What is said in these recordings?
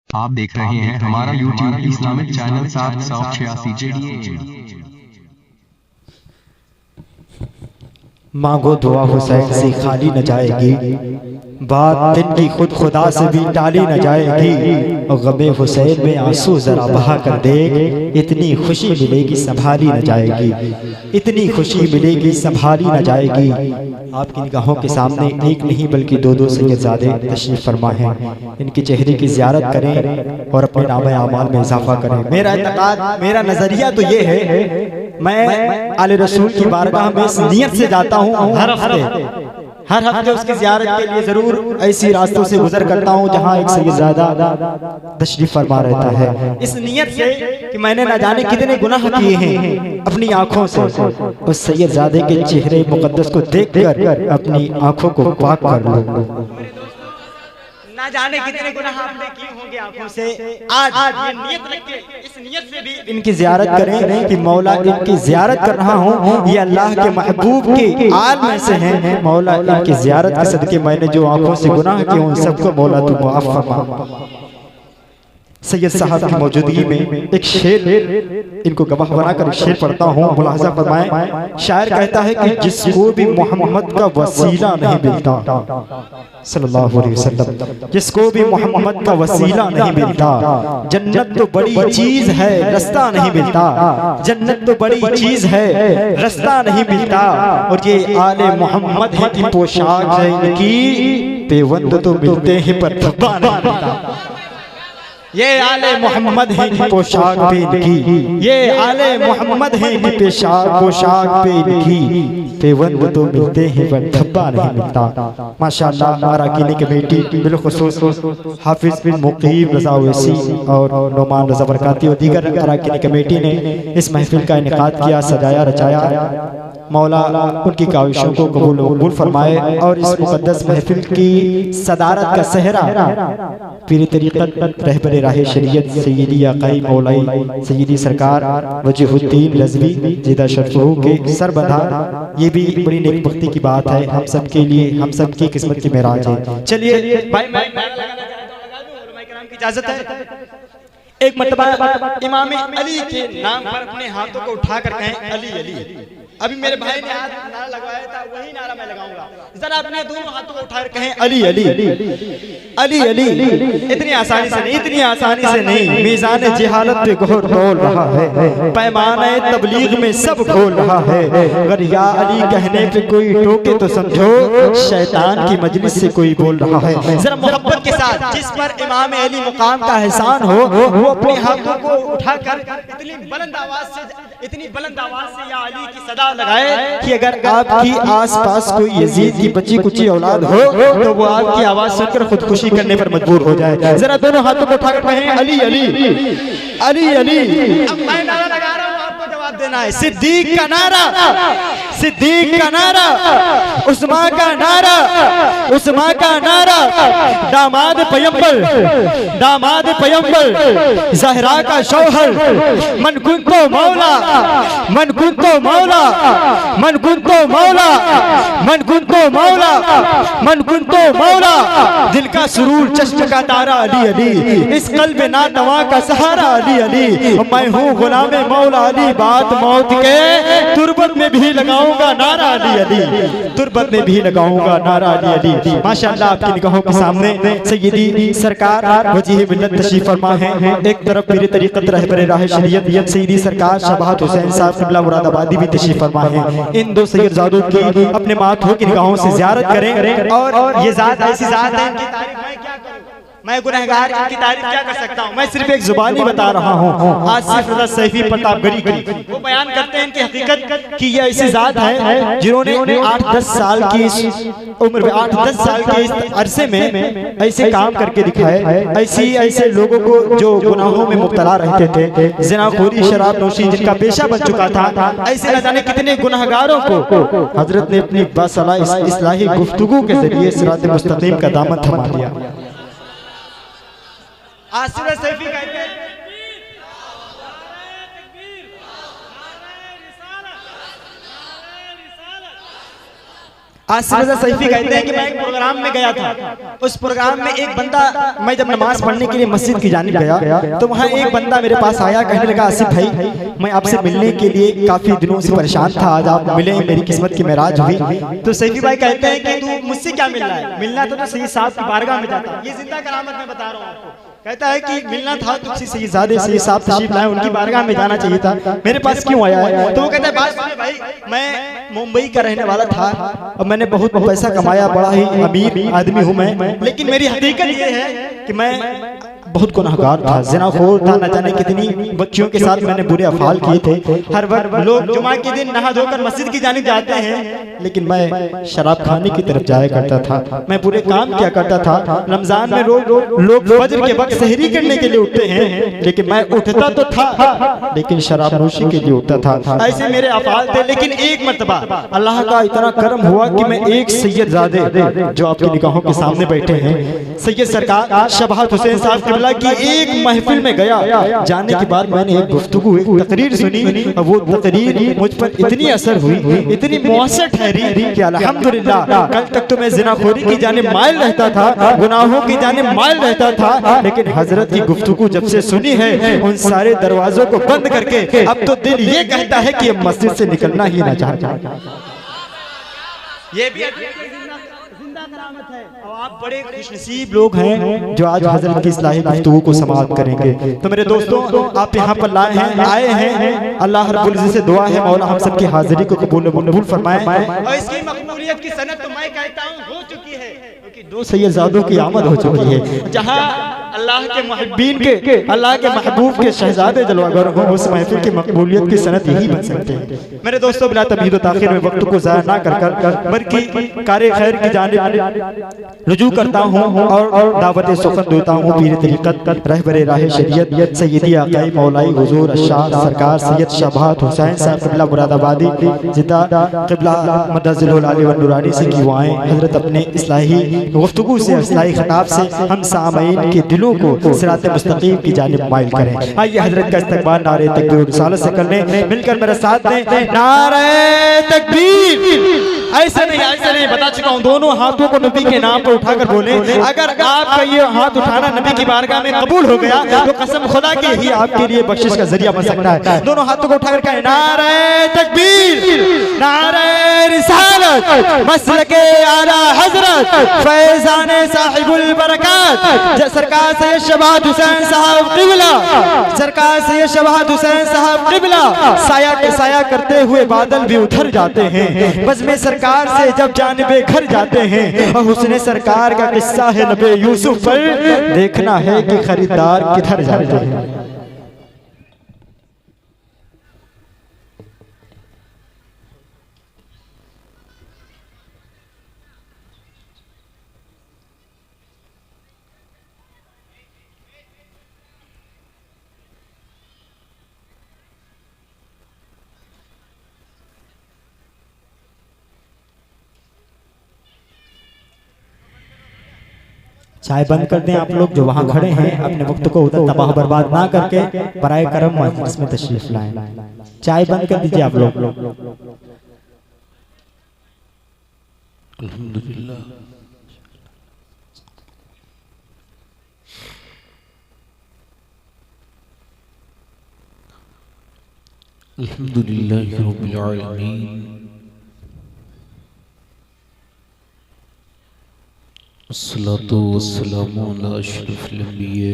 आप देख रहे हैं हमारा YouTube इस्लामिक चैनल 786 JDA। मांगो दुआ हुसैन से खाली न जाएगी, बात दिन की खुद खुदा से भी टाली न जाएगी। और गमे हुसैन में आंसू जरा बहा कर देख, इतनी खुशी मिलेगी संभाली न जाएगी, इतनी खुशी मिलेगी संभाली न जाएगी। आपकी निगाहों के सामने एक नहीं बल्कि दो दो सैयदजादे तशरीफ फरमा हैं। इनकी चेहरे की ज़ियारत करें और अपने नाम आमाल में इजाफा करें। मेरा इत्तेकाद, मेरा नजरिया तो ये है, मैं आले रसूल की बारगाह में इस नियत से जाता हूँ हर हफ्ते उसकी ज़ियारत के लिए जरूर ऐसी रास्तों से गुजर करता हूँ जहाँ एक सैयदजादा तशरीफ फरमा रहता है, इस नियत से कि मैंने ना जाने कितने गुनाह किए हैं अपनी आंखों से। उस सैयदजादे के चेहरे मुकद्दस को देखकर अपनी आंखों को पाक कर लो। ना जाने कितने गुनाह आपने किए होंगे आंखों से। आज ये नियत रख के, इस नियत से भी इनकी ज़ियारत करें कि मौला इनकी ज़ियारत कर रहा हूँ, ये अल्लाह के महबूब के आल में से हैं। मौला इनकी ज़ियारत के सदके मैंने जो आंखों से गुनाह किए उन सबको मौला तू माफ फरमा। सैयद साहब की मौजूदगी में एक शेर इनको गवाह बनाकर शेर पढ़ता हूँ, मुलाहजा फरमाएं। शायर कहता है कि जिसको भी मोहम्मद का वसीला नहीं मिलता, सल्लल्लाहु अलैहि वसल्लम, जिसको भी मोहम्मद का वसीला नहीं मिलता, जन्नत तो बड़ी चीज है रास्ता नहीं मिलता, जन्नत तो बड़ी चीज है रास्ता नहीं मिलता। और ये आले मोहम्मद है की पोशाक है इनकी, पेवंद तो मिलते हैं पर धब्बा नहीं मिलता। ये आले मोहम्मद है की पोशाक पे इनकी, ये आले मोहम्मद है की पोशाक पे इनकी, पेवंद तो मिलते हैं पर धब्बा नहीं मिलता। माशाअल्लाह अराकीनी कमेटी बिलखुसूस हाफिज बिन मुकीम रज़ा ओवैसी और नोमान रज़ा बरकाती और दीगर अराकीनी कमेटी ने इस महफिल का इनेकाद किया, सजाया रचाया। मौला उनकी काविशों को कबूल फरमाए और इस मुकद्दस महफिल की सदारत का सहरा पीर तरीक़त रहबर राह शरीयत सय्यदी आक़ाई मौलाई सय्यदी सरकार वजीहुद्दीन रज़वी ज़िदा शरफ़हू के सर बंधा। ये भी बड़ी नेकबख्ती की बात है, हम सब के लिए, हम सब की किस्मत की मेराज है। चलिए भाई की इजाजत है। एक मर्तबा इमाम अली के नाम पर अपने हाथों को उठाकर कहें अली अली। अभी मेरे भाई ने हाथ नारा लगवाया था, वही नारा मैं लगाऊंगा। जरा अपने दोनों हाथों को उठाकर कहें अली अली अली अली। इतनी आसानी से नहीं, इतनी आसानी से नहीं। मीज़ान जिहालत पे गोहर तोल रहा है, पैमाने तबलीग में सब खोल रहा है। अगर या अली कहने पे कोई टोके तो समझो शैतान की मजलिस से कोई बोल रहा है। जरा मोहब्बत के साथ जिस पर इमाम अली मुकाम का एहसान हो, वो अपने हाथों को उठाकर इतनी बुलंद आवाज से या अली की सदा लगाए कि अगर आपकी आसपास कोई यजीद की बच्ची कुची औलाद हो तो वो आपकी आवाज सुनकर खुदकुशी करने पर मजबूर हो जाए। जरा दोनों हाथों को उठाकर कहें अली अली अली अली। अब मैं नारा लगा रहा हूँ, आपको जवाब देना है। सिद्दीक का नारा, सिद्दीक का नारा, उस्मान का नारा, उस्मान का नारा, दामाद पैगंबर, दामाद पैगंबर, ज़हरा का शौहर, मन कुंतो मौला, मन कुंतो मौला, मन कुंतो मौला, मन कुंतो मौला, मन कुंतो मौला। दिल का सुरूर चश्म का तारा अली अली, इस कल्ब नातवा का सहारा अली अली। मैं हूँ गुलामे मौला अली, बात मौत के तुरबत में भी लगाऊंगा नारा अली अली, तुरबत में भी लगाऊंगा नारा अली अली। माशाअल्लाह आपकी निगाहों के सामने सय्यदी सरकार वजीह मिल्लत तशरीफ फरमा है। एक तरफ पीर तरीक़त रहबर राह शरीयत सय्यदी सरकार शबाहत हुसैन साहब क़िबला मुरादाबादी भी तशरीफ फरमा है। इन दो सैयदजादों की अपने माथों की निगाहों से ज़ियारत करें। और ये ज़ात ऐसी ज़ात है, इनकी तारीफ मैं क्या करूं, मैं गुनहगार, इनकी तारीफ क्या कर सकता हूँ। मैं सिर्फ एक जुबानी बता रहा हूँ। आसिफ रज़ा सैफी प्रतापगढ़ी की वो बयान करते हैं इनकी हकीकत कि ये ऐसी ज़ात है जिन्होंने 8-10 साल की उम्र में, 8-10 साल के इस अरसे में ऐसे काम करके दिखाए। ऐसे लोगों को जो गुनाहों में मुब्तला रहते थे, ज़िनाखोरी, शराब नोशी जिनका पेशा बन चुका था, ऐसे न जाने कितने गुनहगारों को हजरत ने अपनी बासलाह इस्लाही गुफ्तगू के जरिए सिरात मुस्तकीम का दामन थमा दिया। आसिफ सैफी कहते हैं आसिफ रज़ा सैफी कहते हैं कि मैं एक प्रोग्राम में गया था। उस प्रोग्राम में एक बंदा, मैं जब नमाज पढ़ने के लिए मस्जिद की जानिब गया तो वहाँ एक बंदा मेरे पास आया, कहने लगा आसिफ भाई मैं आपसे मिलने के लिए काफी दिनों से परेशान था, आज आप मिले, मेरी किस्मत की महराज हुई। तो सैफी भाई कहते हैं कि तू मुझसे क्या मिलना है? मिलना तो सैयद साहब की बारगाह में जाता। ये जिंदा करामत मैं बता रहा हूँ आपको। कहता है कि मिलना था तुझसे सैयद साहब तशरीफ लाए, उनकी बारगाह में जाना चाहिए था, मेरे पास क्यों आया है? तो वो कहता है बात सुनिए भाई, मैं मुंबई का रहने वाला था और मैंने बहुत पैसा कमाया, बड़ा ही अमीर आदमी हूँ मैं, लेकिन मेरी हकीकत ये है कि मैं बहुत गुनाहगार था, ज़िनाखोर था, न जाने कितनी बच्चियों के साथ मैंने बुरे अफाल किए थे। हर वक्त लोग जुमा के दिन नहा धोकर मस्जिद की जानिब जाते हैं, लेकिन मैं शराब खाने की तरफ जाया करता था, मैं बुरे काम किया करता था। रमजान में लोग फजर के वक्त सहरी करने के लिए उठते हैं, लेकिन मैं उठता तो था लेकिन शराब नोशी के लिए उठता था। ऐसे मेरे अफाल थे। लेकिन एक मर्तबा अल्लाह का इतना करम हुआ कि मैं एक सैयदजादे जो आपकी निगाहों के सामने बैठे हैं, सैयद सरकार शबाहत हुसैन साहब की एक महफिल में गया। जाने के बाद मैंने एक गुफ्तगू, एक तकरीर सुनी और वो तकरीर मुझ पर इतनी असर हुई, इतनी मुअस्सर ठहरी कि अल्हम्दुलिल्लाह कल तक तो मैं ज़िनाखोरी की जानिब माइल रहता था, गुनाहों की जानिब माइल रहता था, लेकिन हजरत की गुफ्तगू जब से सुनी है उन सारे दरवाजों को बंद करके अब तो दिल ये कहता है कि अब मस्जिद से निकलना ही ना चाहता। ये भी जिंदा करामत है। और आप बड़े खुशनसीब लोग हैं जो आज हजरत की इस्लाही गुफ्तगू को समाअत करेंगे। तो मेरे दोस्तों आप यहाँ पर आए हैं, अल्लाह रब्बुल इज्जत से दुआ है मौला हम सबकी हाजिरी को कबूल फरमाए। और इसकी मकबूलियत की सनद तो मैं कहता हूँ हो चुकी है, क्योंकि दो सैयदजादों की आमद हो चुकी है। जहाँ अल्लाह के मुहिब्बीन के, अल्लाह के महबूब के शहजादे जलवागर हो, उस महफिल की मकबूलियत की सनद यही बन सकते हैं। मेरे दोस्तों बिला तमीद व ताखीर में वक्त को ज़ाया ना कर बल्कि कार्य खैर की जानिब रुजू करता हूँ और दावत सुखन देता हूँ पीर तरीक़त रहबरे राह शरीयत सैयदी आक़ाई मौलाई हुज़ूर अशाह सरकार सैयद शबाहत हुसैन साहब क़िबला मुरादाबादी जिद्दा क़िबला मदज़िलुल आली व नूरानी से की वाएं हज़रत अपने इस्लाही गुफ्तगू से, इस्लाही खिताब से हम सामईन के दिलों को सिरात मुस्तकीम की जानिब माइल करें। आइए हज़रत का इस्तक़बाल नारे तकबीर रिसालत से कर लें, मिलकर मेरे साथ दें नारे तकबीर। ऐसे नहीं बता चुका हूँ, दोनों हाथों को नबी के नाम पर उठाकर बोले। अगर आपका ये हाथ उठाना नबी की बारगाह में कबूल हो गया तो कसम खुदा की ही आपके लिए बख्शिश का जरिया बन सकता है। दोनों हाथों को उठाकर कहें नारे तकबीर, नारे रिसालत, मसलके आला हजरत फैज़ाने साहिबुल बरकत सरकार सैयद शबाहत हुसैन साहब क़िबला, सरकार सैयद शबाहत हुसैन साहब क़िबला। साया के साया करते हुए बादल भी उधर जाते हैं, बज़्म सरकार से जब जानिबे घर जाते हैं। और हुस्ने सरकार का किस्सा है नबी यूसुफ पर, देखना है कि खरीदार किधर जाते हैं। चाय बंद कर दें आप लोग जो वहाँ खड़े हैं, अपने वक्त को उधर तबाह बर्बाद ना करके बराए करम मजलिस में तशरीफ लाएं। चाय बंद कर दीजिए आप लोग। अल्हम्दुलिल्लाह अल्हम्दुलिल्लाहि रब्बिल आलमीन अस्सलातु वस्सलामु अला अशरफिल अंबिया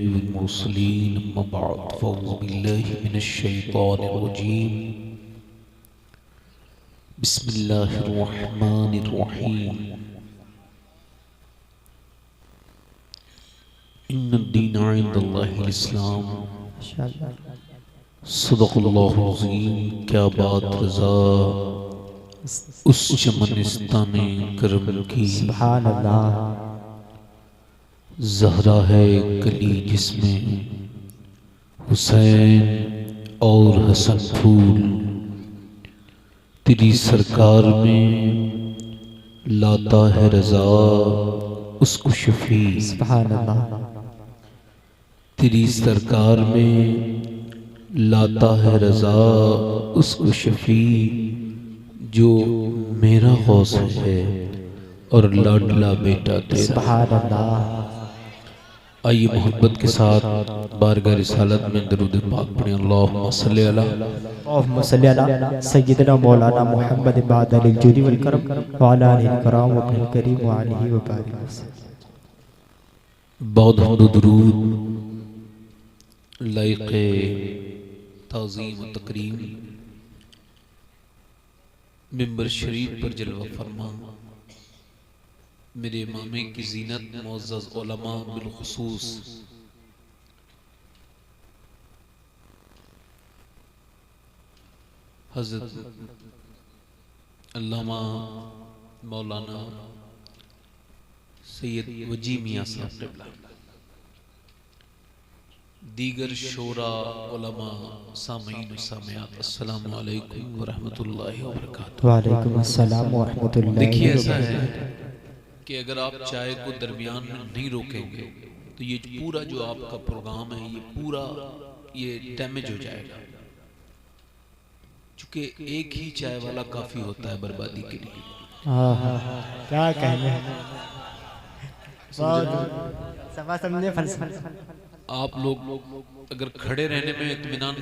वल मुरसलीन अम्मा बअद फ़अऊज़ु बिल्लाहि मिनश शैतानिर रजीम बिस्मिल्लाहिर रहमानिर रहीम इन्नद-दीन इंदल्लाहिल इस्लाम सदक़ल्लाहुल अज़ीम। क्या बात रज़ा उस चमनिस्ताने करम की, सुभान अल्लाह। ज़हरा है कली जिसमें हुसैन और हसन फूल, तेरी सरकार में लाता है रज़ा उसको शफी, सुभान अल्लाह। तेरी सरकार में लाता है रज़ा उसको शफी, जो मेरा गौस है और लाडला बेटा तेरा। सुभान अल्लाह। आइए मोहब्बत के साथ बारगाह रिसालत में दरूद पाक पढ़ें। अल्लाहुम्मा सल्ली अला सय्यदना मौलाना मुहम्मद बाद अल जुदी वल करम व अला आलिहि कराम व अपने करीम व आलिहि व बारिक वसल्लम। बहुत हम्द दुरूद लायक़े ताज़ीम व तकरीम मिंबर शरीफ पर जलवा फरमा मेरे इमामे की ज़ीनत मुअज़्ज़ज़ उलमा बिलखुसूस हज़रत अल्लामा मौलाना सैयद वजी मियां साहब क़िबला, दीगर शोरा उलमा सामीन सामियात, अस्सलामु अलैकुम व रहमतुल्लाहि व बरकातुहू। वालेकुम अस्सलाम व रहमतुल्लाहि। देखिए ऐसा है कि अगर आप चाय को दरमियान में नहीं रोकेंगे तो ये पूरा जो आपका प्रोग्राम है ये पूरा ये डैमेज हो जाएगा, क्योंकि एक ही चाय वाला काफी होता है बर्बादी के लिए। क्या कहने आप लोग अगर खड़े रहने में इत्मीनान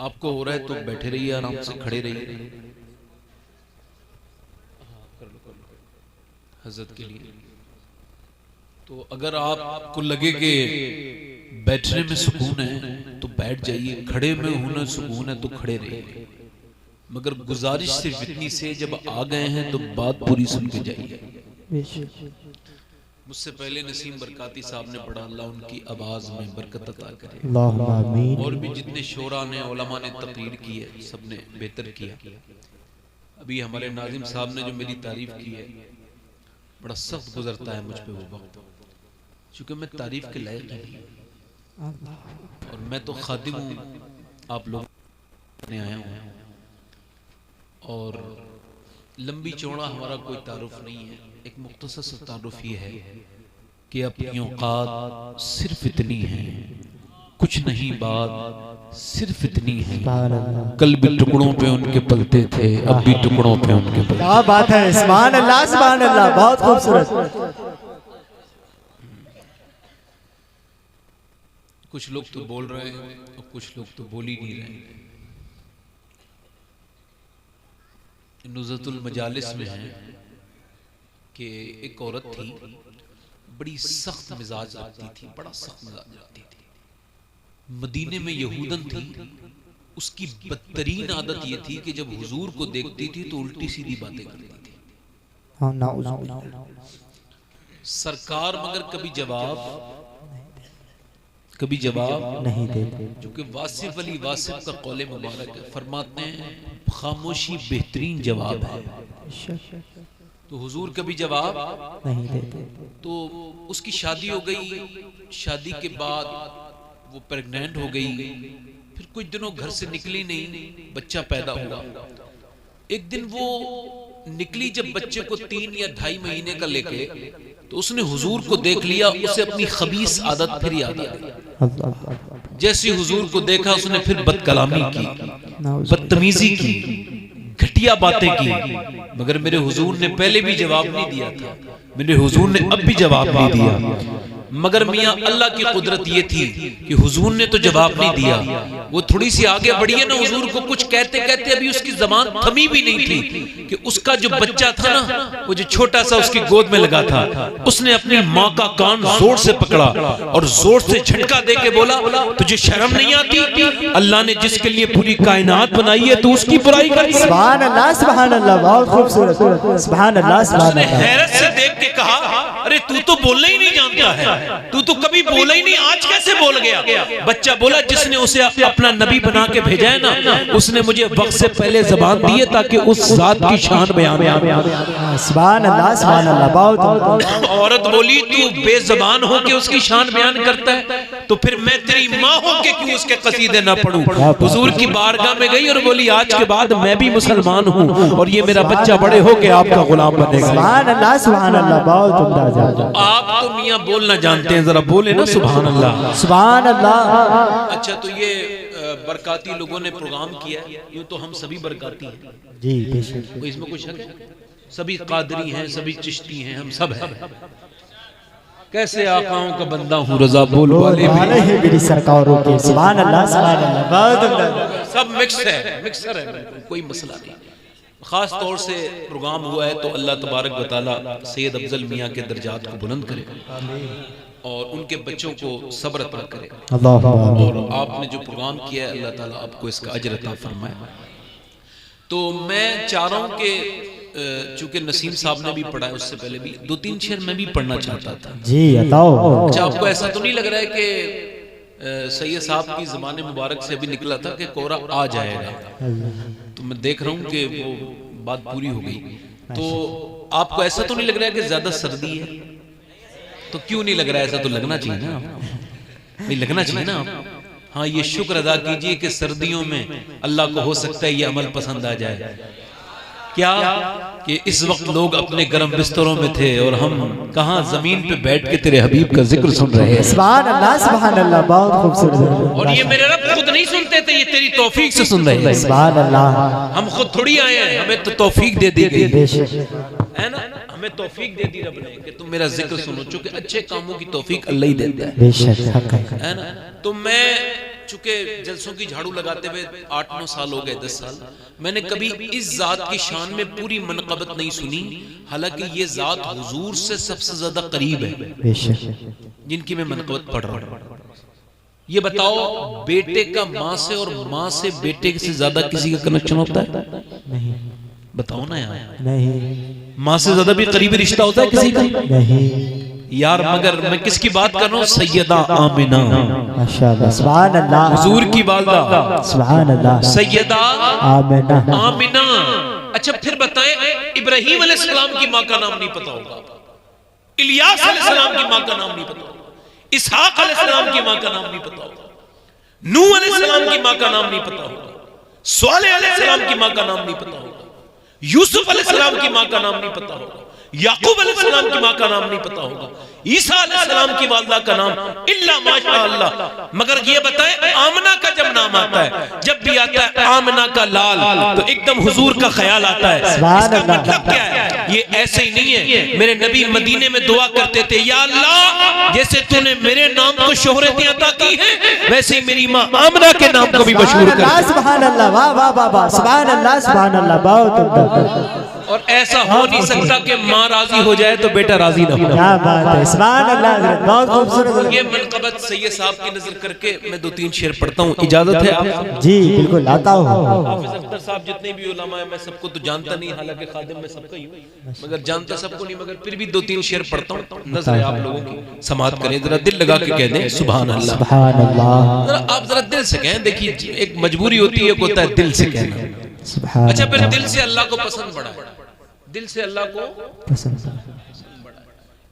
आपको हो रहा है तो बैठे रहिए, आराम से खड़े रहिए हजरत के लिए। तो अगर आपको लगे कि बैठने में सुकून है तो बैठ जाइए, खड़े में होने सुकून है तो खड़े रहिए। मगर गुजारिश सिर्फ इतनी से, जब आ गए हैं तो बात पूरी सुन के जाइए। मुझसे पहले नसीम बरकाती साहब ने पढ़ा, अल्लाह उनकी आवाज में बरकत अता करे। अल्लाहुम्मा आमीन। और भी जितने शोरा ने उलमा ने तकरीर की है सबने बेहतर किया। अभी हमारे नाजिम साहब ने जो मेरी तारीफ की है, बड़ा सख्त गुजरता है मुझ पे वो वक्त, क्योंकि मैं तारीफ के लायक नहीं और मैं तो खादिम हूँ, आप लोग ने आया हूँ। और लंबी चौड़ा हमारा कोई तारुफ नहीं है, एक मुख्तसर सा तारुफ ये है कि अपनी औकात सिर्फ इतनी है, कुछ नहीं बात सिर्फ इतनी है। कल भी टुकड़ों पे उनके पलते थे, अब भी टुकड़ों पे उनके पलते। क्या बात है, सुभान अल्लाह सुभान अल्लाह, बहुत खूबसूरत। कुछ लोग तो बोल रहे हैं और कुछ लोग तो बोल ही नहीं रहे। नुज़तुल मजालिस में है कि एक औरत थी, बड़ी सख्त मिजाज रखती थी, बड़ा सख्त मिजाज रखती थी। मदीने में यहूदन थी, उसकी बदतरीन आदत ये थी कि जब हुजूर को देखती थी तो उल्टी सीधी बातें करती थी। सरकार मगर कभी जवाब नहीं देते, क्योंकि वासिफ अली वासिफ का कौले मुबारक है, फरमाते हैं खामोशी बेहतरीन जवाब है। तो हुजूर कभी जवाब नहीं देते। तो उसकी शादी हो गई, शादी के बाद वो प्रेग्नेंट हो गई, फिर कुछ दिनों घर से निकली नहीं, बच्चा पैदा हुआ। एक दिन वो निकली जब बच्चे को 3 या 2.5 महीने का लेके, तो उसने हुजूर को देख लिया, उसे अपनी खबीस आदत फिर याद आ गई। जैसे हुजूर को देखा उसने फिर बदकलामी की, बदतमीजी की, घटिया बातें की। मगर मेरे हुजूर ने पहले भी जवाब नहीं दिया था, मेरे हुजूर ने अब भी जवाब नहीं दिया। मगर मियां अल्लाह की कुदरत ये थी कि हुजूर ने तो जवाब नहीं दिया, वो थोड़ी सी आगे बढ़ी है ना, हुजूर को कुछ कहते कहते अभी उसकी जबान थमी भी नहीं थी कि उसका जो बच्चा था ना, वो जो छोटा सा उसकी गोद में लगा था, उसने अपनी माँ का कान जोर से पकड़ा और जोर से झटका दे के बोला, तुझे शर्म नहीं आती? अल्लाह ने जिसके लिए पूरी कायनात बनाई है तो उसकी बुराई कर। सुभान अल्लाह सुभान अल्लाह, बहुत खूबसूरत। सुभान अल्लाह सुभान उसने अल्लाह। हैरत से देख के कहा, अरे तू तो बोलना ही नहीं जानता है, तू तो कभी बोला ही नहीं, आज कैसे बोल गया? बच्चा बोला, जिसने उसे अपना नबी बना के भेजा है ना, उसने मुझे वक्त से पहले जबान दी है ताकि उस जात की शान बयान। सुभान अल्लाह सुभान अल्लाह, बहुत। औरत बोली, तू बेजबान हो के उसकी शान बयान करता है? तो फिर मैं तेरी माँ हो के क्यों उसके कसीदे ना पढ़ूं। हुजूर की बारगाह में गई और बोली आज के बाद मैं भी मुसलमान हूँ और ये मेरा बच्चा बड़े हो के आपका गुलाम बनेगा। सुभान अल्लाह, सुभान अल्लाह, बहुत उम्दा। आप तो मियाँ बोलना जानते हैं, जरा बोले ना सुभान अल्लाह, सुभान अल्लाह। अच्छा तो ये बरकाती लोगों ने प्रोग्राम किया, यूं तो हम सभी बरकाती हैं जी बेशक, कोई इसमें कुछ शक है? सभी कादरी हैं, सभी चिश्ती हैं, हम सब हैं। कैसे आकाओं का बंदा हूँ, रजा बोल वाले है मेरी सरकारों के। सुभान अल्लाह, सुभान अल्लाह, बहुत उम्दा। सब मिक्स है, मिक्सर है, कोई मसला नहीं। खास तौर से प्रोग्राम हुआ है तो अल्लाह तबारक व तआला सैयद अफजल मियाँ के दर्जात को बुलंद करे और उनके बच्चों को सब्र अता करे। और आपने जो प्रोग्राम किया है अल्लाह ताला आपको इसका अजर अता फरमाए। तो मैं चाह रहा हूँ कि चूंकि नसीम साहब ने भी पढ़ा है, उससे पहले भी 2-3 शेर मैं भी पढ़ना चाहता था जी, बताओ। अच्छा आपको ऐसा तो नहीं लग रहा है कि सैयद साहब की ज़बान मुबारक से भी निकला था कि कोरा आ जाएगा, तो मैं देख रहा हूँ कि वो बात पूरी हो गई। तो आपको ऐसा तो नहीं लग रहा है कि ज्यादा सर्दी है? तो क्यों नहीं लग रहा है? ऐसा तो लगना चाहिए ना, नहीं लगना चाहिए ना। हाँ ये शुक्र अदा कीजिए कि सर्दियों में अल्लाह को हो सकता है ये अमल पसंद आ जाए। क्या कि इस वक्त लोग अपने गर्म बिस्तरों में थे और हम कहाँ जमीन पे बैठ के तेरे हबीब का जिक्र सुन रहे हैं। सुभान अल्लाह, सुभान अल्लाह, बहुत खूबसूरत। और ये मेरे रब खुद नहीं सुनते थे, ये तेरी तौफीक से सुन रहे हैं। सुभान अल्लाह, हम खुद थोड़ी आए हैं, हमें तो तौफीक दे दी गई है ना, हमें तौफीक दे दी रब ने कि तुम मेरा जिक्र सुनो, चूंकि अच्छे कामों की तौफीक अल्लाह ही देता है, बेशक है ना। तो मैं चूंकि जलसों की झाड़ू लगाते हुए 8-9 साल हो गए, 10 साल, मैंने कभी इस जात की शान में पूरी मनक़बत नहीं सुनी, हालांकि ये जात हुजूर से सबसे ज्यादा करीब है बेशक, जिनकी मैं मनक़बत पढ़ रहा हूँ। ये बताओ बेटे का माँ से और माँ से बेटे से ज्यादा किसी का कनेक्शन होता है? नहीं, बताओ ना यार, नहीं। माँ से ज्यादा भी करीबी रिश्ता होता है किसी का? नहीं यार, मगर मैं किसकी बात कर रहा हूँ? सैयदा आमिना, माशाअल्लाह, सुभान अल्लाह, हुजूर की वालिदा, सुभान अल्लाह, सैयदा आमिना, आमिना। अच्छा फिर बताएं, इब्राहीम अलैहिस्सलाम की माँ का नाम नहीं पता होगा, इलियास अलैहिस्सलाम की माँ का नाम नहीं पता होगा, इसहाक अलैहिस्सलाम की माँ का नाम नहीं पता होगा, नूह अलैहिस्सलाम की माँ का नाम नहीं पता होगा, स्वालेह अलैहिस्सलाम की माँ का नाम नहीं पता होगा, यूसुफ अलैहिस्सलाम की माँ का नाम नहीं पता होगा, याकूब अलैहिस्सलाम की माँ का नाम नहीं पता होगा, ईसा अलैहिस्सलाम की वालिदा का नाम इल्ला माशाअल्लाह। मगर ये बताएं, आमना का जब नाम आता है, जब भी आता है आमना का लाल, तो एकदम हुजूर का ख्याल आता है। इसका मतलब क्या है? ये ऐसे ही नहीं है। मेरे नबी मदीने में दुआ करते थे, या अल्लाह जैसे तूने मेरे नाम को शोहरत अता की है, वैसे ही मेरी माँ आमना के नाम को भी मशहूर कर। सुभान अल्लाह, वाह वाह वाह वाह, सुभान अल्लाह, सुभान अल्लाह, बहुत। और ऐसा हो नहीं सकता कि माँ राजी हो जाए तो बेटा राजी ना हो। क्या बात है, सुभान अल्लाह, बहुत खूबसूरत। ये मनक़बत सैयद साहब की नजर करके मैं 2-3 शेर पढ़ता हूँ, इजाजत है आप? जी बिल्कुल, आता हूँ। हाफिज अख्तर साहब जितने भी उलमा है, मैं सबको तो जानता नहीं, हालांकि खादिम में सबका ही हूँ, मगर जानता सबको नहीं, मगर फिर भी 2-3 शेर पढ़ता हूँ। नजर है आप लोगों की, समात करें, जरा दिल लगा के कह दें सुभान अल्लाह, सुभान अल्लाह। जरा आप जरा दिल से कहें। देखिए एक मजबूरी होती है, होता है दिल से कहना। सुभान अच्छा फिर दिल से अल्लाह को पसंद पड़ा, दिल से अल्लाह को पसंद बड़ा,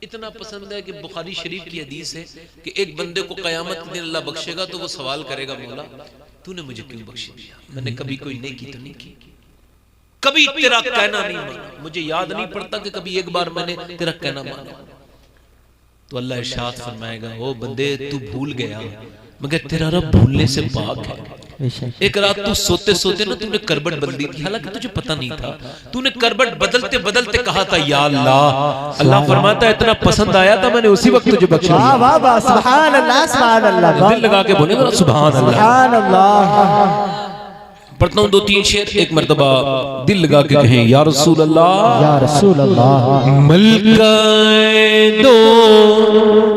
इतना पसंद है कि बुखारी शरीफ की हदीस है कि एक बंदे को क़यामत के दिन अल्लाह बख्शेगा तो वो सवाल करेगा, मौला तूने मुझे क्यों बख्श दिया? मैंने कभी कोई नेकी तो नहीं की, कभी तेरा कहना नहीं माना, मुझे याद नहीं पड़ता कि कभी एक बार मैंने तेरा कहना माना। तो अल्लाह इरशाद फरमाएगा, ओ बंदे तू भूल गया, मगर तेरा रब भूलने से पाक है। एक रात तू सोते सोते ना तूने करबट बदली थी, हालांकि तुझे पता नहीं था, तूने करबट बदलते बदलते कहा था या अल्लाह। अल्लाह फरमाता है इतना पसंद आया था मैंने उसी वक्त तुझे बख्श दिया। वाह वाह, सुभान अल्लाह, सुभान अल्लाह, दिल लगा के बोले ना सुभान अल्लाह, सुभान अल्लाह। पढ़ता हूँ 2-3 शेर, एक मर्तबा दिल लगा के कहें, या रसूल अल्लाह, या रसूल अल्लाह। मलकाए दो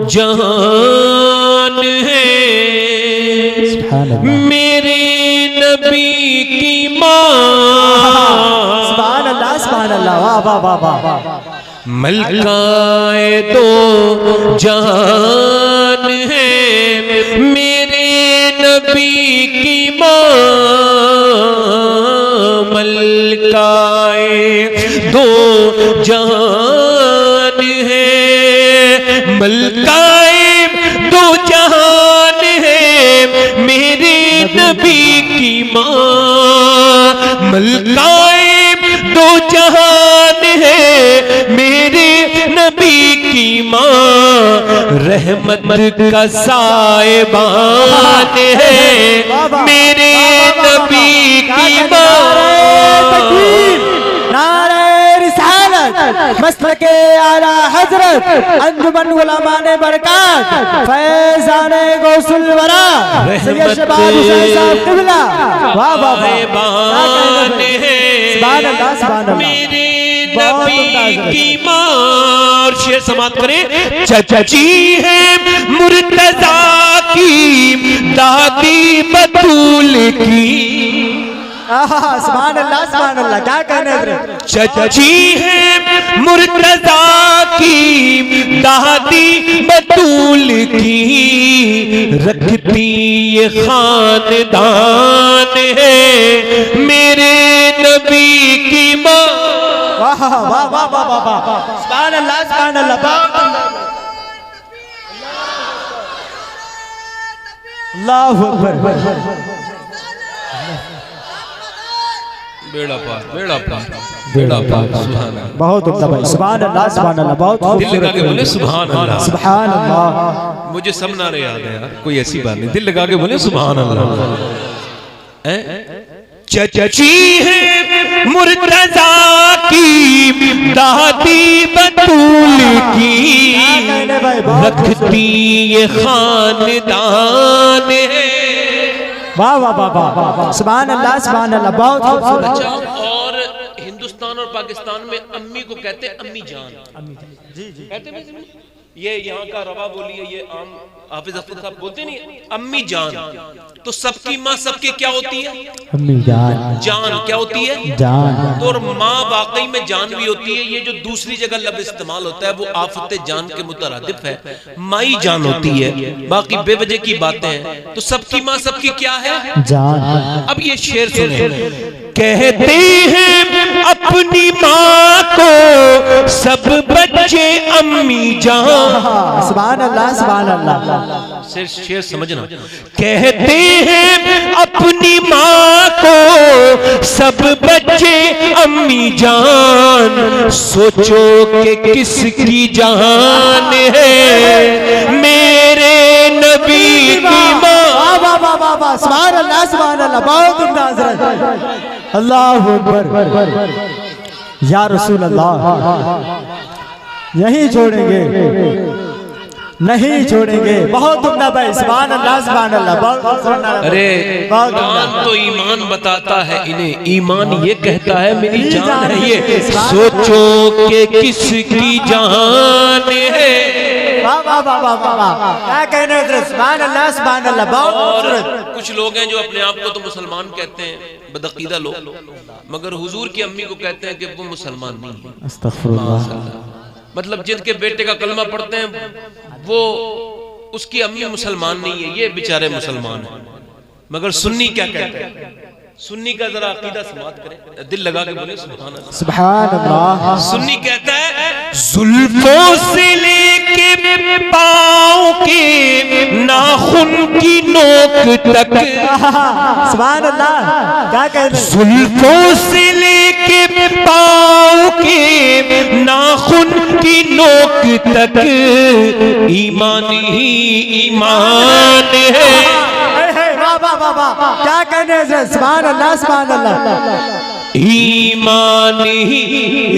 जहान है मेरे नबी की माँ। सुभान अल्लाह, सुभान अल्लाह, वाह वाह वाह वाह। मलकाए दो जहान है मेरे नबी की माँ, मलकाए दो जहान है, मलकाए दो जहान माँ रहमत का साहिबान है मेरे नबी की माँ। नारे रिसालत मसलके आला हजरत अंजुमन उलमाए बरकत फैजाने गौसुल वरा सैयद शबाब हुसैन साहब क़िबला। वाह वाह साहिबान है सुभान अल्लाह सुभान अल्लाह। मेरे नबी की माँ। और शेर समाप्त करें। चची है मुर्तजा की दादी बतूल की। सुभान अल्लाह क्या कहने हैं। चची है मुर्तजा की दादी बतूल की रखती ये खानदान है मेरे नबी की माँ। वाह वाह वाह वाह वाह सुभान अल्लाह सुभान अल्लाह। अल्लाहु अकबर। बेड़ा पार बेड़ा पार बेड़ा पार। सुभान अल्लाह। बहुत उम्दा भाई सुभान अल्लाह सुभान अल्लाह। बहुत दिल लगा के बोले सुभान अल्लाह सुभान अल्लाह। मुझे सब नारे याद है यार, कोई ऐसी बात नहीं। दिल लगा के बोले सुभान अल्लाह। चची है मुर्तजा की दादी बतूल की रखती ये खानदान है। वाह वाह वाह वाह सुभान अल्लाह सुभान अल्लाह। बहुत खूबसूरत। अच्छा, और हिंदुस्तान और पाकिस्तान में अम्मी को कहते हैं अम्मी जान। जी जी कहते हैं ये यहाँ का रवा बोली है, ये आम हाफिज अफजल साहब बोलते नहीं अम्मी जान। तो सबकी माँ सबके क्या होती है? अम्मी जान। जान क्या होती है? जान। तो और माँ वाकई में जान भी होती है। ये जो दूसरी जगह लफ्ज़ इस्तेमाल होता है वो आफत जान के मुतरादिफ है। माई जान होती है, बाकी बेवजह की बातें हैं। तो सबकी माँ सबकी क्या है? जान। अब ये शेर सुने। कहते हैं अपनी माँ को सब बच्चे अम्मी जान। सुभान अल्लाह सुभान अल्लाह। शेर समझना। कहते हैं अपनी माँ को सब बच्चे अम्मी जान। सोचो कि किसकी जान है मेरे नबी की माँ। वाह वाह वाह वाह सुभान अल्लाह सुभान अल्लाह। बहुत उम्दा हज़रत। अल्लाहु अकबर। या रसूल अल्लाह यही छोड़ेंगे नहीं छोड़ेंगे। बहुत उम्दा भाई सुभान अल्लाह सुभान अल्लाह। बहुत अरे ईमान तो ईमान बताता है इन्हें, ईमान ये कहता है मेरी जान है ये। सोचो कि किसकी जान है। वाह वाह वाह वाह वाह क्या कहने हैं। सुभान अल्लाह सुभान अल्लाह। बहुत और कुछ लोग हैं जो अपने आप को तो मुसलमान कहते हैं, बदअकीदा लोग, मगर हुजूर की अम्मी को कहते हैं कि वो मुसलमान नहीं है। अस्तगफिरुल्लाह। मतलब जिनके बेटे का कलमा पढ़ते हैं वो उसकी अम्मी मुसलमान नहीं है, ये बेचारे मुसलमान हैं। मगर सुन्नी क्या कहते हैं? सुन्नी का जरा अकीदा समात करें, दिल लगा के बोले सुभान अल्लाह सुभान अल्लाह। सुन्नी कहता है जुल्फों से लेके पाँव के नाखून की नोक तक। सुभान अल्लाह क्या कहते हैं। जुल्फों से लेके पाँव के नाखून की नोक तक ईमान ही ईमान है। वाह वाह वाह वाह क्या कहने हैं। सुभान अल्लाह सुभान अल्लाह। ईमान ही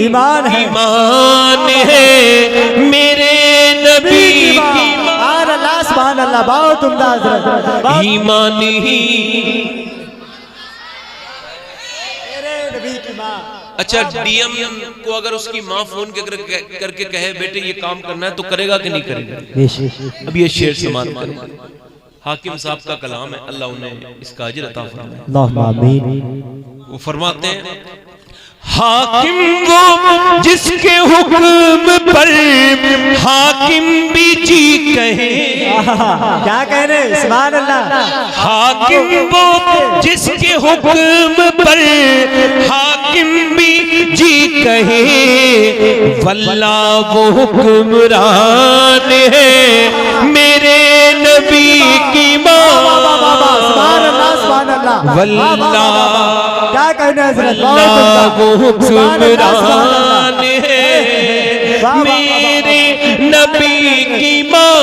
ईमान है ईमान है मेरे नबी की सुभान अल्लाह सुभान अल्लाह। बहुत उम्दा हज़रत। ईमान ही। मेरे नबी की माँ। अच्छा, डीएम को अगर उसकी माँ फोन करके कहे बेटे ये काम करना है तो करेगा कि नहीं करेगा? अब ये शेर समाप्त करें। हाकिम साहब का कलाम है, अल्लाह उन्हें इसका अजर अता फरमाए। अल्लाहुम्मा आमीन। वो फरमाते हैं हाकिम वो जिसके हुक्म पर हाकिम भी जी कहे। क्या कह रहे। सुभान अल्लाह। हाकिम वो जिसके हुक्म पर हाकिम भी जी कहे। वल्लाह वो हुक्मरान है मेरे नबी की माँ। सुभान अल्लाह सुभान अल्लाह। वल्लाह क्या कहने हज़रत। वो हुक्मरान है मेरे नबी की माँ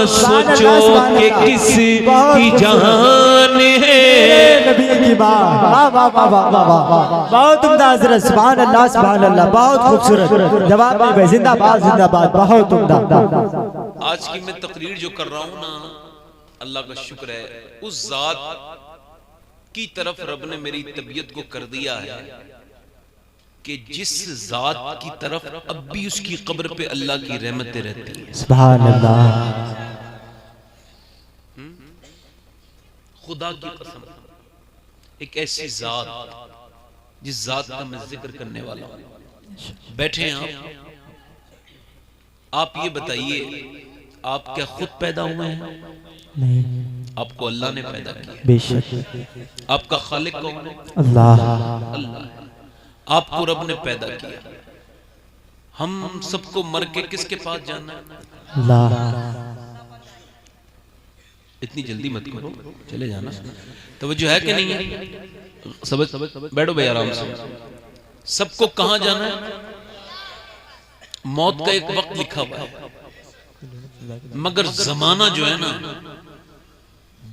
सोचो कि किस की जान है। नबी की माँ, वाह वाह वाह वाह वाह वाह, बहुत उम्दा हज़रत, सुभान अल्लाह सुभान अल्लाह, बहुत खूबसूरत जवाब में भाई, जिंदाबाद जिंदाबाद, बहुत उम्दा। आज की मैं तकरीर जो कर रहा हूँ ना, अल्लाह का शुक्र है, उस जात की तरफ रब ने मेरी तबीयत को कर दिया है कि जिस जात की तरफ अब भी उसकी कब्र पे अल्लाह की रहमतें रहती हैं। सुभान अल्लाह। खुदा की कसम, एक ऐसी जात जिस जात का मैं जिक्र करने वाला हूं। बैठे हैं आप ये बताइए, आप क्या खुद पैदा हुए हैं? नहीं, आपको अल्लाह ने पैदा किया। बेशक। आपका खालिक कौन है? अल्लाह। अल्लाह। आपको रब ने पैदा किया। हम सबको मर के किसके पास जाना है? अल्लाह। इतनी जल्दी मत करो, चले जाना। तवज्जो है कि नहीं है? सब बैठो भाई आराम से। सबको कहां जाना है? मौत का एक वक्त लिखा हुआ है, मगर जमाना जो है ना,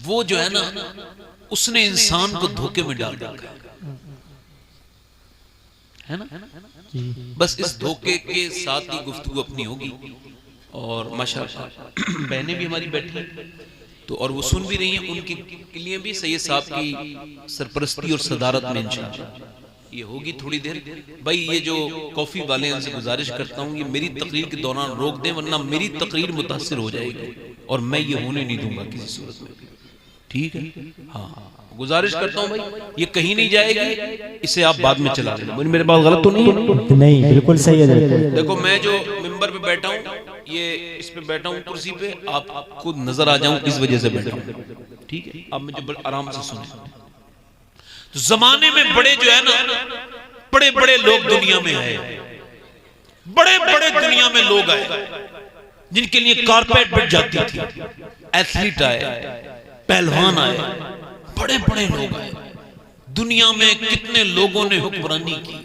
वो जो है ना, उसने इंसान को धोखे में डाल रखा है ना। बस इस धोखे के साथ ही गुफ्तगू अपनी होगी। और माशाअल्लाह बहनें भी हमारी बैठी हैं तो, और वो सुन भी रही हैं, उनके लिए भी सैयद साहब की सरपरस्ती और सदारत में इंशाअल्लाह ये होगी थोड़ी देर। भाई ये जो कॉफी वाले हैं उनसे गुजारिश करता हूँ ये मेरी तकरीर के दौरान रोक दें, वरना मेरी तकरीर मुतासिर हो जाएगी और मैं ये होने नहीं दूंगा किसी सूरत में। ठीक है? हाँ, गुजारिश करता हूँ भाई, ये कहीं नहीं जाएगी, इसे आप बाद में चला लेना। मेरे बात गलत तो नहीं है? नहीं, बिल्कुल सही है। देखो मैं जो मिंबर पे बैठा हूँ, ये इस पे बैठा हूँ कुर्सी पे, आपको नजर आ जाऊं इस वजह से बैठा हूँ। ठीक है? आप मुझे आराम से सुने। तो जमाने में बड़े जो है ना, बड़े बड़े लोग दुनिया में आए, बड़े बड़े दुनिया में लोग आए जिनके लिए कारपेट बिछ जाती थी। एथलीट आए, पहलवान आए, बड़े बड़े लोग आए। दुनिया में कितने लोगों ने हुक्मरानी की,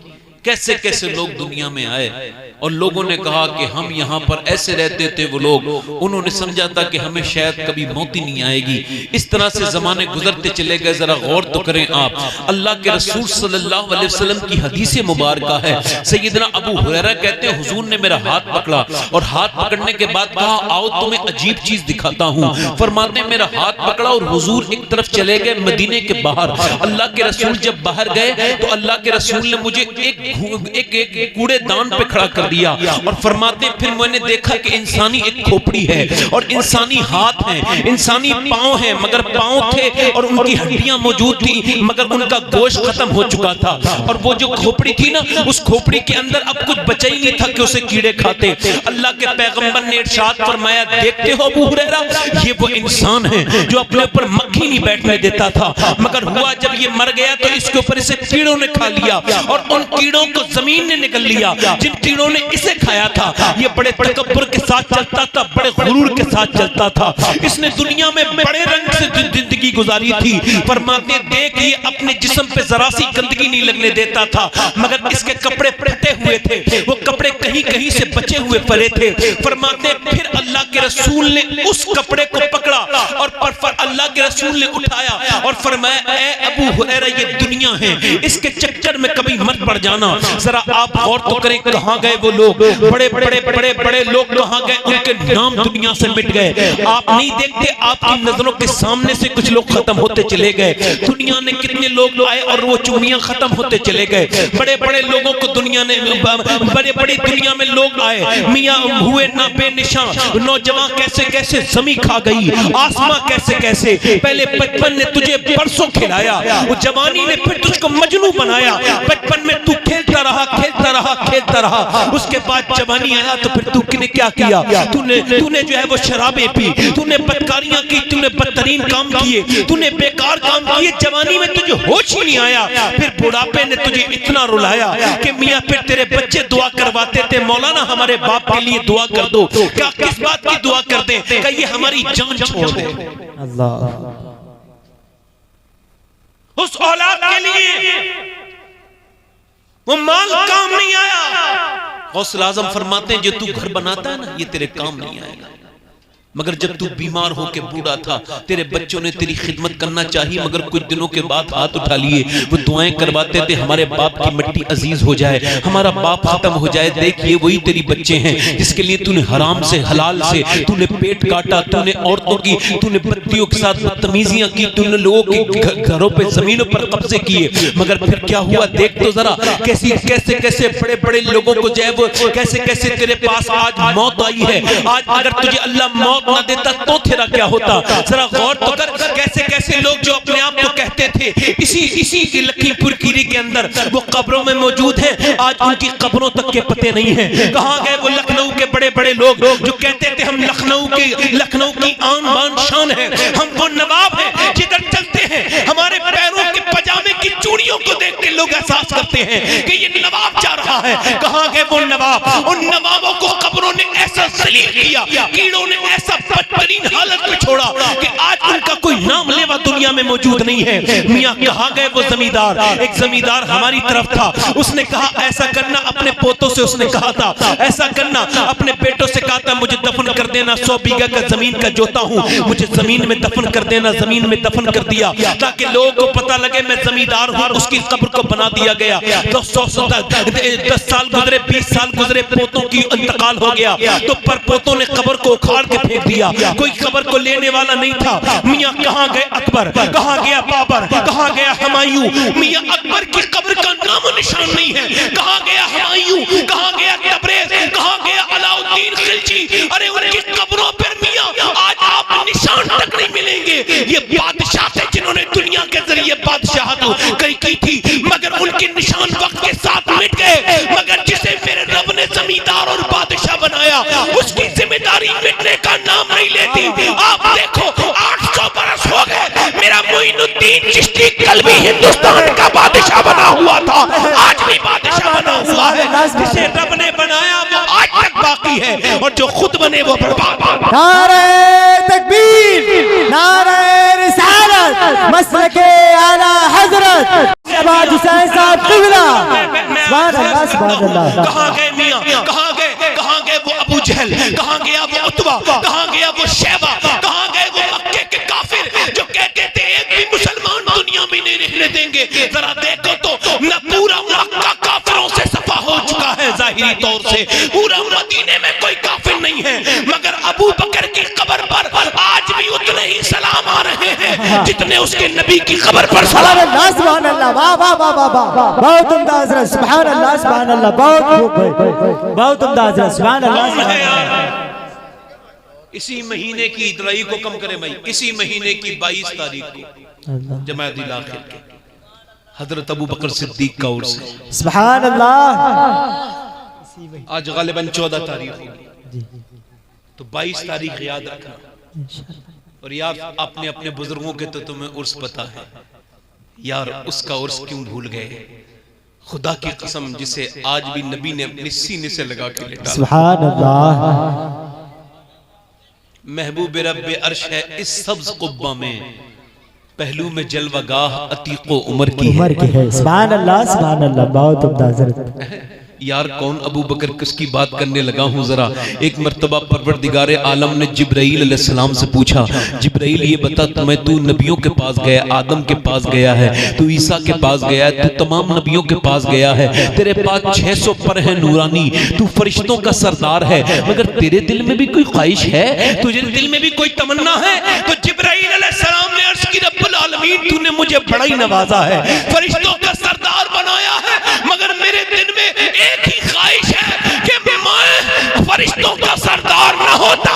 कैसे कैसे लोग दुनिया में आए और लोगों ने कहा कि हम यहाँ पर ऐसे रहते थे। वो लोग, उन्होंने समझा था कि हमें शायद कभी मौत ही नहीं आएगी। इस तरह से जमाने गुजरते चले गए। जरा गौर तो करें आप, अल्लाह के रसूल सल्लल्लाहु अलैहि वसल्लम की हदीस मुबारका है, सैयदना अबू हुरैरा कहते हैं हुजूर ने मेरा हाथ पकड़ा और हाथ पकड़ने के बाद कहा आओ तुम्हें अजीब चीज दिखाता हूँ। फरमाते मेरा हाथ पकड़ा और हुजूर एक तरफ चले गए मदीने के बाहर। अल्लाह के रसूल जब बाहर गए तो अल्लाह के रसूल ने मुझे एक कूड़ेदान पे खड़ा कर दिया और फरमाते फिर मैंने देखा कि इंसानी एक खोपड़ी है और इंसानी हाथ हैं, इंसानी पांव हैं, मगर पांव थे और उनकी हड्डियां मौजूद थी मगर उनका गोश्त खत्म हो चुका था। और वो जो खोपड़ी थी ना, उस खोपड़ी के अंदर अब कुछ बचा ही नहीं था कि उसे कीड़े खाते। अल्लाह के पैगंबर ने इरशाद फरमाया देखते हो अबू हुरैरा, ये वो इंसान है जो अपने ऊपर मक्खी नहीं बैठने देता था, मगर हुआ जब ये मर गया तो इसके ऊपर इसे कीड़ों ने खा लिया और उन कीड़ों को जमीन ने निकल लिया जिन कीड़ों ने इसे खाया था। ये बड़े तकब्बुर के साथ चलता था, बड़े गुरूर के साथ चलता था। इसने दुनिया में बड़े रंग से जिंदगी गुजारी थी। फरमाते देख ये अपने जिस्म पे जरा सी गंदगी नहीं लगने देता था, मगर इसके कपड़े फटे हुए थे, वो कपड़े कहीं कहीं से बचे हुए पड़े थे। फरमाते फिर अल्लाह के रसूल ने उस कपड़े को पकड़ा और अल्लाह के रसूल ने उठाया और फरमाया ए अबू हुरैरा ये दुनिया है, इसके चक्कर में कभी मत पड़ जाना। जरा आप गौर तो करें कहां गए वो लोग, बड़े बड़े बड़े बड़े लोग कहां गए, उनके नाम दुनिया से मिट गए। आप नहीं देखते, आपकी नजरों के सामने से कुछ लोग खत्म होते चले गए। दुनिया ने कितने लोग आए और वो चुमियां खत्म होते चले गए। बड़े बड़े लोगों को दुनिया ने, बड़े बड़ी दुनिया में लोग आए, मियां हुए ना बेनिशान। नौजवान कैसे कैसे जमी खा गई, आसमां कैसे कैसे। पहले बचपन ने तुझे बरसों खिलाया, वो जवानी ने फिर तुझको मजनू बनाया। बचपन में तू खेलता रहा खेलता रहा खेलता रहा, उसके बाद जवानी आया तो फिर तूने क्या किया, तूने जो है वो शराबें पी, तूने बदकारियां की, तूने बदतरीन काम किए, तूने बेकार काम किए। जवानी में तुझे होश ही नहीं आया। फिर बुढ़ापे ने तुझे इतना रुलाया कि मियां फिर तेरे बच्चे दुआ करवाते थे मौलाना हमारे बाप के लिए दुआ कर दो। क्या किस बात की दुआ कर दे, कि ये हमारी जान छोड़ दे। अल्लाह उस औलाद के लिए वो माल काम नहीं आया, गौसुल आज़म फरमाते हैं जो तू घर बनाता है ना ये तेरे काम नहीं आएगा, मगर जब तू बीमार होके बूढ़ा था तेरे बच्चों ने तेरी खिदमत करना चाहिए, मगर कुछ दिनों के बाद हाथ उठा लिए, वो दुआएं करवाते थे हमारे बाप की मिट्टी अजीज हो जाए, हमारा बाप खत्म हो जाए। देखिए वही तेरी बच्चे हैं जिसके लिए तूने हराम से हलाल से तूने पेट काटा, तूने औरतों की तूने बत्तियों के साथ बदतमीजियां की, तूने लोगों के घरों पे जमीनों पर कब्जे किए, मगर फिर क्या हुआ देख तो जरा, कैसे कैसे कैसे बड़े बड़े लोगों को जो है वो कैसे कैसे तेरे पास आज मौत आई है। आज अगर तुझे अल्लाह मौत ना देता तो तेरा क्या होता, जरा गौर तो कर। कैसे कैसे लोग जो अपने आप को कहते थे इसी की लखीमपुर खीरी के अंदर वो कब्रों में मौजूद हैं, आज उनकी कब्रों तक के पते नहीं हैं। कहां गए वो लखनऊ के बड़े बड़े लोग जो कहते थे हम लखनऊ की आन बान शान है, हम वो नवाब हैं, जिधर चलते हैं हमारे पैरों के पजामे की चूड़ियों को देख के लोग एहसास करते हैं कि ये नवाब जा रहा है। कहां गए वो नवाब? उन नवाबों को कब्रों ने ऐसा जलील किया, कीड़ों ने ऐसा बदतरीन हालत में छोड़ा कि आज उनका कोई नाम लेवा दुनिया में मौजूद नहीं है। मियां कहां गए वो जमींदार? एक जमींदार हमारी तरफ था, उसने कहा ऐसा करना, अपने पोतों से उसने कहा था ऐसा करना, अपने बेटों से कहा था मुझे दफन कर देना, 100 बीघा का जमीन का जोता हूं, मुझे जमीन में दफन कर देना। जमीन में दफन कर दिया ताकि लोगों को पता लगे मैं जमींदार हूं, उसकी कब्र को बना दिया गया। तो 10 साल गुजरे, 20 साल गुजरे, पोतों की इंतकाल हो गया, तो पर पोतों ने कब्र को उखाड़ के फेंक दिया, कोई खबर को लेने वाला नहीं था। मियां कहां गए अकबर, कहां गया बाबर, कहां गया हुमायूं? मियां अकबर की कब्र का नामो निशान नहीं है। कहां गया हुमायूं, कहां गया तबरेज, कहां गया अलाउद्दीन खिलजी? अरे उनकी कब्रों पर मियां आज आप निशान तक नहीं मिलेंगे। ये बादशाह थे जिन्होंने दुनिया के जरिए बादशाहत कई की थी, मगर उनके निशान वक्त के साथ मिट गए। मगर जिसे मेरे रब ने जमींदार और बादशाह बनाया उसकी जिम्मेदारी मिटने का नाम नहीं लेती। आप देखो 800 बरस हो गए, मेरा मोइनुद्दीन चिश्ती कल भी हिंदुस्तान का बादशाह बना हुआ था, आज भी बादशाह बना हुआ है। जिसे रब ने बनाया वो आज तक बाकी है, और जो खुद बने वो बर्बाद। नारे तकबीर, नारे रिसालत, मसलके आला हजरत शहबाज हुसैन साहब किबला। सुभान अल्लाह, सुभान अल्लाह। कहां गए मियां, कहां गए वो अबू जहल, कहां गया वो उतबा, कहां गया वो शैबा, कहां गए वो मक्के के काफिर जो कहते थे एक भी मुसलमान दुनिया में नहीं रहने देंगे। जरा देखो तो न पूरा मक्का काफिरों से सफा हो चुका है, जाहिरी तौर से पूरा मदीने में कोई काफिर नहीं है, मगर अबू बकर की कब्र पर आज भी उतने ही सलाम आ रहे हैं जितने उसके नबी की कब्र पर सलाम। सुभान अल्लाह, वाह वाह वाह वाह वाह, बहुत उम्दा हजरत, सुभान अल्लाह, सुभान अल्लाह, बहुत उम्दा हजरत, सुभान अल्लाह। इसी महीने की इदराई को कम करे भाई, इसी महीने की 22 तारीख को जमाअतुल आखिर के हजरत अबू बकर सिद्दीक का उर्स है। सुभान अल्लाह। आज गालिबन 14 तारीख होगी, तो 22 तारीख याद रखना। और यार आपने अपने बुजुर्गों के तो तुम्हें उर्स पता है यार, उसका उर्स क्यों भूल गए? खुदा की कसम जिसे आज भी नबी ने अपने सीने से लगा के लेटा। सुभान अल्लाह। महबूब रब्बे अर्श है इस सब्ज कुब्बा में, पहलू में जलवागाह अतीको उमर की है। सुभान अल्लाह, सुभान अल्लाह, बहुत उम्दा हजरत। यार कौन अबू बकर किसकी बात करने लगा हूँ जरा। एक मर्तबा परवरदिगारे आलम ने जिब्राइल अलैहिस्सलाम से पूछा, जिब्राइल ये बता तुम्हें, तू नबियों के पास गया, आदम के पास गया है, तू ईसा के पास गया है, तू तमाम नबियों के पास गया है, तेरे पास 600 पर है नूरानी, तू फरिश्तों का सरदार है, मगर तेरे दिल में भी कोई ख्वाहिश है, तुझे दिल में भी कोई तमन्ना है? तो जिब्राइल अलैहिस्सलाम ने अर्ज़ की रब्बुल आलमीन तूने मुझे बड़ा ही नवाजा है, फरिश्तों का सरदार बनाया है, मगर मेरे दिल में एक ही ख्वाहिश है कि मैं फरिश्तों का सरदार न होता,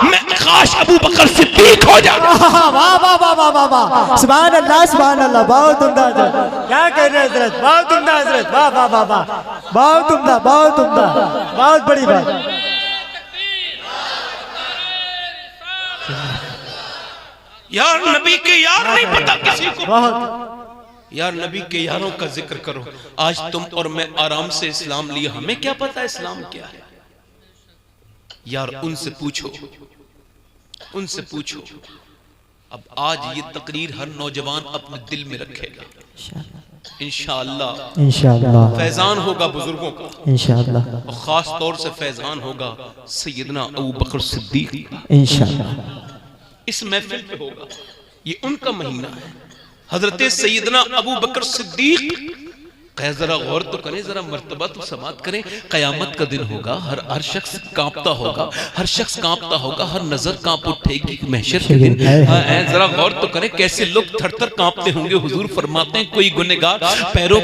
मैं काश अबू बकर सिद्दीक हो जाता। वाह वाह वाह वाह वाह वाह, सुभान अल्लाह, सुभान अल्लाह, बहुत उम्दा हजरत। क्या कह रहे हैं हजरत, बहुत उम्दा हजरत, वाह वाह वाह वाह, बहुत उम्दा, बहुत उम्दा, बहुत बड़ी बात। यार नबी के यार नहीं पता किसी को, बहुत यार नबी के यारों का जिक्र करो। आज तुम और मैं आराम से इस्लाम लिया, हमें क्या पता इस्लाम क्या है? यार उनसे पूछो, उनसे पूछो। अब आज ये तकरीर हर नौजवान अपने दिल में रखेगा। इंशाअल्लाह इंशाअल्लाह फैजान होगा बुजुर्गों का, इंशाअल्लाह और खास तौर से फैजान होगा सैयदना अबू बकर सिद्दीक का। इंशाअल्लाह इस महफिल पे होगा, ये उनका महीना है। हजरत सैयदना अबू बकर सिद्दीक, जरा गौर तो करें, जरा मर्तबा तो समात करें। कयामत का दिन होगा, हर शख्स कांपता होगा, हर शख्स कांपता होगा, हर नजर कांप उठेगी महशर के दिन। जरा गौर तो करें कैसे लोग थर-थर कांपते होंगे। हुजूर फरमाते हैं कोई गुनहगार पैरों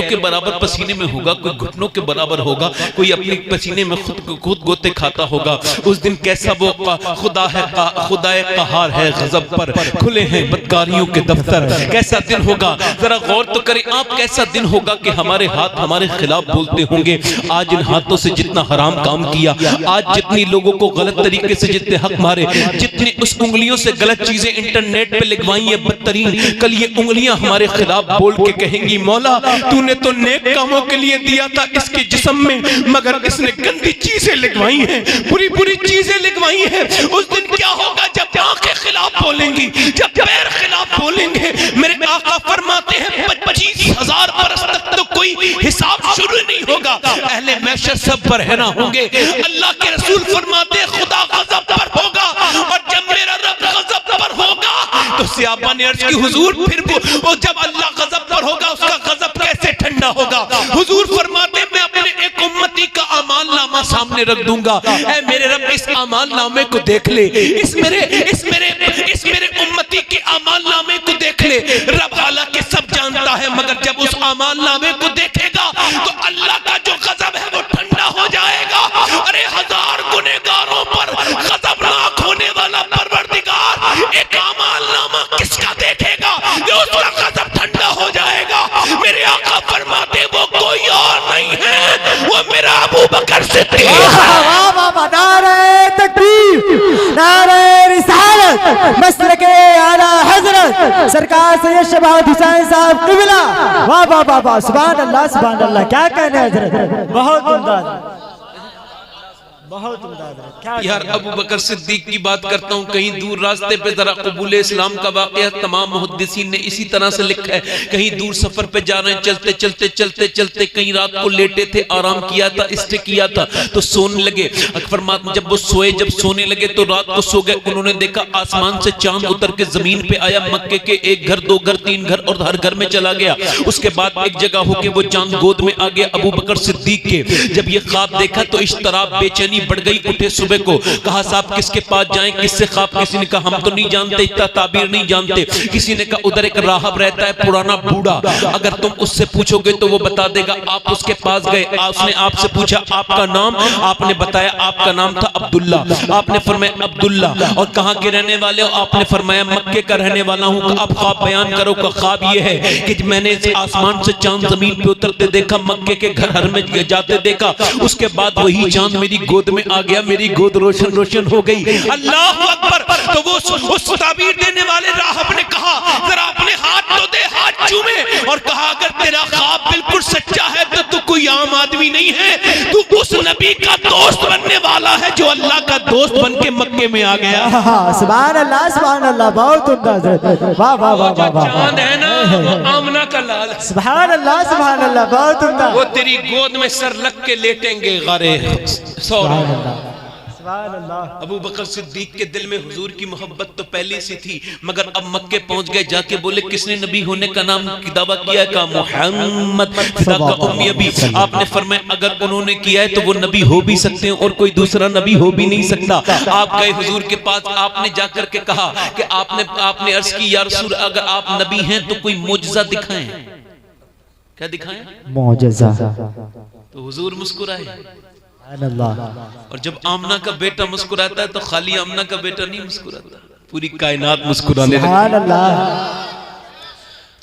के बराबर पसीने में होगा, कोई घुटनों के बराबर होगा, कोई अपने पसीने में खुद गोते खाता होगा। उस दिन कैसा वो खुदाए कहार है गजब पर, खुले हैं बदकारियों के दफ्तर। कैसा दिन होगा, जरा गौर तो करें आप, कैसा दिन होगा कि हमारे हाथ हमारे खिलाफ बोलते होंगे। आज इन हाथों से जितना हराम काम किया, आज जितनी लोगों को गलत तरीके से जितने हक मारे, जितनी उस उंगलियों से गलत चीजें इंटरनेट पे लिखवाई है बदतरीन, कल ये उंगलियां हमारे खिलाफ बोल के कहेंगी मौला तूने तो नेक कामों के लिए दिया था इसके जिस्म में, मगर इसने गंदी चीजें लिखवाई हैं, बुरी बुरी चीजें लिखवाई हैं। उस दिन क्या होगा जब आंखें खिलाफ बोलेंगी, जब पैर खिलाफ बोलेंगे। मेरे आका फरमाते हैं 25,000 बरस तक तो कोई हिसाब शुरू नहीं होगा, अहले महशर सब पर रहना होंगे। अल्लाह के रसूल फरमाते हैं खुदा गज़ब पर होगा, और जब मेरा रब गज़ब पर होगा तो सहाबा ने अर्ज की हुजूर फिर वो जब अल्लाह गज़ब पर होगा उसका गज़ब कैसे ठंडा होगा। हुजूर फरमाते हैं मैं अपने एक उम्मती का अमाल नामा सामने रख दूंगा, ऐ मेरे रब इस अमाल नामे को देख ले, इस मेरे उम्मती के अमाल नामे को देख ले। रब हालांकि सब जानता है, मगर जब उस अमाल नामे को देखेगा तो अल्लाह का जो गजब है वो ठंडा हो जाएगा। अरे 1000 गुनहगारों पर गजबनाक होने वाला परवरदिगार एक अमाल नामा किसका देखेगा जो उसका गजब ठंडा हो जाएगा। मेरे आका फरमाते वो कोई और नहीं है, वो मेरा अबू बकर सिद्दीक है। नारे तकबीर, नारे रिसालत, मसलके आला हजरत सरकार सैयद शबाब हुसैन साहब क़िबला। वाह वाह वाह वाह, सुभान अल्लाह सुभान अल्लाह, क्या कहने हजरत, बहुत उम्दा, बहुत उम्दा। यार अबू बकर सिद्दीक की बात करता हूँ, कहीं दूर रास्ते पे जरा कबूल इस्लाम का वाक़या तमाम मुहद्दिसीन ने इसी तरह से लिखा है। कहीं दूर सफर पे जा रहे हैं, चलते चलते चलते चलते कहीं रात को लेटे थे, आराम किया था, स्टे किया था, तो सोने लगे। फरमाते जब वो सोए, जब सोने लगे तो रात को सो गए। उन्होंने देखा आसमान से चांद उतर के जमीन पे आया, मक्के के 1 घर 2 घर 3 घर और हर घर में चला गया। उसके बाद एक जगह होके वो चांद गोद में आ गया अबू बकर सिद्दीक के। जब ये ख्वाब देखा तो इश्तराब बेचैनी बढ़ गई। उठे सुबह को, कहा साहब किसके पास जाएं, किससे ख्वाब। किसी ने कहा हम तो नहीं जानते, इतना ताबीर नहीं जानते। किसी ने कहा उधर एक राहब रहता है पुराना बूढ़ा, अगर तुम उससे पूछोगे तो वो बता देगा। आप उसके पास गए, उसने आपसे पूछा आपका नाम, आपने बताया आपका नाम था अब्दुल्ला। आपने फरमाया अब्दुल्ला, और कहाँ के रहने वाले हो? आपने फरमाया मक्के का रहने वाला हूँ। अब ख्वाब बयान करो। का ख्वाब ये है कि मैंने आसमान से चांद जमीन पे उतरते देखा, मक्के के घर में जाते देखा, उसके बाद वही चांद मेरी गोद में आ गया, मेरी गोद रोशन रोशन हो गई। अल्लाह अकबर। तो वो उस ताबीर देने वाले राहब ने कहा जरा अपने हाथ तो दे, हाथ चूमे, और कहा अगर तेरा ख्वाब बिल्कुल सच्चा है तो तू कोई आम आदमी नहीं है, तू उस नबी का दोस्त बनने वाला है जो अल्लाह का दोस्त बन के मक्के में आ गया। सुभान अल्लाह, बहुत उम्दा, वाह वाह वाह वाह। चांद है ना वो आमना का लाल, सुभान अल्लाह, बहुत उम्दा। वो तेरी गोद में सर लग के लेटेंगे गारे। अबू बकर सिद्दीक के दिल में हुजूर की मोहब्बत तो पहले से थी, मगर अब मक्के पहुंच गए। जाके बोले किसने नबी होने का नाम की दावा किया है? कहा मोहम्मद। फिदा का उम्मी अभी। आपने फरमाया अगर उन्होंने किया है तो वो नबी हो भी सकते हैं और कोई दूसरा नबी हो भी नहीं सकता। आप गए हुजूर के पास, आपने जाकर के कहा कि आपने अर्ज की या रसूल अगर आप नबी हैं तो कोई मोजज़ा दिखाएं। क्या दिखाएं? मोजज़ा। तो हुजूर मुस्कुराए। और जब आमना का बेटा मुस्कुराता है तो खाली आमना का बेटा नहीं मुस्कुराता, पूरी कायनात मुस्कुराने लगती।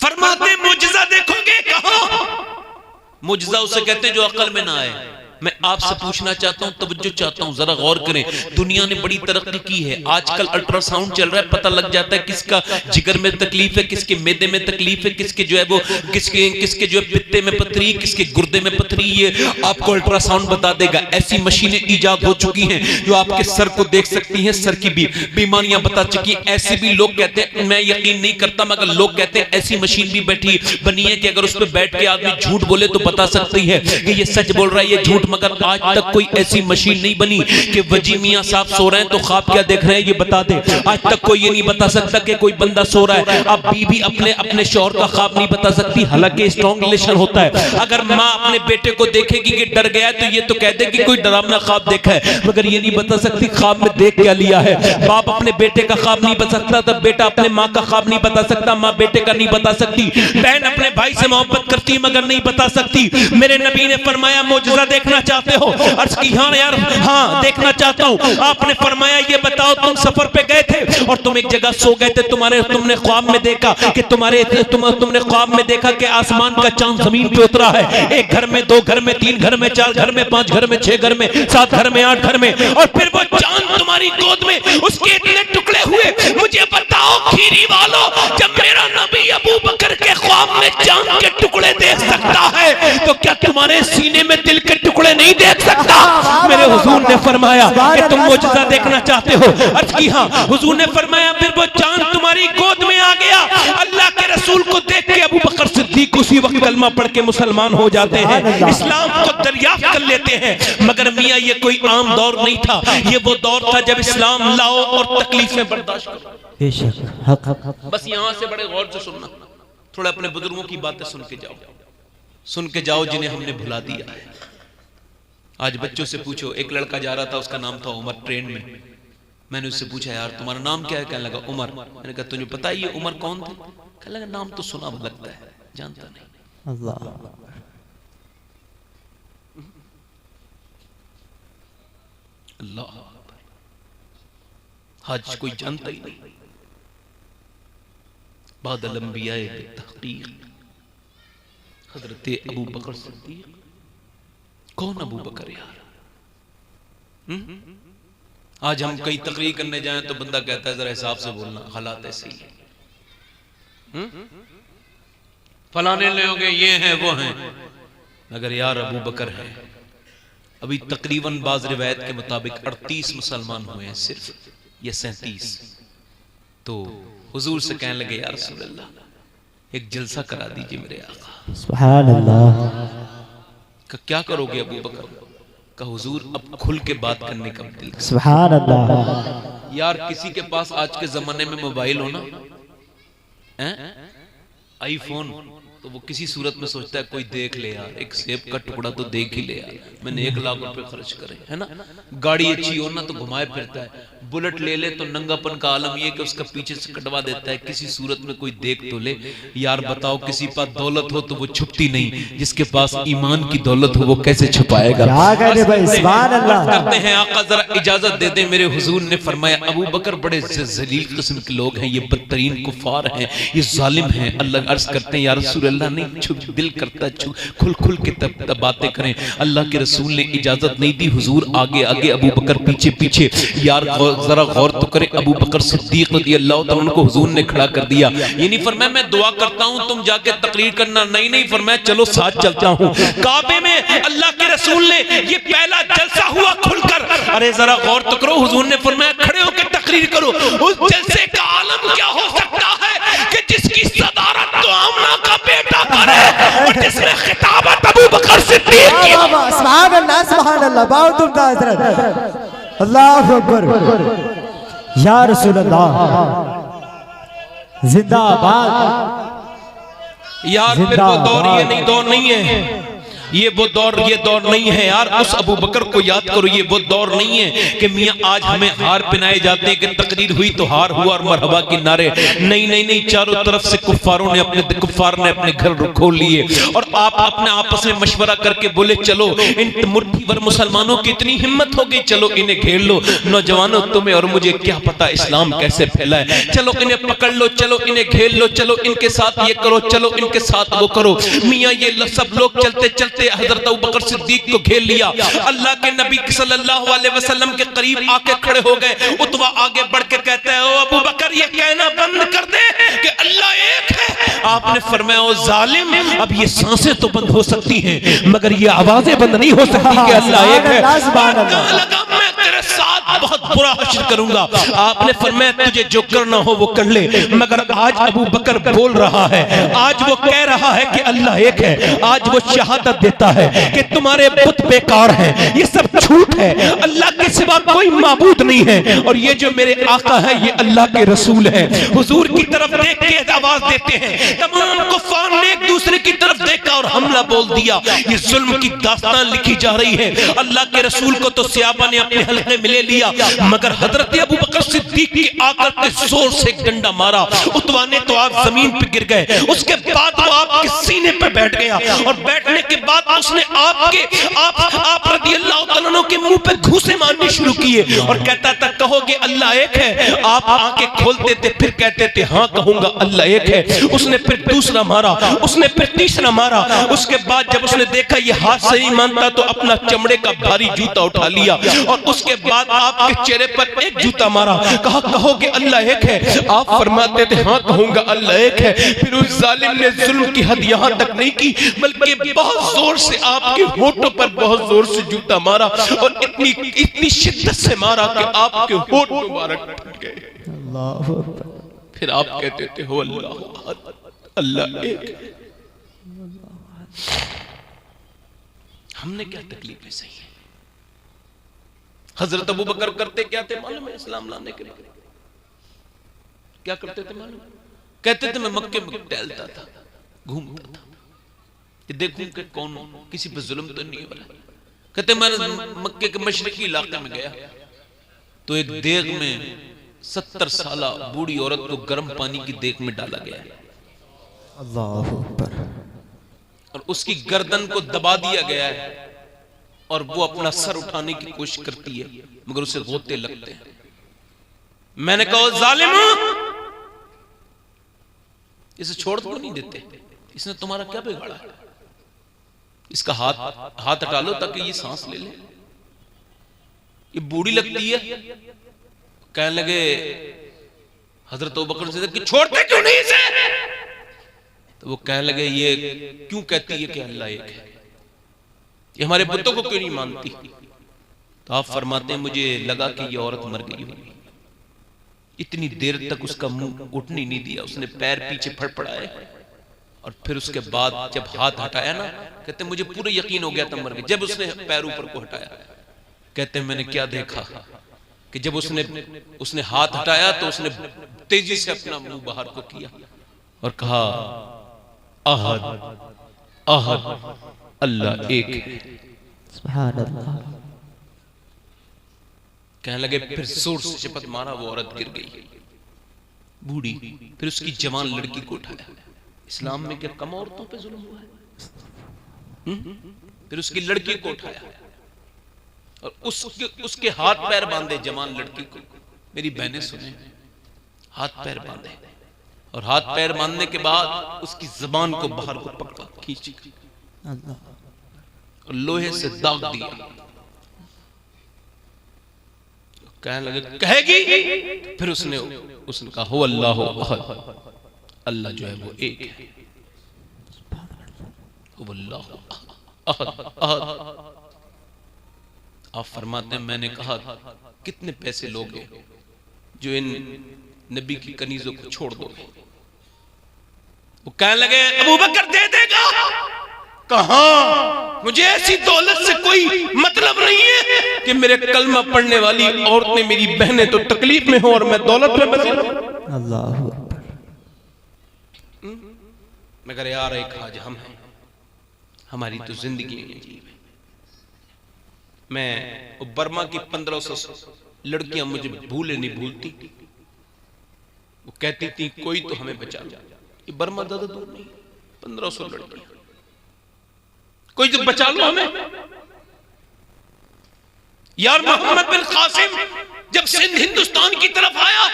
फरमाते मुजज़ा देखोगे? कहाँ? मुजज़ा उसे कहते हैं जो अकल में ना आए। मैं आपसे पूछना चाहता हूं, तवज्जो चाहता हूं, जरा गौर करें। दुनिया ने बड़ी तरक्की की है, आजकल अल्ट्रासाउंड चल रहा है, पता लग जाता है किसका जिगर में तकलीफ है, किसके मैदे में तकलीफ है, किसके जो है वो किसके जो है पित्ते में पथरी, किसके गुर्दे में पथरी, ये आपको अल्ट्रासाउंड बता देगा। ऐसी मशीनें ईजाद हो चुकी हैं जो आपके सर को देख सकती हैं, सर की बीमारियां बता चुकी हैं। ऐसे भी लोग कहते हैं, मैं यकीन नहीं करता मगर लोग कहते हैं ऐसी मशीन भी बैठी बनी है कि अगर उस पर बैठ के आदमी झूठ बोले तो बता सकती है कि ये सच बोल रहा है, ये झूठ। मगर आज तक कोई ऐसी मशीन नहीं बनी कि वजी मियां साहब सो रहे हैं तो ख्वाब क्या देख रहे हैं ये बता दे। आज तक कोई ये नहीं बता सकता कि कोई बंदा सो रहा है। अब बीवी अपने शौहर का ख्वाब नहीं बता सकती, हालांकि स्ट्रॉन्ग रिलेशन होता है। अगर माँ अपने बेटे को देखेगी कि डर गया है तो ये तो कह दे कि कोई डरावना ख्वाब देखा है, मगर ये नहीं बता सकती ख्वाब में देख क्या लिया है। बाप अपने बेटे का ख्वाब नहीं बता सकता, तब बेटा अपने माँ का ख्वाब नहीं बता सकता, माँ बेटे का नहीं बता सकती। बहन अपने भाई से मोहब्बत करती मगर नहीं बता सकती। मेरे नबी ने फरमाया मौजज़ा देखना चाहते हो? अर्ज़ की हाँ यार, हाँ देखना चाहता हूँ। आपने फरमाया ये बताओ, तुम सफर पे गए थे और तुम एक जगह सो गए थे, तुमने ख्वाब में देखा कि तुमने ख्वाब में देखा कि आसमान का चांद जमीन पे उतरा है। एक घर में, दो घर में, तीन घर में, चार घर में, पांच घर में, छह घर में, सात घर में, आठ घर में, और फिर वो चांद तुम्हारी गोद में, उसके इतने टुकड़े हुए। मुझे बताओ खीरी वालों, जब मेरा नबी अबू बकर के ख्वाब में चांद के टुकड़े देख सकता है तो क्या तुम्हारे सीने में दिल के टुकड़े नहीं देख सकता? मेरे हुजूर ने फरमाया कि तुम मौजज़ा देखना चाहते हो? अर्ज़ की हाँ। हुजूर ने फरमाया फिर वो चांद तुम्हारी गोद में आ गया। अल्लाह के रसूल को देख के अबू बकर सिद्दीक उसी वक्त कलमा पढ़ के मुसलमान हो जाते हैं, इस्लाम को दरियाफ्त कर लेते हैं। मगर मियाँ ये कोई आम दौर नहीं था, ये वो दौर था जब इस्लाम लाओ और तकलीफें बर्दाश्त करो। बस यहाँ से बड़े गौर से सुनना, थोड़ा अपने बुजुर्गों की बातें सुन के जाओ जिन्हें हमने भुला दिया है। आज बच्चों से पूछो, एक लड़का जा रहा था, उसका नाम था उमर, ट्रेन में। मैंने उससे पूछा यार तुम्हारा नाम क्या है? कहने लगा उमर। मैंने कहा तुझे पता है ये उमर कौन थे? कहने लगा नाम तो सुना लगता है, जानता नहीं। अल्लाह अल्लाह, हज कोई जानता ही नहीं। बादल अंबिया तहकीक हजरत अबू बकर सिद्दीक। कौन अबू बकर यार? आज हम कहीं तकरीर करने जाएं तो बंदा कहता है जरा हिसाब से बोलना, हालात ऐसे ही है। फलाने लोग ये हैं वो हैं, मगर यार अबू बकर है। अभी तकरीबन बाज़ रिवायत के मुताबिक 38 मुसलमान हुए हैं सिर्फ, ये 37। तो हुजूर से कहने लगे यार रसूल अल्लाह एक जलसा करा दीजिए मेरे आका। सुभान अल्लाह। क्या करोगे अबू बकर? का हुजूर अब खुल के बात करने का दिल। सुभान अल्लाह। यार किसी के पास आज के जमाने में मोबाइल हो ना, आईफोन, तो वो किसी सूरत में सोचता है कोई देख ले यार, एक सेब का टुकड़ा तो देख ही ले यार, मैंने 1 लाख रुपए खर्च करे, है ना। गाड़ी अच्छी हो ना तो घुमाए फिरता है, बुलेट ले ले तो नंगापन का आलम ये कि उसका पीछे से कटवा देता है, किसी सूरत में कोई देख तो ले। यार बताओ किसी पास दौलत हो तो वो छुपती नहीं, जिसके पास ईमान की दौलत हो वो कैसे छुपाएगा? करते हैं आका जरा इजाजत दे दे। मेरे हुजूर ने फरमाया अबू बकर बड़े जलील किस्म के लोग हैं, ये बदतरीन कुफार हैं, ये जालिम हैं। अल्लाह अर्ज करते हैं या रसूल अल्लाह नहीं छुप, दिल करता खुल खुल के तब बातें करें। अल्लाह के रसूल ने इजाजत नहीं दी, हुजूर आगे आगे अबू बकर पीछे पीछे। यार जरा गौर तो करें, अबू बकर सिद्दीक रज़ियल्लाहु तआला अन्हु को हुजूर ने खड़ा कर दिया। ये नहीं फरमाया मैं दुआ करता हूं तुम जाके तकरीर करना, नहीं नहीं फरमाया चलो साथ चलता हूं। काबे में अल्लाह के रसूल ने ये पहला जलसा हुआ खुलकर। अरे जरा गौर तो करो, हुजूर ने फरमाया खड़े होकर तकरीर करो। उस जलसे का आलम क्या हो सकता है कि जिसकी सदारत तो आमना का बेटा करे और जिसमें खिताबत अबू बकर सिद्दीक की। सुभान अल्लाह, सुभान अल्लाह, बहुत उम्दा हज़रत, अल्लाहु अकबर। या रसूल अल्लाह जिंदाबाद। यार फिर वो दौर ये नहीं, दौर नहीं है ये वो दौर, ये दौर नहीं है यार। उस अबू बकर को याद करो, ये वो दौर नहीं है कि मियाँ आज हमें हार पहनाए जाते हैं कि तकरीर हुई तो हार हुआ और मरहबा की नारे। नहीं नहीं नहीं, चारों तरफ से कुफ्फार ने अपने घर खोल लिए और आप अपने आपस में मशवरा करके बोले चलो इन मुट्ठी भर मुसलमानों की इतनी हिम्मत हो गई, चलो इन्हें घेर लो। नौजवानों तुम्हें और मुझे क्या पता इस्लाम कैसे फैला है, चलो इन्हें पकड़ लो, चलो इन्हें घेर लो, चलो इनके साथ ये करो, चलो इनके साथ वो करो। मियाँ ये सब लोग चलते चलते चलते हजरत अबू बकर सिद्दीक को घेर लिया। अल्लाह के नबी सल्लल्लाहु अलैहि वसल्लम के करीब आके खड़े हो गए। उतवा आगे बढ़ के कहते हैं, ओ अबू बकर ये कहना बंद कर दे कि अल्लाह एक है। आपने फरमाया, ओ जालिम, अब ये सांसें तो बंद हो सकती हैं मगर ये आवाजें बंद नहीं हो सकती कि अल्लाह एक है। लगा मैं तेरे साथ बहुत बुरा हश्र करूंगा। आपने फरमाया, तुझे जो करना हो वो कर ले, मगर आज अबू बकर बोल रहा है, आज वो कह रहा है कि अल्लाह एक है, आज वो शहादत देता है कि तुम्हारे बुत बेकार हैं, ये सब झूठ है, अल्लाह के सिवा कोई माबूद नहीं है, और ये जो मेरे आका है ये अल्लाह के रसूल हैं। हुजूर की तरफ देख के आवाज देते हैं। तमाम कुफ्फार ने एक दूसरे की तरफ देखा और हमला बोल दिया। ये जुल्म की दास्तान लिखी जा रही है। अल्लाह के रसूल को तो सहाबा ने अपने हल्के में ले लिया, मगर हजरत अबू बकर सिद्दीक की आकर के जोर से एक डंडा मारा। उतवा ने तो आप जमीन पे गिर गए। उसके बाद वो आपके सीने पे बैठ गया और बैठने के बाद उसने आप रज़ी अल्लाह तआला अन्हु के मुंह पे घूंसे मारने शुरू किए और कहता था, कहोगे अल्लाह एक है? आप आंखें खोलते थे फिर कहते थे हाँ कहूंगा अल्लाह एक है। उसने फिर दूसरा मारा, उसने फिर तीसरा मारा। उसके बाद जब उसने देखा ये हाथ से नहीं मानता तो अपना चमड़े का भारी जूता उठा लिया और उसके बाद आपके चेहरे पर एक जूता मारा। कहा, कहोगे अल्लाह एक है? आप फरमाते थे हाँ कहूंगा अल्लाह एक है। फिर उस जालिम ने जुल्म की हद यहां तक नहीं की बल्कि बहुत जोर से आपके होठों पर बहुत जोर से जूता मारा और इतनी शिद्दत से मारा कि आपके होठ मुबारक फट गए। अल्लाह। फिर आप कहते थे हो अल्लाह एक है। हमने क्या तकलीफें सही है? हजरत अबू बकर करते क्या थे मालूम है? इस्लाम लाने के बाद क्या करते थे मालूम? कहते थे मैं मक्के में टहलता था, घूमता था कि देखूं कि कौन किसी पर जुल्म तो नहीं हो रहा। कहते मैं मक्के के मशरिकी इलाके में गया तो एक देग में 70 साला बूढ़ी औरत को गर्म पानी की देग में डाला गया। अल्लाह अकबर। और उसकी गर्दन को दबा दिया गया है और वो अपना सर उठाने की कोशिश करती है मगर उसे गोते लगते हैं। मैंने कहा, जालिम, इसे छोड़ तो नहीं देते, इसने तुम्हारा क्या बिगाड़ा है? इसका हाथ हटा लो ताकि ये सांस ले ले। ये बूढ़ी लगती है। कहने लगे हजरत अबू बकर सिद्दीक कि छोड़ते क्यों नहीं इसे? तो वो कहने लगे ये क्यों कहती है कि अल्लाह एक है? ये हमारे बुतों को क्यों नहीं मानती? तो आप फरमाते हैं मुझे लगा कि ये औरत मर गई होगी। इतनी देर तक उसका मुंह उठने नहीं दिया। उसने पैर पीछे फड़फड़ाए और फिर उसके बाद जब हाथ हटाया ना, कहते मुझे पूरा यकीन हो गया था मर गई। जब उसने पैर ऊपर को हटाया, कहते मैंने क्या देखा कि जब उसने हाथ हटाया तो उसने तेजी से अपना मुंह बाहर को किया और कहा, अहद अहद अल्लाह एक है। सुभान अल्लाह। कहने लगे फिर जोर से शपथ मारा, वो औरत गिर गई बूढ़ी। फिर उसकी जवान लड़की को उठाया। इस्लाम में क्या कम औरतों पे जुल्म हुआ है? फिर उसकी लड़की को उठाया और उसके हाथ पैर बांधे जवान लड़की को। मेरी बहनें सुने, हाथ पैर बांधे और हाथ पैर बांधने के बाद उसकी जबान को बाहर को पकड़ा, खींची और लोहे से दाग दिया। कहने लगे कहेगी? फिर उसने कहा हो अल्लाह हो अहद, अल्लाह जो है वो एक है। हो अल्लाह अहद अहद। आप फरमाते हैं मैंने कहा कितने पैसे लोगे जो इन नबी की कनीजों को छोड़ दोगे? वो कहने लगे अबू बकर दे देगा। कहां? मुझे ऐसी दौलत से कोई मतलब नहीं है कि मेरे कलमा पढ़ने वाली औरतें मेरी बहनें तो तकलीफ में हो और मैं दौलत में बसे रहूं। अल्लाह। मगर यार एक आज हम हैं, हमारी तो जिंदगी अजीब है। मैं बर्मा की 1500 लड़कियां मुझे भूले नहीं भूलती। वो कहती थी कोई तो हमें बचा लो। ये बर्मा ज्यादा दूर नहीं, 1500 लड़कियां, कोई तो बचा लो हमें। यार मोहम्मद बिन कासिम जब सिंध हिंदुस्तान की तरफ आया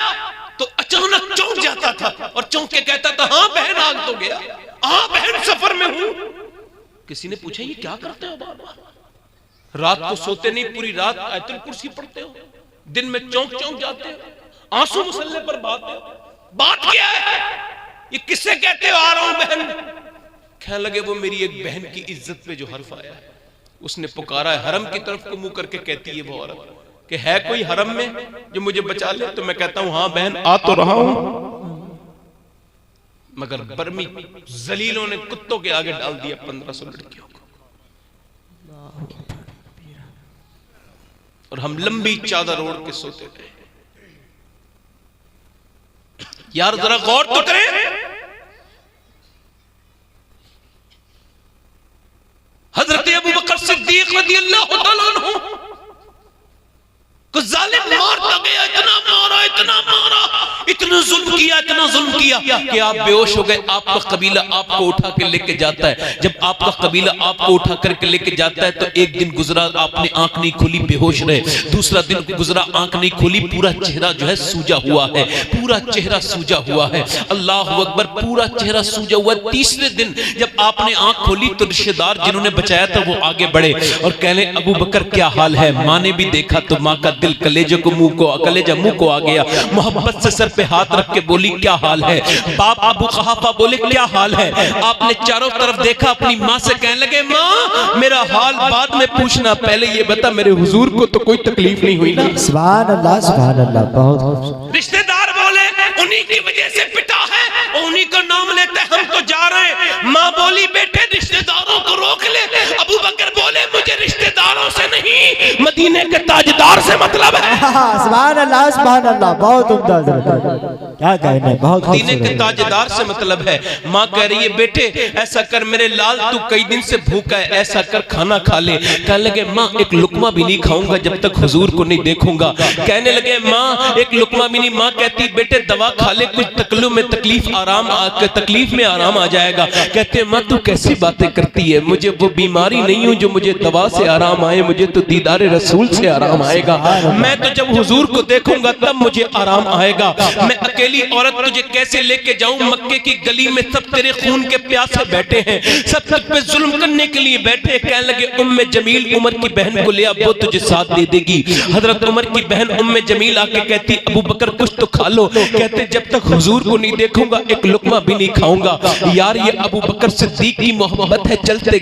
तो अचानक चौंक जाता था और चौंक के कहता था हाँ बहन आग तो गया, हाँ बहन सफर में हूं। किसी ने पूछा ये क्या करते हो बार बार? रात को सोते नहीं, पूरी रात आयतुल कुर्सी पढ़ते हो, दिन में चौंक चौंक जाते हो, आंसू मुसल्ले पर बात क्या है? ये किससे कहते हो आ रहा हूं बहन? कहने लगे वो मेरी एक बहन की इज्जत पे जो हर्फ आया है, उसने पुकारा है। हरम की तरफ को मुंह करके कहती है वो औरत कि है कोई हरम में जो मुझे बचा ले? तो मैं कहता हूं हाँ बहन आ तो रहा हूं, मगर बर्मी जलीलों ने कुत्तों के आगे डाल दिया 1500 लड़कियों को, और हम लंबी चादर ओढ़ के सोते थे। यार जरा गौर तो करें, हजरत अबू बकर सिद्दीक रज़ियल्लाहु तआला अन्हु को जालिम मारता गया, इतना मारा, इतना जुल्म किया कि आप बेहोश हो गए। आपका कबीला आपको उठा के लेके जाता है। जब आपका कबीला आपको उठा करके लेके जाता है तो एक दिन गुजरा आपने आंख नहीं खोली, बेहोश रहे। दूसरा दिन गुजरा आंख नहीं खोली, पूरा चेहरा जो है सूजा हुआ है, पूरा चेहरा सूजा हुआ है। अल्लाह अकबर, पूरा चेहरा सूजा हुआ। तीसरे दिन जब आपने आंख खोली तो रिश्तेदार जिन्होंने बचाया था वो आगे बढ़े और कहने अबू बकर क्या हाल है? माँ ने भी देखा तो माँ का दिल कलेजा मुंह को आ गया। मोहब्बत से सर पे हाथ रख के बोली क्या हाल है? बाप अबू कहाफा बोले क्या हाल है? आपने चारों तरफ देखा, अपनी माँ से कहने लगे माँ मेरा हाल बाद में पूछना, पहले ये बता मेरे हुजूर को तो कोई तकलीफ नहीं हुई ना? सुभान अल्लाह, सुभान अल्लाह। बहुत रिश्तेदार बोले उन्हीं की वजह से पिटा है, उन्हीं का नाम लेते हम तो जा रहे हैं। माँ बोली बेटे रिश्तेदारों को रोक ले। अबू बकर बोले मुझे रिश्तेदारों से नहीं मदीने के ताजदार से मतलब है। सुभान अल्लाह, सुभान अल्लाह। बहुत उम्दा, क्या कहने, बहुत मदीने के ताजदार से मतलब है। माँ कह रही है बेटे ऐसा कर मेरे लाल, तू कई दिन से भूखा है, ऐसा कर खाना खा ले। कहने लगे माँ एक लुकमा भी नहीं खाऊंगा जब तक हुजूर को नहीं देखूंगा। कहने लगे माँ एक लुकमा भी नहीं। माँ कहती बेटे दवा खा ले, कुछ तकलीफ में आराम आ जाएगा। कहते माँ तू कैसी बातें करती है? मुझे वो बीमारी नहीं हूँ जो मुझे दवा से आराम आए, मुझे तो दीदार रसूल से आराम आएगा। मैं तो जब हुजूर को देखूंगा तब मुझे आराम आएगा। मैं अकेली औरत तुझे कैसे लेके जाऊं? मक्के की गली में सब तेरे खून के प्यासे बैठे हैं, सब तुझ पे जुल्म करने के लिए बैठे। कहने लगे उम्मे जमील उमर की बहन को ले आ, वो तुझे साथ दे देगी। हजरत उमर की बहन उम्मे जमील आके कहती अबू बकर कुछ तो खा लो। कहते जब तक हुजूर को नहीं देखूंगा एक लुकमा भी नहीं खाऊंगा। यार ये अबू बकर सिद्दीक की मोहब्बत है। चलते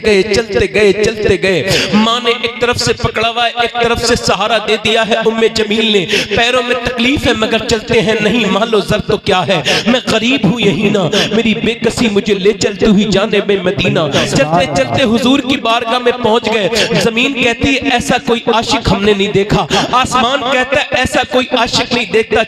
गए। माँ ने एक तरफ से पकड़ा हुआ, एक तरफ से सहारा दे दिया है। उम्मे जमील ने पैरों में तकलीफ है मगर चलते हैं नहीं। मान लो जर तो क्या है, मैं गरीब हूँ यही ना, मेरी बेकसी मुझे ले चलती हुई जाने में मदीना। चलते चलते हुजूर की बारगाह में पहुंच गए। जमीन कहती है ऐसा कोई आशिक हमने नहीं देखा। आसमान कहता है ऐसा कोई आशिक नहीं देखता।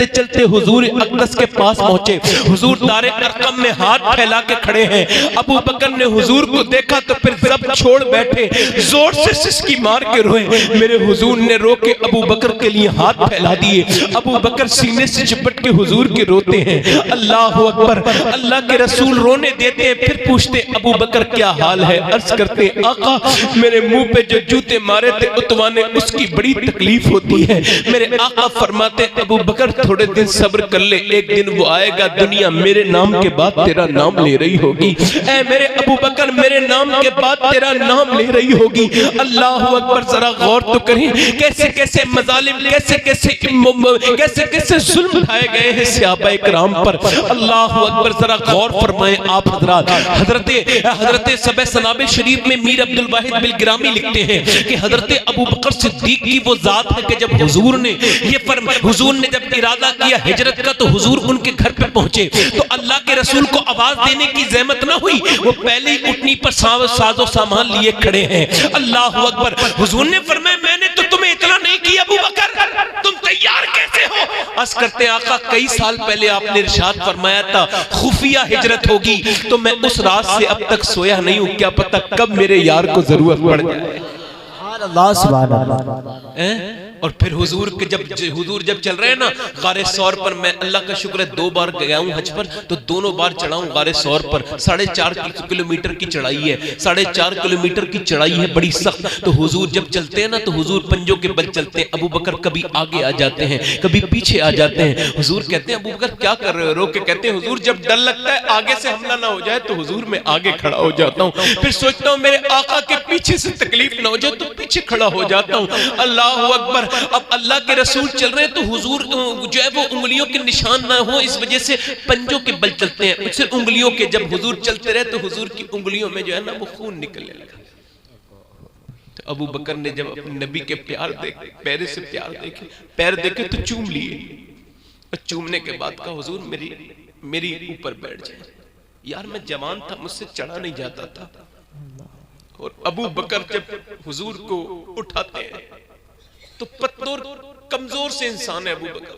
चलते हुजूर अक़दस के पास पहुंचे। हुजूर दारे अरकम में हाथ फैला के खड़े हैं। अबू बकर ने हुजूर को देखा तो फिर सब छोड़ बैठे, जोर से सिसकी मार के रोए। मेरे हुजूर ने रो के अबू बकर के लिए हाथ फैला दिए। अबू बकर सीने से चिपट के हुजूर के रोते हैं। अल्लाह अकबर। अल्लाह के रसूल रोने देते हैं, फिर पूछते अबू बकर क्या हाल है? अर्ज करते आका मेरे मुंह पे जो जूते मारे थे उतवाने उसकी बड़ी तकलीफ होती है। मेरे आका फरमाते अबू बकर थोड़े दिन सब्र कर ले, एक दिन वो आएगा दुनिया मेरे नाम के बाद तेरा नाम ले रही होगी। ऐ मेरे अबू बकर मेरे नाम के बाद तेरा नाम ले रही होगी। अल्लाह अकबर। जरा गौर तो करें कैसे कैसे मजालिम, कैसे कैसे जुल्म ढाए गए हैं सहाबा इकराम पर। अल्लाह अकबर। जरा गौर फरमाएं आप हजरात। हजरत सबे सनाबे शरीफ में मीर अब्दुल वाहिद बिलगिरामी लिखते हैं कि हजरत अबू बकर सिद्दीक की वो जात है कि जब हुजूर ने जब इरादा किया हिजरत का तो हुजूर उनके घर पे पहुंचे तो अल्लाह के रसूल को आवाज देने की जहमत ना हुई, वो पहले ही उठनी पर साजो सामान लिए खड़े हैं। अल्लाह अकबर। हुजूर ने फरमाया मैंने तो तुम्हें इतना नहीं किया अबू बकर, तुम तैयार कैसे हो? अर्ज करते आका कई साल पहले आपने इरशाद फरमाया था खुफिया हिजरत होगी, तो मैं उस रात से अब तक सोया नहीं हूं, क्या पता कब मेरे यार को जरूरत पड़ जाए। अल्लाह सुभान अल्लाह। और फिर हुजूर के जब चल रहे हैं ना गारे सौर पर, मैं अल्लाह का शुक्र है 2 बार गया हूँ हज पर, तो दोनों बार चढ़ा हूँ गारे सौर पर। 4.5 किलोमीटर की चढ़ाई है, 4.5 किलोमीटर की चढ़ाई है, बड़ी सख्त। तो हुजूर जब चलते हैं ना तो हुजूर पंजों के बल चलते हैं। अबू बकर कभी आगे आ जाते हैं, कभी पीछे आ जाते हैं। हुजूर कहते हैं अबू बकर क्या कर रहे हो? रोक के कहते हैं हुजूर जब डर लगता है आगे से हमला ना हो जाए तो हुजूर मैं आगे खड़ा हो जाता हूँ, फिर सोचता हूँ मेरे आका के पीछे से तकलीफ ना हो जाए तो पीछे खड़ा हो जाता हूँ। अल्लाह अकबर। अब अल्लाह के रसूल चल रहे हैं तो हुजूर जो है वो उंगलियों के निशान ना हो इस वजह से पंजों के बल चलते हैं, सिर्फ उंगलियों के। जब हुजूर चलते रहे तो हुजूर की उंगलियों में जो है ना वो खून निकलने लगा। तो अबू बकर ने जब अपने नबी के प्यार देखे, पैर से प्यार देखे, पैर देखे तो चूम लिए। चूमने के बाद कहा हुजूर मेरी ऊपर बैठ जाए। यार मैं जवान था, मुझसे चढ़ा नहीं जाता था। और अबू बकर जब हुजूर को उठाते हैं तो पतलोर कमजोर से इंसान है अबू बकर,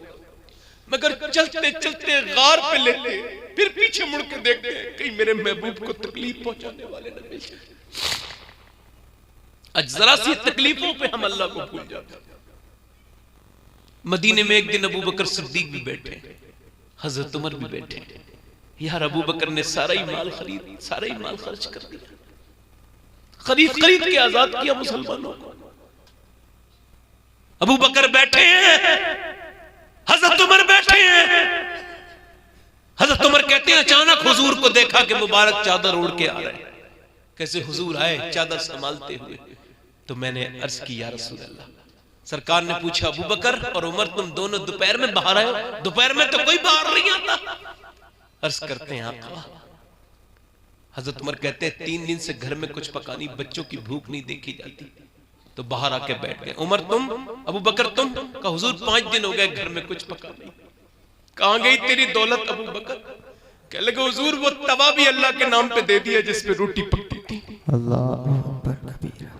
मगर चलते चलते गार पे लेते, फिर पीछे मुड़ के देखते हैं कहीं मेरे महबूब को तकलीफ पहुंचाने वाले न मिल जाए। आज जरा सी तकलीफों पे हम अल्लाह को भूल जाते हैं। मदीने में एक दिन अबू बकर सिद्दीक भी बैठे, हजरत उमर भी बैठे। यार अबू बकर ने सारा ही माल खर्च कर दिया, खरीद के आजाद किया मुसलमानों को। अबू बकर बैठे हैं, हजरत उमर बैठे हैं। हजरत उमर कहते हैं अचानक हुजूर को देखा कि मुबारक चादर ओढ़ के आ रहे हैं। कैसे हुजूर आए चादर संभालते हुए, तो मैंने अर्ज की या रसूल अल्लाह। सरकार ने पूछा अबू बकर और उमर तुम दोनों दोपहर में बाहर आए हो? दोपहर में तो कोई बाहर नहीं आता। अर्ज करते हैं आका। हजरत उमर कहते हैं 3 दिन से घर में कुछ पकानी, बच्चों की भूख नहीं देखी जाती, तो बाहर आके बैठ गए। उमर तुम? अबू बकर तुम? कहा हुजूर 5 दिन हो गए घर में कुछ पका नहीं। कहां गई तेरी दौलत अबू बकर? कह लगे हुजूर वो तवा भी अल्लाह के नाम पे दे दिया जिस पे रोटी पकती थी। अल्लाह अकबर कबीरा।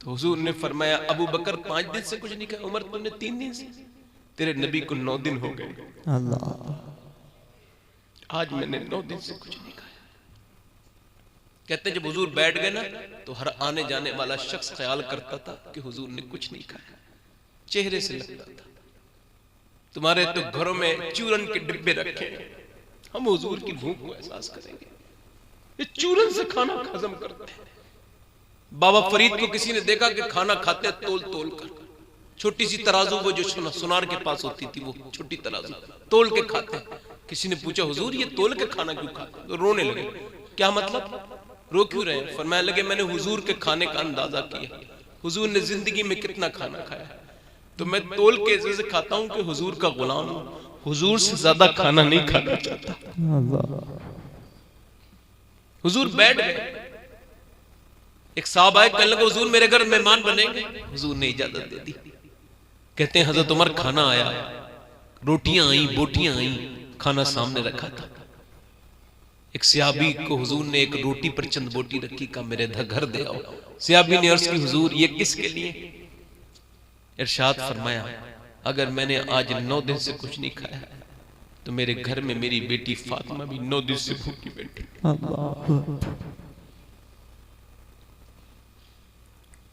तो हुजूर ने फरमाया अबू बकर 5 दिन से कुछ नहीं खाया। उमर तुमने 3 दिन से? तेरे नबी को 9 दिन हो गए, अल्लाह आज मैंने 9 दिन से कुछ नहीं खाया। कहते जब हुजूर बैठ गए ना तो हर आने जाने वाला शख्स ख्याल करता था कि हुजूर ने कुछ नहीं खाया। चेहरे से लगता था तुम्हारे तो घरों में चूरन के डिब्बे रखे हैं, हम हुजूर की भूख को एहसास करेंगे। ये चूरन से खाना हजम करते हैं। बाबा फरीद को किसी ने देखा कि खाना खाते तोल तोल कर, छोटी सी तराजू वो जो सुनार के पास होती थी, वो छोटी तराजू तोल के खाते। किसी ने पूछा हुजूर ये तोल के खाना क्यों खाते? तो रोने लगे। क्या मतलब, रो क्यों रहे? फरमाने लगे मैंने हुजूर के खाने का अंदाजा किया, हुजूर ने जिंदगी में कितना खाना खाया, तो मैं तोल के ऐसे खाता हूं कि हुजूर का गुलाम हूं, हुजूर से ज्यादा खाना नहीं खाना चाहता। हुजूर बैठ गए। एक साहब आए, कहने लगे हुजूर मेरे घर मेहमान बनेंगे। हुजूर ने इजाजत दे दी। कहते हैं हजरत उमर खाना आया, रोटियां आई, बोटियां आई, खाना सामने रखा था। एक सियाबी को हुजूर ने एक रोटी पर चंद बोटी रखी, का मेरे घर दे आओ। सियाबी ने अर्ज की हुजूर ये किसके लिए? इरशाद फरमाया अगर मैंने आज 9 दिन से कुछ नहीं खाया तो मेरे घर में मेरी बेटी फातिमा भी 9 दिन से भूखी बैठी।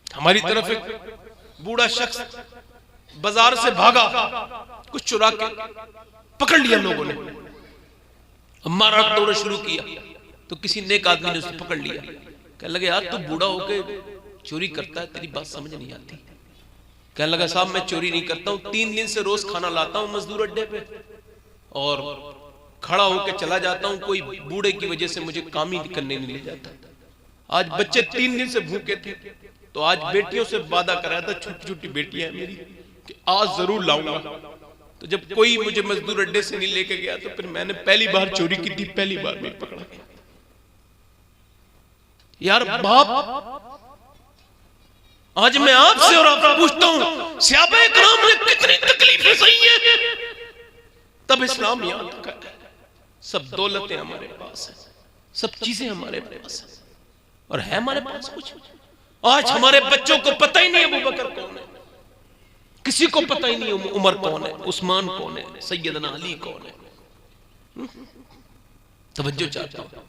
हमारी तरफ एक बूढ़ा शख्स बाजार से भागा, कुछ चुरा के पकड़ लिया लोगों ने, मारा दौड़ शुरू किया, तो किसी नेक आदमी ने उसे पकड़ लिया। कहने लगे यार तू बूढ़ा होके चोरी करता है, तेरी बात समझ नहीं आती। कहने लगा साहब मैं चोरी नहीं करता हूँ, 3 दिन से रोज खाना लाता हूँ मजदूर अड्डे पे और खड़ा होके चला जाता हूँ, कोई बूढ़े की वजह से मुझे काम ही करने नहीं ले जाता। आज बच्चे 3 दिन से भूखे थे, तो आज बेटियों से वादा कराया था, छोटी छोटी बेटियां हैं मेरी, कि आज जरूर लाऊंगा। तो जब कोई मुझे मजदूर अड्डे से नहीं लेके गया तो फिर मैंने पहली बार चोरी की थी, पहली बार में पकड़ा गया। यार बाप, आज मैं आपसे और आपसे पूछता हूं सहाबा किराम ने कितनी तकलीफें सही है, तब इस्लाम याद रखा। सब दौलतें हमारे पास है, सब चीजें हमारे पास है, और है हमारे पास कुछ। आज हमारे बच्चों को पता ही नहीं अबू बकर कौन है, किसी को पता ही नहीं उमर कौन है, उस्मान कौन है, सैयदना अली कौन है। तवज्जो चाहता हूं।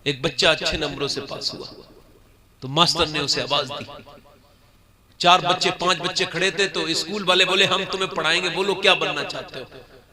एक बच्चा अच्छे नंबरों से पास हुआ तो मास्टर ने उसे आवाज दी, 4 बच्चे 5 बच्चे खड़े थे, तो स्कूल वाले बोले हम तुम्हें पढ़ाएंगे, बोलो क्या बनना चाहते हो।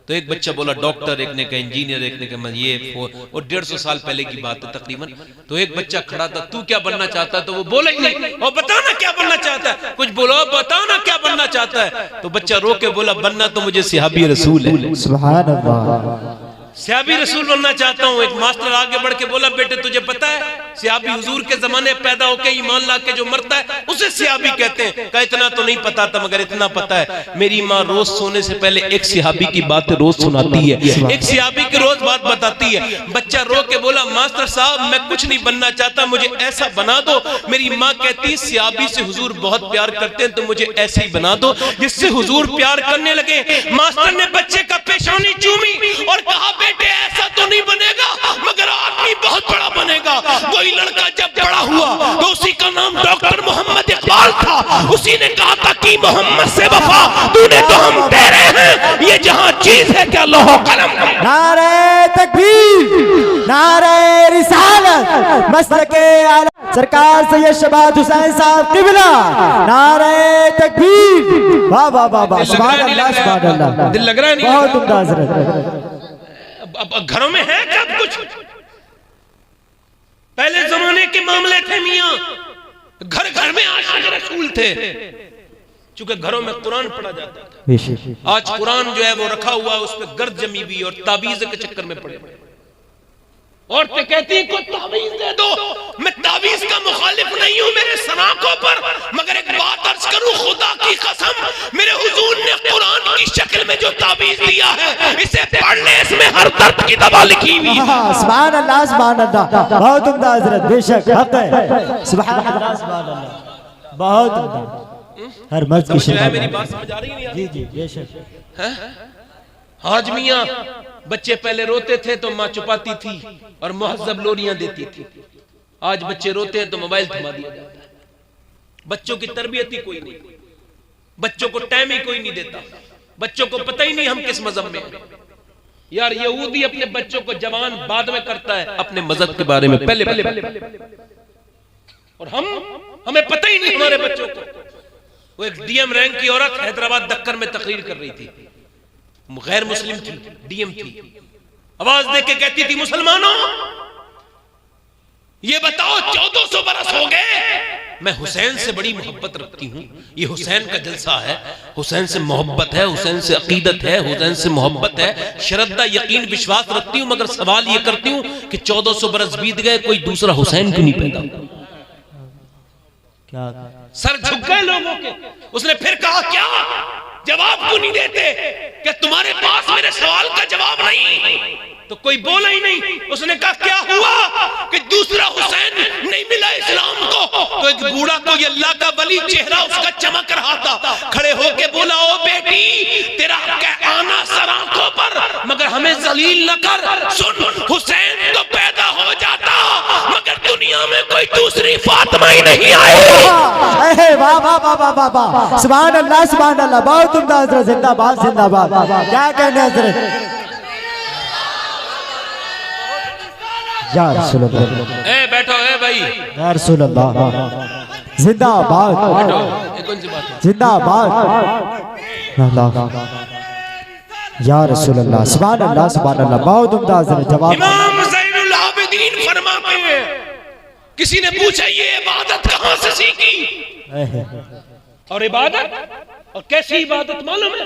तो एक बच्चा बोला डॉक्टर, एक ने कहा इंजीनियर, एक ने कहा ये, और 150 साल पहले की बात है तकरीबन। तो एक बच्चा खड़ा था, तू क्या बनना चाहता है? तो वो बोला ही नहीं, और बताना क्या बनना चाहता है, कुछ बोलो, बताना क्या बनना चाहता है। तो बच्चा रो के बोला बनना तो मुझे सिहाबी रसूल है, सुभान अल्लाह, सिहाबी रसूल बनना चाहता हूँ। एक मास्टर आगे बढ़ के बोला बेटे तुझे पता है सिहाबी हुजूर के जमाने पैदा होके ईमान ला के जो मरता है उसे सिहाबी कहते हैं। कहा इतना तो नहीं पता था, मगर इतना पता है मेरी माँ रोज सोने से पहले एक सिहाबी की बात रोज सुनाती है, एक सिहाबी की रोज बात बताती है। बच्चा रो के बोला मास्टर साहब मैं कुछ नहीं बनना चाहता, मुझे ऐसा बना दो। मेरी माँ कहती सिहाबी से हुजूर बहुत प्यार करते हैं तो मुझे ऐसे ही बना दो जिससे हुजूर प्यार करने लगे। मास्टर ने बच्चे का पेशानी चूमी और कहा बेटे ऐसा तो नहीं बनेगा, मगर आदमी बहुत बड़ा बनेगा। वही लड़का जब बड़ा हुआ तो उसी का नाम डॉक्टर मोहम्मद इकबाल था। उसी ने कहा था कि मोहम्मद से वफा तूने तो हम तेरे हैं, ये जहां चीज है क्या लोहो कलम। नारे तकबीर, नारे रिसालत, मसलके आला सरकार सैयद शहबाज हुसैन साहब किबला, नारे तकबीर, वाह वाह वाह वाह, सुभान अल्लाह सुभान अल्लाह। दिल लग रहा है नहीं? बहुत उम्दा हज़रत। अब घरों में है क्या कुछ? पहले जमाने के मामले थे मियां, घर घर में आशिक रसूल थे, चूंकि घरों में कुरान पढ़ा जाता था। आज कुरान जो है वो रखा हुआ है, उस पर गर्द जमी हुई और ताबीज के चक्कर में पड़े। औरतें कहती हैं कोई ताबीज दे दो। मैं ताबीज का मुखालिफ नहीं हूं मेरे सनाखों पर, मगर एक बात अर्ज करूं खुदा की कसम, मेरे हुजूर ने कुरान की शक्ल में जो ताबीज दिया है इसे पढ़ने इसमें हर दर्द की दवा लिखी हुई है। सुभान अल्लाह सुभान अल्लाह, बहुत उम्दा हज़रत, बेशक हक है, सुभान अल्लाह सुभान अल्लाह, बहुत उम्दा। हर मर्द की शिफा। मेरी बात समझ आ रही है? जी जी बेशक। आज मियां बच्चे पहले रोते थे तो माँ छुपाती थी और मुहज्जब लोरियां देती थी। आज बच्चे रोते हैं तो मोबाइल थमा दिया जाता है। बच्चों की तरबियत ही कोई नहीं, बच्चों को टाइम ही कोई नहीं देता, बच्चों को पता ही नहीं हम किस मजहब में हैं। यार यहूदी अपने बच्चों को जवान बाद में करता है, अपने मजहब के बारे में पहले और हमें पता ही नहीं हमारे बच्चों को। वो एक डीएम रैंक की औरत हैदराबाद दक्कन में तकरीर कर रही थी, गैर मुस्लिम थी, डीएम थी, आवाज दे के कहती थी मुसलमानों ये बताओ 1400 बरस हो गए, मैं हुसैन से बड़ी मोहब्बत रखती हूँ, ये हुसैन का जलसा है, हुसैन से मोहब्बत है, हुसैन से अकीदत है, हुसैन से मोहब्बत है, श्रद्धा यकीन विश्वास रखती हूँ, मगर सवाल ये करती हूँ कि 1400 बरस बीत गए कोई दूसरा हुसैन क्यों नहीं पैदा? क्या सर झुक गए लोगों के। उसने फिर कहा क्या जवाब क्यों नहीं देते? क्या तुम्हारे पास मेरे सवाल का जवाब नहीं? तो कोई बोला ही नहीं। उसने कहा क्या हुआ कि दूसरा हुसैन नहीं मिला इस्लाम को? तो एक बूढ़ा कोई अल्लाह का वली चेहरा उसका चमक रहा था, खड़े होके बोला ओ बेटी तेरा आना सर आंखों पर, मगर हमें जलील न कर। सुन हुसैन तो पैदा हो जाता मगर दुनिया में कोई दूसरी फातिमा ही नहीं आई। वाह वाह वाह वाह वाह वाह, सुभान अल्लाह सुभान अल्लाह, बहुत उम्दा हज़रत, जिंदाबाद जिंदाबाद। क्या कहने हज़रत? या रसूल अल्लाह, ए बैठो ए भाई, या रसूल अल्लाह, जिंदाबाद जिंदाबाद, या रसूल अल्लाह, सुभान अल्लाह सुभान अल्लाह, बहुत उम्दा हज़रत जवाब। इमाम ज़ैनुल आबिदीन फरमाते हैं किसी ने पूछा ये इबादत कहां से सीखी? और इबादत और कैसी इबादत मालूम है?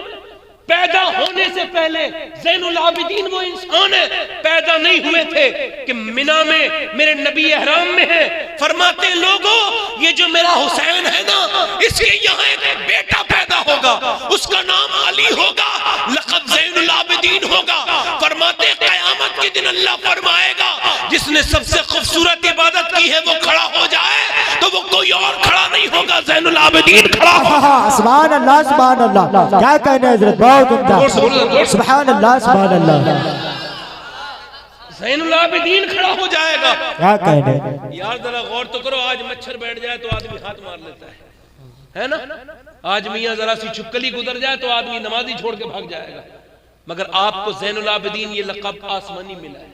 पैदा होने से पहले ज़ैनुल आबिदीन वो इंसान है, पैदा नहीं हुए थे कि मिना में मेरे नबी एहराम में है। फरमाते लोगों ये जो मेरा हुसैन है ना, इसके यहाँ एक बेटा पैदा होगा, उसका नाम अली होगा, लक़ब ज़ैनुल आबिदीन होगा। फरमाते क़यामत के दिन अल्लाह फरमाएगा जिसने सबसे खूबसूरत इबादत की है वो खड़ा हो जाए, तो वो कोई और खड़ा नहीं होगा, ज़ैनुल आबिदीन खड़ा होगा। सुभान अल्लाह सुभान अल्लाह, क्या कहने हज़रत, बहुत उम्दा, सुभान अल्लाह सुभान अल्लाह। ज़ैनुल आबिदीन खड़ा हो जाएगा। क्या कहने? यार जरा गौर तो करो, आज मच्छर बैठ जाए तो आदमी हाथ मार लेता है ना? आज मियाँ जरा सी छुपकली गुजर जाए तो आदमी नमाजी छोड़ के भाग जाएगा, मगर आपको ज़ैनुल आबिदीन ये लक़ब आसमानी मिला है,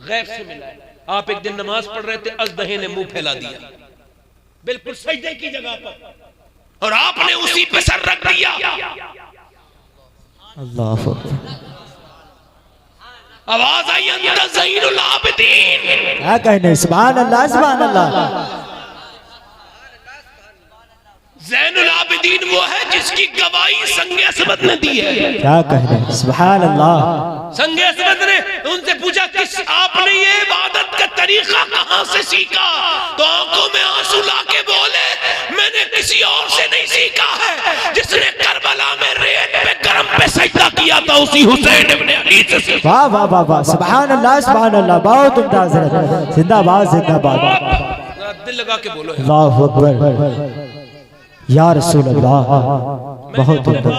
गैब से मिला है। आप एक दिन नमाज पढ़ रहे थे, अज़दहे ने मुंह फैला दिया बिल्कुल सजदे की जगह पर, और आपने उसी पे सर रख दिया। अल्लाह आवाज आई अंदर ज़ैनुल आबिदीन। क्या कहने, सुभान अल्लाह सुभान अल्लाह। ज़ैनुल आबिदीन वो है जिसकी गवाही संगे असवद ने दी है। क्या कहने, सुभान अल्लाह। संगे असवद ने उनसे पूछा किस आपने ये इबादत का तरीका कहां से सीखा? तो आंखों में आंसू लाके बोले मैंने किसी और से नहीं सीखा है, जिसने करबला में रेत पे गरम पे सजदा किया था उसी हुसैन इब्ने अली से सीखा। वाह वाह वाह वाह, सुभान अल्लाह सुभान अल्लाह। बहुत उम्दा हज़रत, जिंदाबाद जिंदाबाद। दिल लगा के बोलो अल्लाहु अकबर या रसूल अल्लाह। बहुत उम्दा।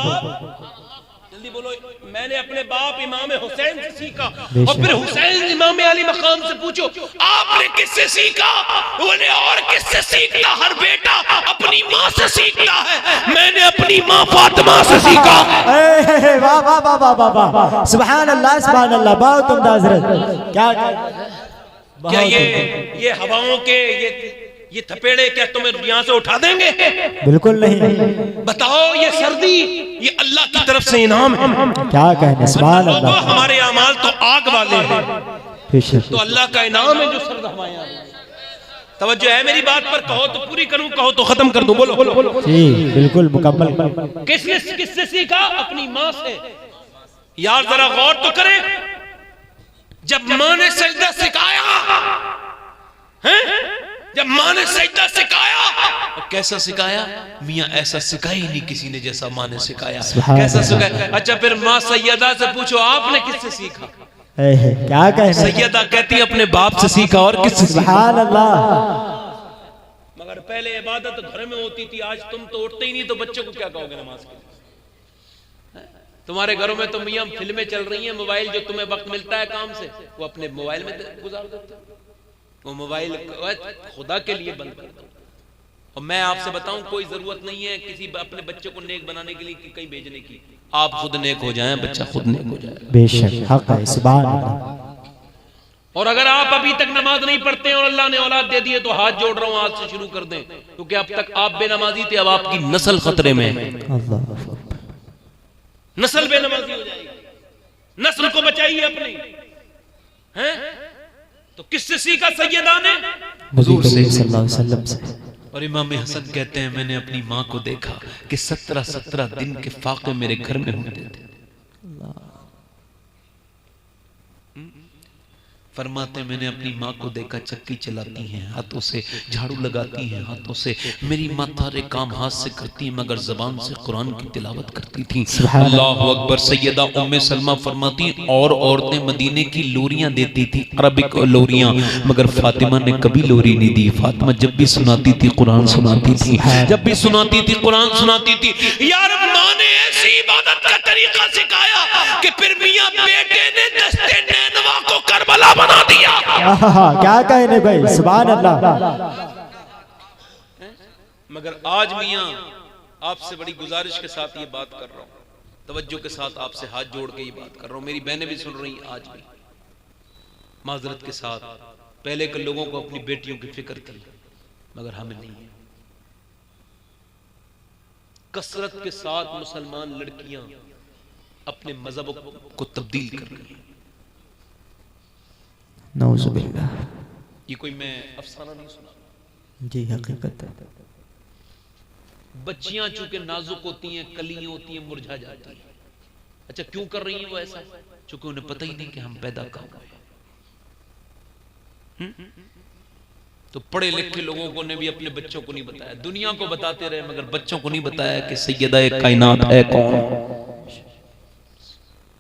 जल्दी बोलो। मैंने अपने बाप इमाम हुसैन से सीखा। और फिर हुसैन इमाम अली मकाम से पूछो आपने किससे सीखा? बोले और किससे सीखता? हर बेटा अपनी माँ से सीखता है। मैंने अपनी माँ फातिमा से सीखा। वाह वाह वाह वाह वाह वाह, सुभान अल्लाह सुभान अल्लाह। बहुत उम्दा हज़रत। क्या ये हवाओं के ये थपेड़े क्या तुम्हें यहाँ से उठा देंगे? बिल्कुल नहीं। बताओ ये सर्दी ये अल्लाह की तरफ से इनाम है। क्या कहने, सुभान अल्लाह। हमारे अमाल तो आग वाले हैं, तो अल्लाह का इनाम है जो सर्द हवाएं। तवज्जो है मेरी बात पर? कहो तो पूरी करूं, कहो तो खत्म कर दूं। बोलो जी बिल्कुल मुकम्मल। किससे सीखा? अपनी माँ से। यार जरा गौर तो करें, जब माँ ने सजदा सिखाया है, जब माँ ने सजदा सिखाया, कैसा सिखाया? मियाँ ऐसा सिखाया ही नहीं किसी ने जैसा माँ ने सिखाया। कैसा सिखाया? अच्छा फिर माँ सैयदा से पूछो आपने किससे सीखा? क्या कहना? सैयदा कहती अपने बाप से सीखा। और किससे? सुभान अल्लाह। मगर पहले इबादत घर में होती थी, आज तुम तो उठते ही नहीं, तो बच्चों को क्या कहोगे नमाज के लिए? तुम्हारे घरों में तो मियाँ फिल्में चल रही हैं, मोबाइल जो तुम्हें वक्त मिलता है काम से वो अपने मोबाइल में गुजार देते हो। वो मोबाइल खुदा के लिए बंद कर दो। और मैं आपसे बताऊं कोई जरूरत नहीं है किसी अपने बच्चे को नेक बनाने के लिए कि कहीं भेजने की। आप खुद नेक हो जाएं, बच्चा खुद नेक हो जाए। बेशक हक है, सुभान अल्लाह। और अगर आप अभी तक नमाज नहीं पढ़ते हैं और अल्लाह ने औलाद दे दी है तो हाथ जोड़ रहा हूं, आज से शुरू कर दें, क्योंकि अब तक आप बेनमाजी थे, अब आपकी नस्ल खतरे में है। नस्ल बेनमाजी हो जाएगी। नस्ल को बचाइए अपनी। हैं? तो किससे सीखा सैयदा ने? हुजूर सल्लल्लाहु अलैहि वसल्लम से। और इमाम हसन कहते हैं मैंने अपनी माँ को देखा कि 17 दिन के फाके मेरे घर में होते थे। फरमाते मैंने अपनी माँ को देखा चक्की चलाती हैं, हाथों से झाड़ू लगाती हैं, हाथों से मेरी माँ सारे काम हाथ से करती हैं, मगर जबान से कुरान की तिलावत करती थी। अल्लाह अकबर। सैयदा उम्मे सलमा फरमाती और औरतें मदीने की लोरियां देती थी, अरबिक लोरियां, मगर फातिमा ने कभी लोरी नहीं दी। फातिमा जब भी सुनाती थी कुरान सुनाती थी, जब भी सुनाती थी कुरान सुनाती थी। यार माँ ने ऐसी इबादत का तरीका सिखाया कि फिर मियाँ बेटे ने दस्ते नैनवा को करबला बना दिया। क्या कहने भाई, सुभान अल्लाह। मगर आज मियाँ आपसे बड़ी गुजारिश के साथ ये बात कर रहा हूँ, तवज्जो के साथ आपसे हाथ जोड़ के ये बात कर रहा हूँ। मेरी बहनें भी सुन रही हैं आज भी, माजरत के साथ। पहले के लोगों को अपनी बेटियों की फिक्र थी, मगर हमें नहीं है। कसरत के साथ मुसलमान लड़कियां अपने मजहब को तब्दील कर रही हैं। नौजुबिल्लाह। ये कोई मैं अफसाना नहीं सुना, जी हकीकत है। बच्चियां चूंकि नाजुक होती हैं, कलियां होती हैं, मुरझा जाती हैं। अच्छा क्यों कर रही हैं वो ऐसा? चूंकि उन्हें पता ही नहीं कि हम पैदा कब हुए। तो पढ़े लिखे लोगों को ने भी अपने बच्चों को नहीं बताया, दुनिया को बताते रहे मगर बच्चों को नहीं बताया कि सैयदा कायनात है कौन,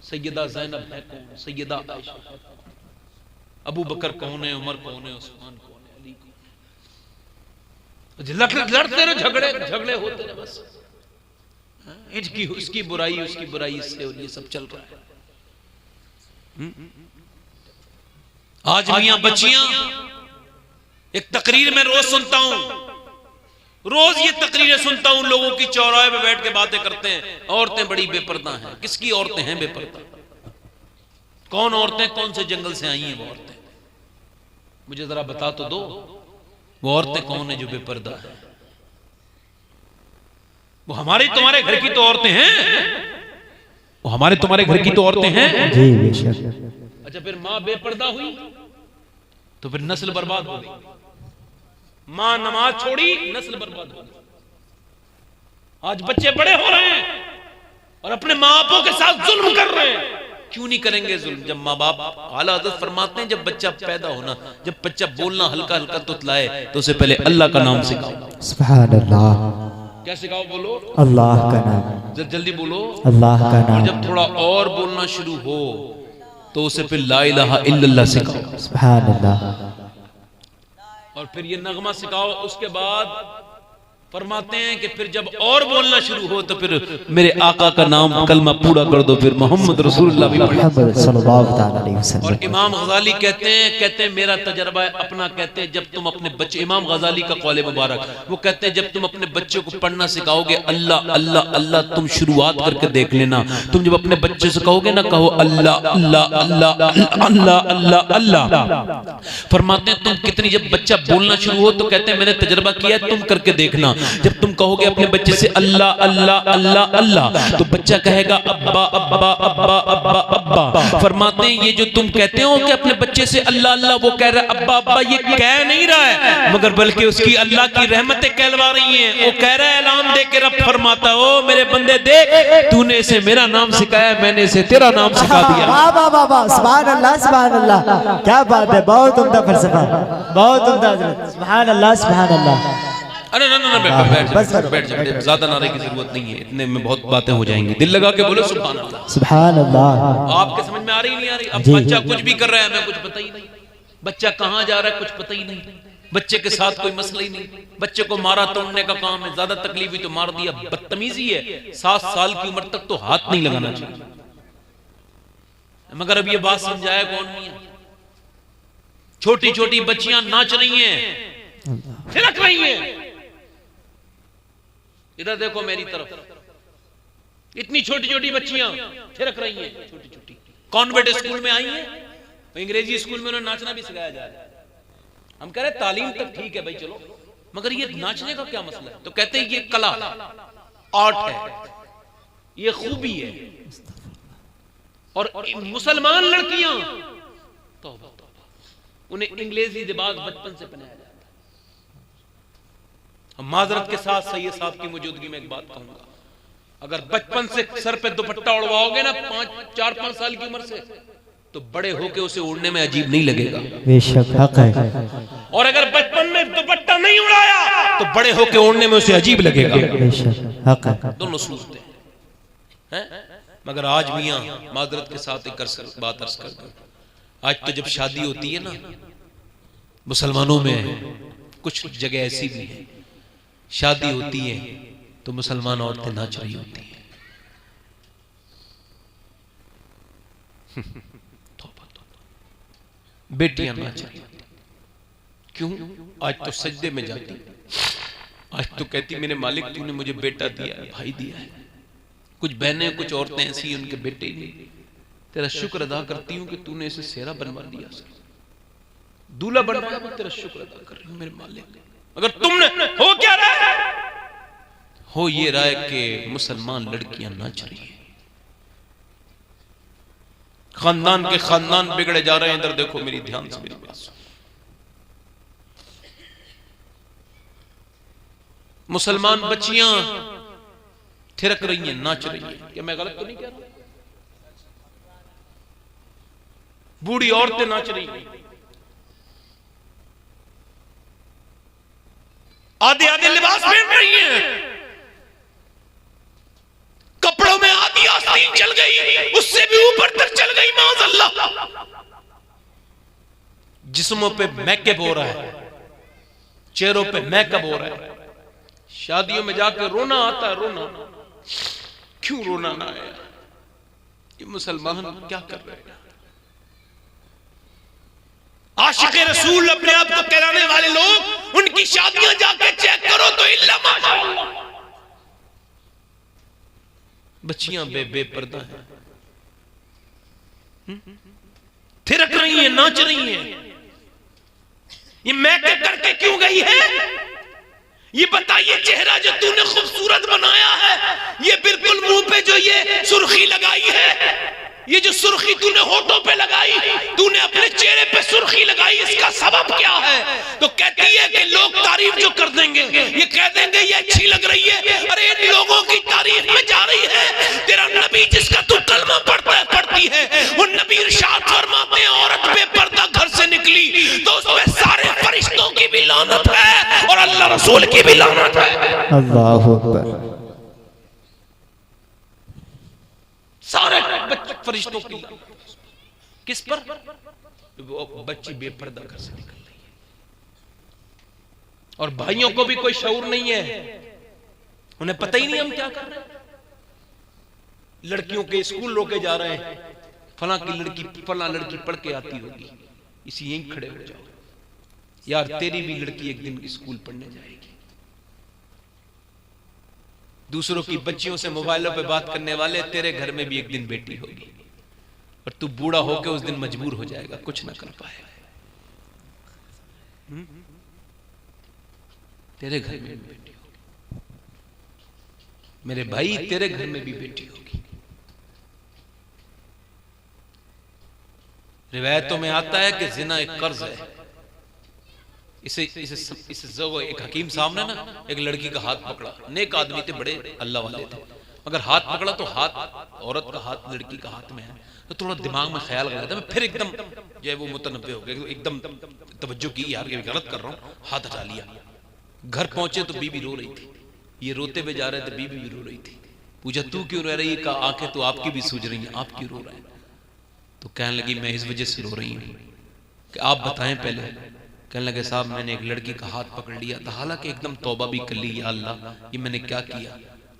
सैयदा ज़ैनब है कौन, सैयदा आयशा, अबू बकर कौन है, उमर कौन है, उस्मान कौन है, अली कौन है। लड़ते रहे, झगड़े होते रहे, बस इनकी उसकी बुराई उसकी बुराई इससे, और ये सब चल रहा है। आज मियां बच्चियां, एक तकरीर में रोज सुनता हूं, रोज ये तकरीरें सुनता हूं, लोगों की चौराहे पे बैठ के बातें करते हैं, औरतें बड़ी बेपर्दा हैं। किसकी औरतें हैं बेपर्दा? कौन औरतें, कौन से जंगल से आई हैं वो औरतें? मुझे जरा बता तो दो, वो औरतें कौन है जो बेपर्दा है? वो हमारे तुम्हारे घर की तो औरतें हैं, वो हमारे तुम्हारे घर की तो औरतें हैं जी बेशक। अच्छा फिर माँ बेपर्दा हुई तो फिर नस्ल बर्बाद हो गई। माँ नमाज छोड़ी, नस्ल बर्बाद हो गई। आज बच्चे बड़े हो रहे हैं और अपने माँ बापों के साथ जुल्म कर रहे हैं। क्यों नहीं करेंगे जुल्म? जब माँ बाप, आला हज़रत फरमाते हैं जब बच्चा पैदा होना, जब बच्चा बोलना हल्का हल्का तुतलाए तो उसे पहले अल्लाह का नाम सिखाओ। सुभान अल्लाह। क्या सिखाओ? बोलो अल्लाह का नाम। जल्दी बोलो अल्लाह का और नाम। जब थोड़ा और बोलना शुरू हो तो उसे फिर ला इलाहा इल्लल्लाह सिखाओ। सुभान अल्लाह। और फिर ये नगमा सिखाओ। उसके बाद फरमाते हैं कि फिर जब और बोलना शुरू हो तो फिर मेरे आका का नाम कलमा पूरा कर दो, फिर मोहम्मद रसूलुल्लाह भी पढ़ो। मोहम्मद सल्लल्लाहु अलैहि वसल्लम। और इमाम गजाली कहते हैं मेरा तजर्बा अपना, कहते हैं जब तुम अपने बच्चे, इमाम गजाली का कौल मुबारक, वो कहते हैं जब तुम अपने बच्चे को पढ़ना सिखाओगे अल्लाह अल्लाह अल्लाह, तुम शुरुआत करके देख लेना। तुम जब अपने बच्चे से कहोगे ना, कहो अल्लाह अल्लाह अल्लाह अल्लाह अल्लाह अल्लाह। फरमाते हैं तुम कितनी, जब बच्चा बोलना शुरू हो तो कहते हैं मैंने तजर्बा किया है, तुम करके देखना। जब तुम कहोगे अपने बच्चे से अल्लाह अल्लाह अल्लाह अल्लाह, तो बच्चा कहेगा अब्बा अब्बा अब्बा अब्बा अब्बा। फरमाते हैं ये जो तुम कहते हो कि अपने बच्चे से अल्लाह अल्लाह, वो कह रहा है अब्बा अब्बा, ये कह नहीं रहा है मगर बल्कि उसकी अल्लाह की रहमतें कहलवा रही हैं। वो कह रहा है, ऐलान दे के रब फरमाता, ओ मेरे बंदे देख, तूने इसे मेरा नाम सिखाया, मैंने इसे तेरा नाम सिखा दिया। वाह वाह वाह वाह, सुभान अल्लाह सुभान अल्लाह। क्या बात है, बहुत उम्दा फलसफा, बहुत उम्दा। सुभान अल्लाह सुभान अल्लाह। अरे ना ना ना, बैठ जा, ज्यादा नारे की जरूरत नहीं है, इतने में बहुत बातें हो जाएंगी। दिल लगा के बोलो सुभान अल्लाह। सुभान अल्लाह। आपके समझ में आ रही नहीं आ रही? अब बच्चा कुछ भी कर रहा है, हमें कुछ पता ही नहीं। बच्चा कहाँ जा रहा है कुछ पता ही नहीं। बच्चे के साथ कोई मसला ही नहीं। बच्चे को मारा तोड़ने का काम है, ज्यादा तकलीफ हुई तो मार दिया, बदतमीजी है। 7 साल की उम्र तक तो हाथ नहीं लगाना चाहिए। मगर अब ये बात समझाया कौन नहीं है? छोटी छोटी बच्चियां नाच रही हैं, थिरक रही हैं। इधर देखो मेरी तरफ, इतनी छोटी छोटी बच्चियां थिरक रही हैं, छोटी छोटी। कॉन्वेंट स्कूल में आई हैं, तो अंग्रेजी स्कूल में उन्हें नाचना भी सिखाया जा रहा है। हम कह रहे तालीम तक ठीक है भाई, चलो, मगर ये नाचने का क्या मसला है? तो कहते हैं ये कला, आर्ट है, ये खूबी है। और मुसलमान लड़कियां तौबा तौबा, उन्हें अंग्रेजी लिबास बचपन से पहनाया जाता है। माजरत के साथ सैयद साहब की मौजूदगी में एक बात कहूंगा, अगर बचपन से सर पे दुपट्टा उड़वाओगे ना 4-5 साल की उम्र से, तो बड़े होके उसे उड़ने में अजीब नहीं लगेगा। बेशक हक है। और अगर बचपन में दुपट्टा नहीं उड़ाया तो बड़े होके उड़ने में उसे अजीब लगेगा। बेशक हक है। दोनों सूरतें हैं। मगर आज मियां माजरत के साथ एक बात अर्ज कर, आज तो जब शादी होती है ना मुसलमानों में, कुछ जगह ऐसी भी है, शादी होती है तो मुसलमान औरतें नाच रही होती हैं। बेटियां नाच रही होती। क्यों? आज तो सजदे में जाती, आज तो कहती मेरे मालिक तूने मुझे बेटा दिया है, भाई दिया है। कुछ बहनें, कुछ औरतें ऐसी, उनके बेटे ही नहीं। तेरा शुक्र अदा करती हूँ कि तूने इसे सेहरा बनवा दिया, दूल्हा बनवाया, मैं तेरा शुक्र अदा कर रही हूँ मेरे मालिक। अगर तुमने हो क्या रहा है? हो ये रहा है कि मुसलमान लड़कियां नाच रही हैं, खानदान के खानदान बिगड़े जा रहे हैं। इधर देखो मेरी, ध्यान से मेरी बात सुनो। मुसलमान बच्चियां थिरक रही हैं, नाच रही हैं। क्या मैं गलत तो नहीं कह रहा? बूढ़ी औरतें नाच रही हैं, आधे आधे लिबास पहन रही हैं, कपड़ों में आधी आस्तीन चल गई, उससे भी ऊपर तक चल गई, माज़अल्लाह। जिस्मों पे मेकअप हो रहा है, चेहरों पे मेकअप हो रहा है। शादियों में जाकर रोना आता है, रोना क्यों रोना ना आया? ये मुसलमान क्या कर रहे हैं? आशिक़े रसूल अपने आप को कहलाने वाले लोग, उनकी शादियां जाके चेक करो तो इल्ला माशाअल्लाह बच्चियां बेपर्दा हैं, थिरक रही हैं, नाच रही हैं। ये मेकअप करके क्यों गई है? ये बताइए चेहरा जो तूने खूबसूरत बनाया है, ये बिल्कुल मुंह पे जो ये सुर्खी लगाई है, ये जो सुर्खी तूने होठों पे लगाई, तूने अपने चेहरे पे सुर्खी लगाई, इसका सबब क्या है? तो कहती है कि लोग तारीफ जो कर देंगे, ये कह देंगे ये अच्छी लग रही है। अरे इन लोगों की तारीफ में जा रही है तेरा नबी जिसका तू कलमा पढ़ती है, वो नबी इरशाद फरमाते हैं औरत बेपर्दा घर से निकली तो उसमें सारे फरिश्तों की भी लानत है और अल्लाह रसूल की भी लानत है। अल्लाहु अकबर। सारे फरिश्तों की किस पर? वो बच्ची बेपर्दा घर से निकल रही है और भाइयों को भी कोई शऊर नहीं है, उन्हें पता ही नहीं हम क्या कर रहे हैं। लड़कियों के स्कूल रोके जा रहे हैं, फला लड़की पढ़ के आती होगी, इसी यहीं खड़े हो जाओ यार, तेरी भी लड़की एक दिन स्कूल पढ़ने जाएगी। दूसरों की बच्चियों से मोबाइलों पे बात करने वाले, तेरे घर में भी एक दिन बेटी होगी और तू बूढ़ा होकर उस दिन मजबूर हो जाएगा, कुछ ना कर पाएगा। तेरे घर में भी बेटी होगी मेरे भाई, तेरे घर में भी बेटी होगी। रिवायतों में आता है कि जिना एक कर्ज है। इसे एक हकीम साहब ने ना एक लड़की का हाथ पकड़ा, नेक आदमी थे, बड़े अल्लाह वाले थे, मगर हाथ पकड़ा तो हाथ औरत का हाथ लड़की का हाथ में है, तो थोड़ा दिमाग में ख्याल गया था, मैं फिर एकदम जो है वो मुतनब्बे हो गया, एकदम तवज्जो की यार ये गलत कर रहा हूँ, हाथ हटा लिया। घर पहुंचे तो बीबी रो रही थी, ये रोते हुए जा रहे थे, बीबी भी रो रही थी। पूछा तू क्यों रो रही है? कहा आंखें तो आपकी भी सूझ रही हैं, आप क्यों रो रहे हैं? तो कहने लगी मैं इस वजह से रो रही हूँ कि आप बताएं पहले। कहने लगे साहब मैंने एक लड़की का हाथ पकड़ लिया था, हालांकि एकदम तौबा भी कर ली, या अल्लाह ये मैंने क्या किया।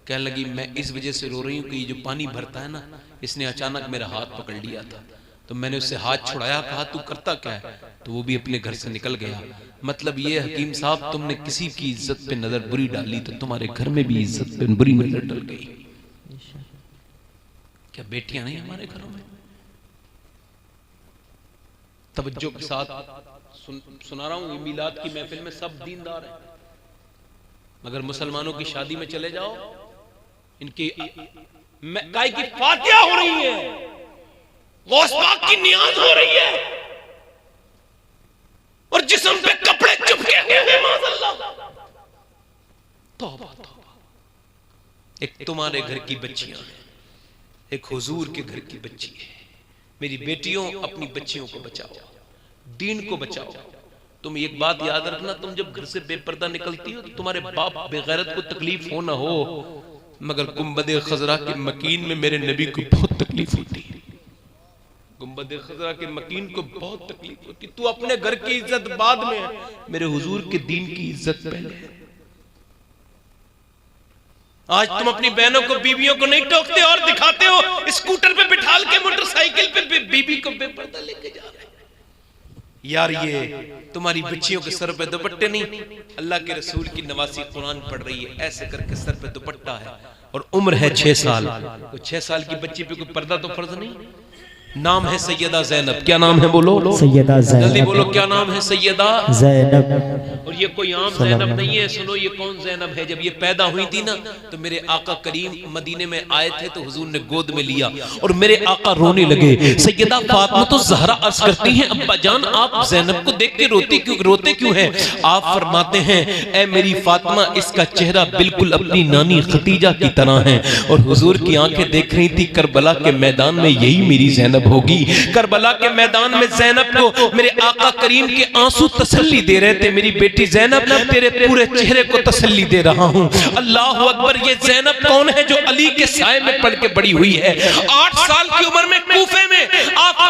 कहने लगी मैं इस वजह से रो रही हूँ कि ये जो पानी भरता है ना, इसने अचानक मेरा हाथ पकड़ लिया था, तो मैंने उससे हाथ छुड़ाया, कहा तू करता क्या है, तो वो भी अपने घर से निकल गया। मतलब ये हकीम साहब तुमने किसी की इज्जत पे नजर बुरी डाली तो तुम्हारे घर में भी इज्जत पे बुरी नजर डल गई। क्या बेटियां नहीं हमारे घरों में? तवज्जो के साथ सुना रहा हूं, मिलाद की महफिल में सब दीनदार हैं, मगर मुसलमानों की शादी में चले जाओ, इनकी काय की फातिहा हो रही है, गौस पाक की नियाज हो रही है और जिस्म पे कपड़े चुपके हुए हैं, माज़अल्लाह। तौबा तौबा। एक तुम्हारे घर की बच्चियां हैं, एक हुजूर के घर की बच्ची है। मेरी बेटियों अपनी बच्चियों को बचाओ, दीन को बचाओ। तुम एक बात याद रखना, तुम जब घर से बेपर्दा निकलती हो तो तुम्हारे बाप बेगैरत को तकलीफ हो ना हो, मगर गुंबद खजरा के मकीन में मेरे नबी को बहुत तकलीफ होती है। गुंबद खजरा के मकीन को बहुत तकलीफ होती। तू अपने घर की इज्जत बाद में है, मेरे हुजूर के दीन की इज्जत पहले है। आज तुम अपनी बहनों को, बीवियों को नहीं टोकते और दिखाते हो स्कूटर पे बिठाल के, मोटरसाइकिल पे बीबी को बेपर्दा लेके जा रहे हैं। यार ये तुम्हारी बच्चियों के सर पे दुपट्टे नहीं, अल्लाह के रसूल की नवासी कुरान पढ़ रही है, ऐसे करके सर पे दुपट्टा है और उम्र है 6 साल। तो 6 साल की बच्ची पे कोई पर्दा तो फर्ज नहीं। नाम है सैयदा ज़ैनब। क्या नाम है बोलो? सैयदा ज़ैनब। जल्दी बोलो क्या नाम है? सैयदा ज़ैनब। और ये कोई आम ज़ैनब नहीं है। सुनो ये कौन ज़ैनब है? जब ये पैदा हुई थी ना तो मेरे आका करीम मदीने में आए थे तो हुजूर ने गोद में लिया और मेरे आका रोने लगे। सैयदा फातिमा तो ज़हरा अर्ज करती हैं, अब्बा जान आप ज़ैनब को देख के रोते क्यों हैं? आप फरमाते हैं ऐ मेरी फातिमा, इसका चेहरा बिल्कुल अपनी नानी खदीजा की तरह है। और हुजूर की आंखें देख रही थी करबला के मैदान में यही मेरी ज़ैनब होगी। करबला के मैदान में ज़ैनब को मेरे आका करीम के आंसू तसल्ली दे रहे थे। मेरी बेटी ज़ैनब तेरे पूरे चेहरे को तसल्ली दे रहा हूं। अल्लाह अकबर। ये ज़ैनब कौन है जो अली के साए में पढ़ के बड़ी हुई है? 8 साल की उम्र में कूफे में आप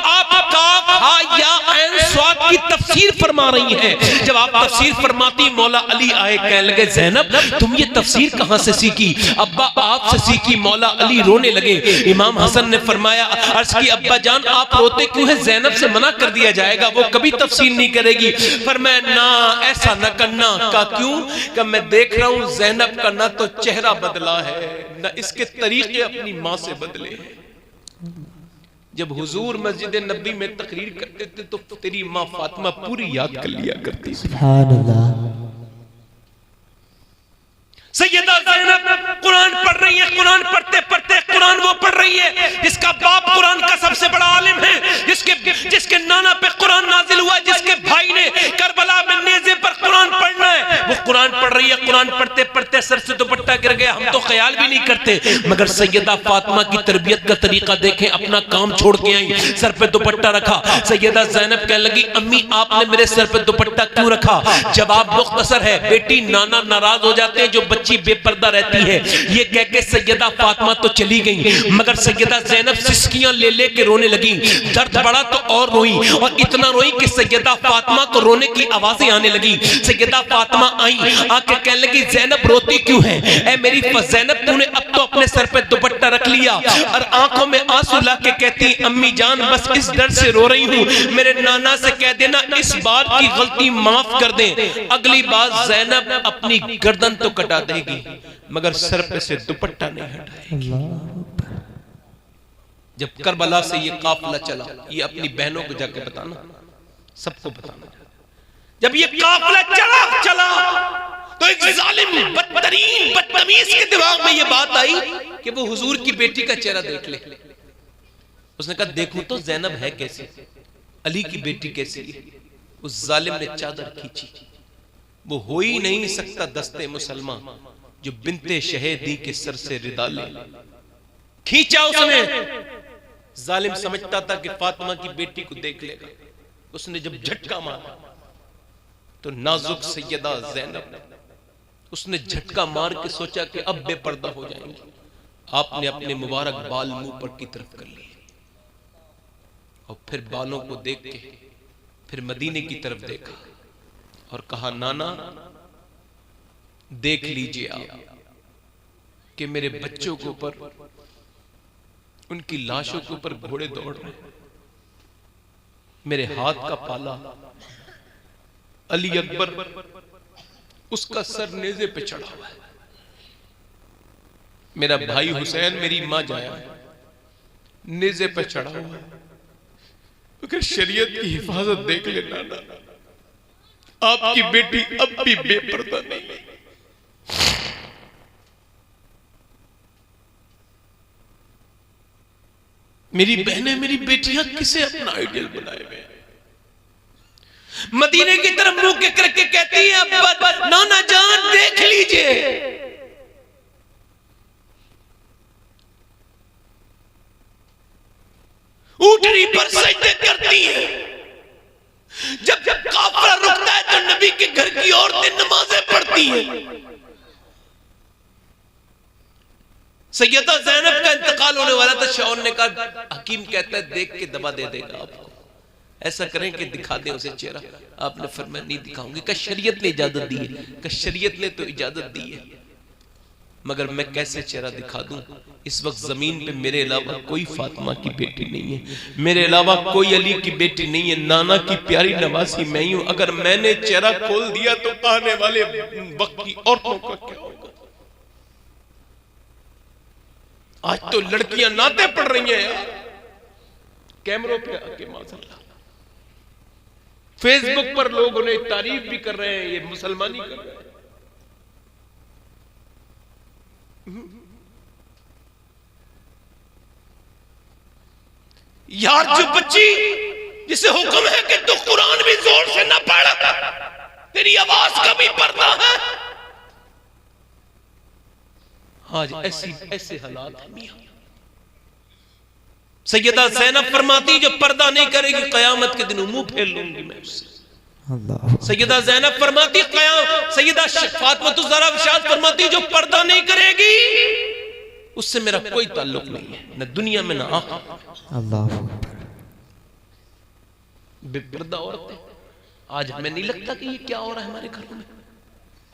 की तफसीर फरमा रही हैं। जब आप तफसीर फरमाती मौला अली आए, कहने लगे ज़ैनब तुम ये तफसीर कहां से सीखी? अब्बा आपसे सीखी। मौला अली रोने लगे। इमाम हसन ने फरमाया, अर्ज की अब्बा जान आप रोते क्यों हैं? ज़ैनब से मना कर दिया जाएगा, वो कभी तफसीर नहीं करेगी। फरमाया ना ऐसा न करना। का क्यों? कि मैं देख रहा हूं ज़ैनब का ना तो चेहरा बदला है ना इसके तरीके अपनी मां से बदले हैं। जब हुजूर मस्जिद नबी में तकरीर करते थे तो तेरी मां फातिमा पूरी याद कर लिया करती थी। सुभान अल्लाह। सैयदा ज़ैनब कुरान पढ़ रही है, कुरान पढ़ते पढ़ते कुरान वो पढ़ रही है जिसका बाप कुरान का सबसे बड़ा आलिम है, जिसके नाना पे कुरान नाजिल हुआ, जिसके भाई ने करबला में नेज़े पर कुरान पढ़ना है, वो कुरान पढ़ रही है। कुरान पढ़ते पढ़ते सर से दुपट्टा गिर गया। हम तो ख्याल भी नहीं करते, मगर सैयदा फातिमा की तरबियत का तरीका देखें। अपना काम छोड़ के आई, सर पे दुपट्टा रखा। सैयदा ज़ैनब कहने लगी, अम्मी आपने मेरे सर पे दुपट्टा क्यों रखा? जवाब मुख्तसर है, बेटी नाना नाराज हो जाते हैं जो बच्ची बेपर्दा रहती है। ये कह के सैयदा फातिमा तो चली गई, मगर सैयदा ज़ैनब सिसकियां ले ले के रोने लगी। दर्द बढ़ा तो और रोई, और इतना रोई कि सैयदा फातिमा को रोने की आवाजें आने लगी। सैयदा फातिमा आई, आके कहने लगी, ज़ैनब रोती क्यों है? ऐ मेरी ज़ैनब, तूने अब तो अपने सर पे दुपट्टा रख लिया। और आंखों में आंसू ला के कहती, अम्मी जान बस इस डर से रो रही हूँ, मेरे नाना से कह देना इस बार की गलती माफ कर दें, अगली बार ज़ैनब अपनी गर्दन तो कटा देगी मगर सर पे से दुपट्टा नहीं हटाएगी। जब करबला से ये काफिला चला, ये अपनी बहनों को जाके बताना, सबको बताना। जब ये काफिला चला तो एक जालिम बदतरीन बदतमीज के दिमाग में ये बात आई कि वो हुजूर की बेटी का चेहरा देख ले। उसने कहा देखूं तो ज़ैनब है कैसी, अली की बेटी कैसी है। उस जालिम ने चादर खींची। वो हो ही नहीं सकता दस्ते मुसलमान जो बिनते शहीदी के सर से रिदा ले। खींचा उसने। जालिम समझता था कि फातिमा की बेटी को देख लेगा। उसने जब झटका मारा तो नाजुक सैयदा ज़ैनब, उसने झटका मार के सोचा कि अब बेपर्दा हो जाएंगे। आपने अपने मुबारक बाल मुंह पर की तरफ कर लिए और फिर बालों को देख के फिर मदीने की तरफ देखा और कहा, नाना देख लीजिए आप कि मेरे बच्चों के ऊपर, उनकी लाशों के ऊपर घोड़े दौड़ रहे हैं। मेरे हाथ का पाला अली अकबर, उसका सर नेज़े पे चढ़ा हुआ है। मेरा भाई हुसैन, मेरी मां जाया नेज़े पे चढ़ा हुआ है। अगर शरीयत की हिफाजत देख ले नाना, आपकी बेटी अब भी बेपर्दा नहीं है। मेरी बहनें, मेरी बेटियां किसे अपना आइडियल बनाए हुए हैं। मदीने की तरफ मुंह के करके कहती है, अब्बा नाना जान देख लीजिए। ऊँटनी पर सजदे करती है। जब काफिला रुकता है तो नबी के घर की औरतें नमाजें पढ़ती हैं। सैयदा ज़ैनब का इंतकाल होने वाला था। शौन ने कहा, हकीम कहता है देख के दवा दे देगा आपको, ऐसा करें कि दिखा दें उसे चेहरा। आपने फरमाया नहीं दिखाऊंगी। का शरीयत ने इजाजत दी है? का शरीयत ने तो इजाजत दी है, मगर मैं कैसे चेहरा दिखा दूं? इस वक्त जमीन पे मेरे अलावा कोई फातिमा की बेटी नहीं है, मेरे अलावा कोई अली की बेटी नहीं है। नाना की प्यारी नवासी मैं ही हूं। अगर मैंने चेहरा खोल दिया तो आने वाले वक्त की औरतों का क्या होगा? आज तो लड़कियां नाते पढ़ रही हैं यार, कैमरों पे आके माशाअल्लाह। फेसबुक पर लोग उन्हें तारीफ भी कर रहे हैं, ये मुसलमानी कर रहे हैं। यार जो बच्ची जिसे हुक्म है कि तू कुरान भी जोर से ना पढ़, तेरी आवाज का भी पर्दा है। आज ऐसे हालात हैं मियां। सैयदा ज़ैनब फरमाती, जो पर्दा नहीं करेगी कयामत के दिन मुंह फेर लूंगी मैं उससे। सैयदा ज़ैनब फरमाती, सैयदा फातिमा ज़हरा विशाल फरमाती, जो पर्दा नहीं करेगी उससे मेरा कोई ताल्लुक नहीं है, न दुनिया में न आखिरत। अल्लाह बेपर्दा औरतें आज हमें नहीं लगता कि ये क्या हो रहा है हमारे घरों में।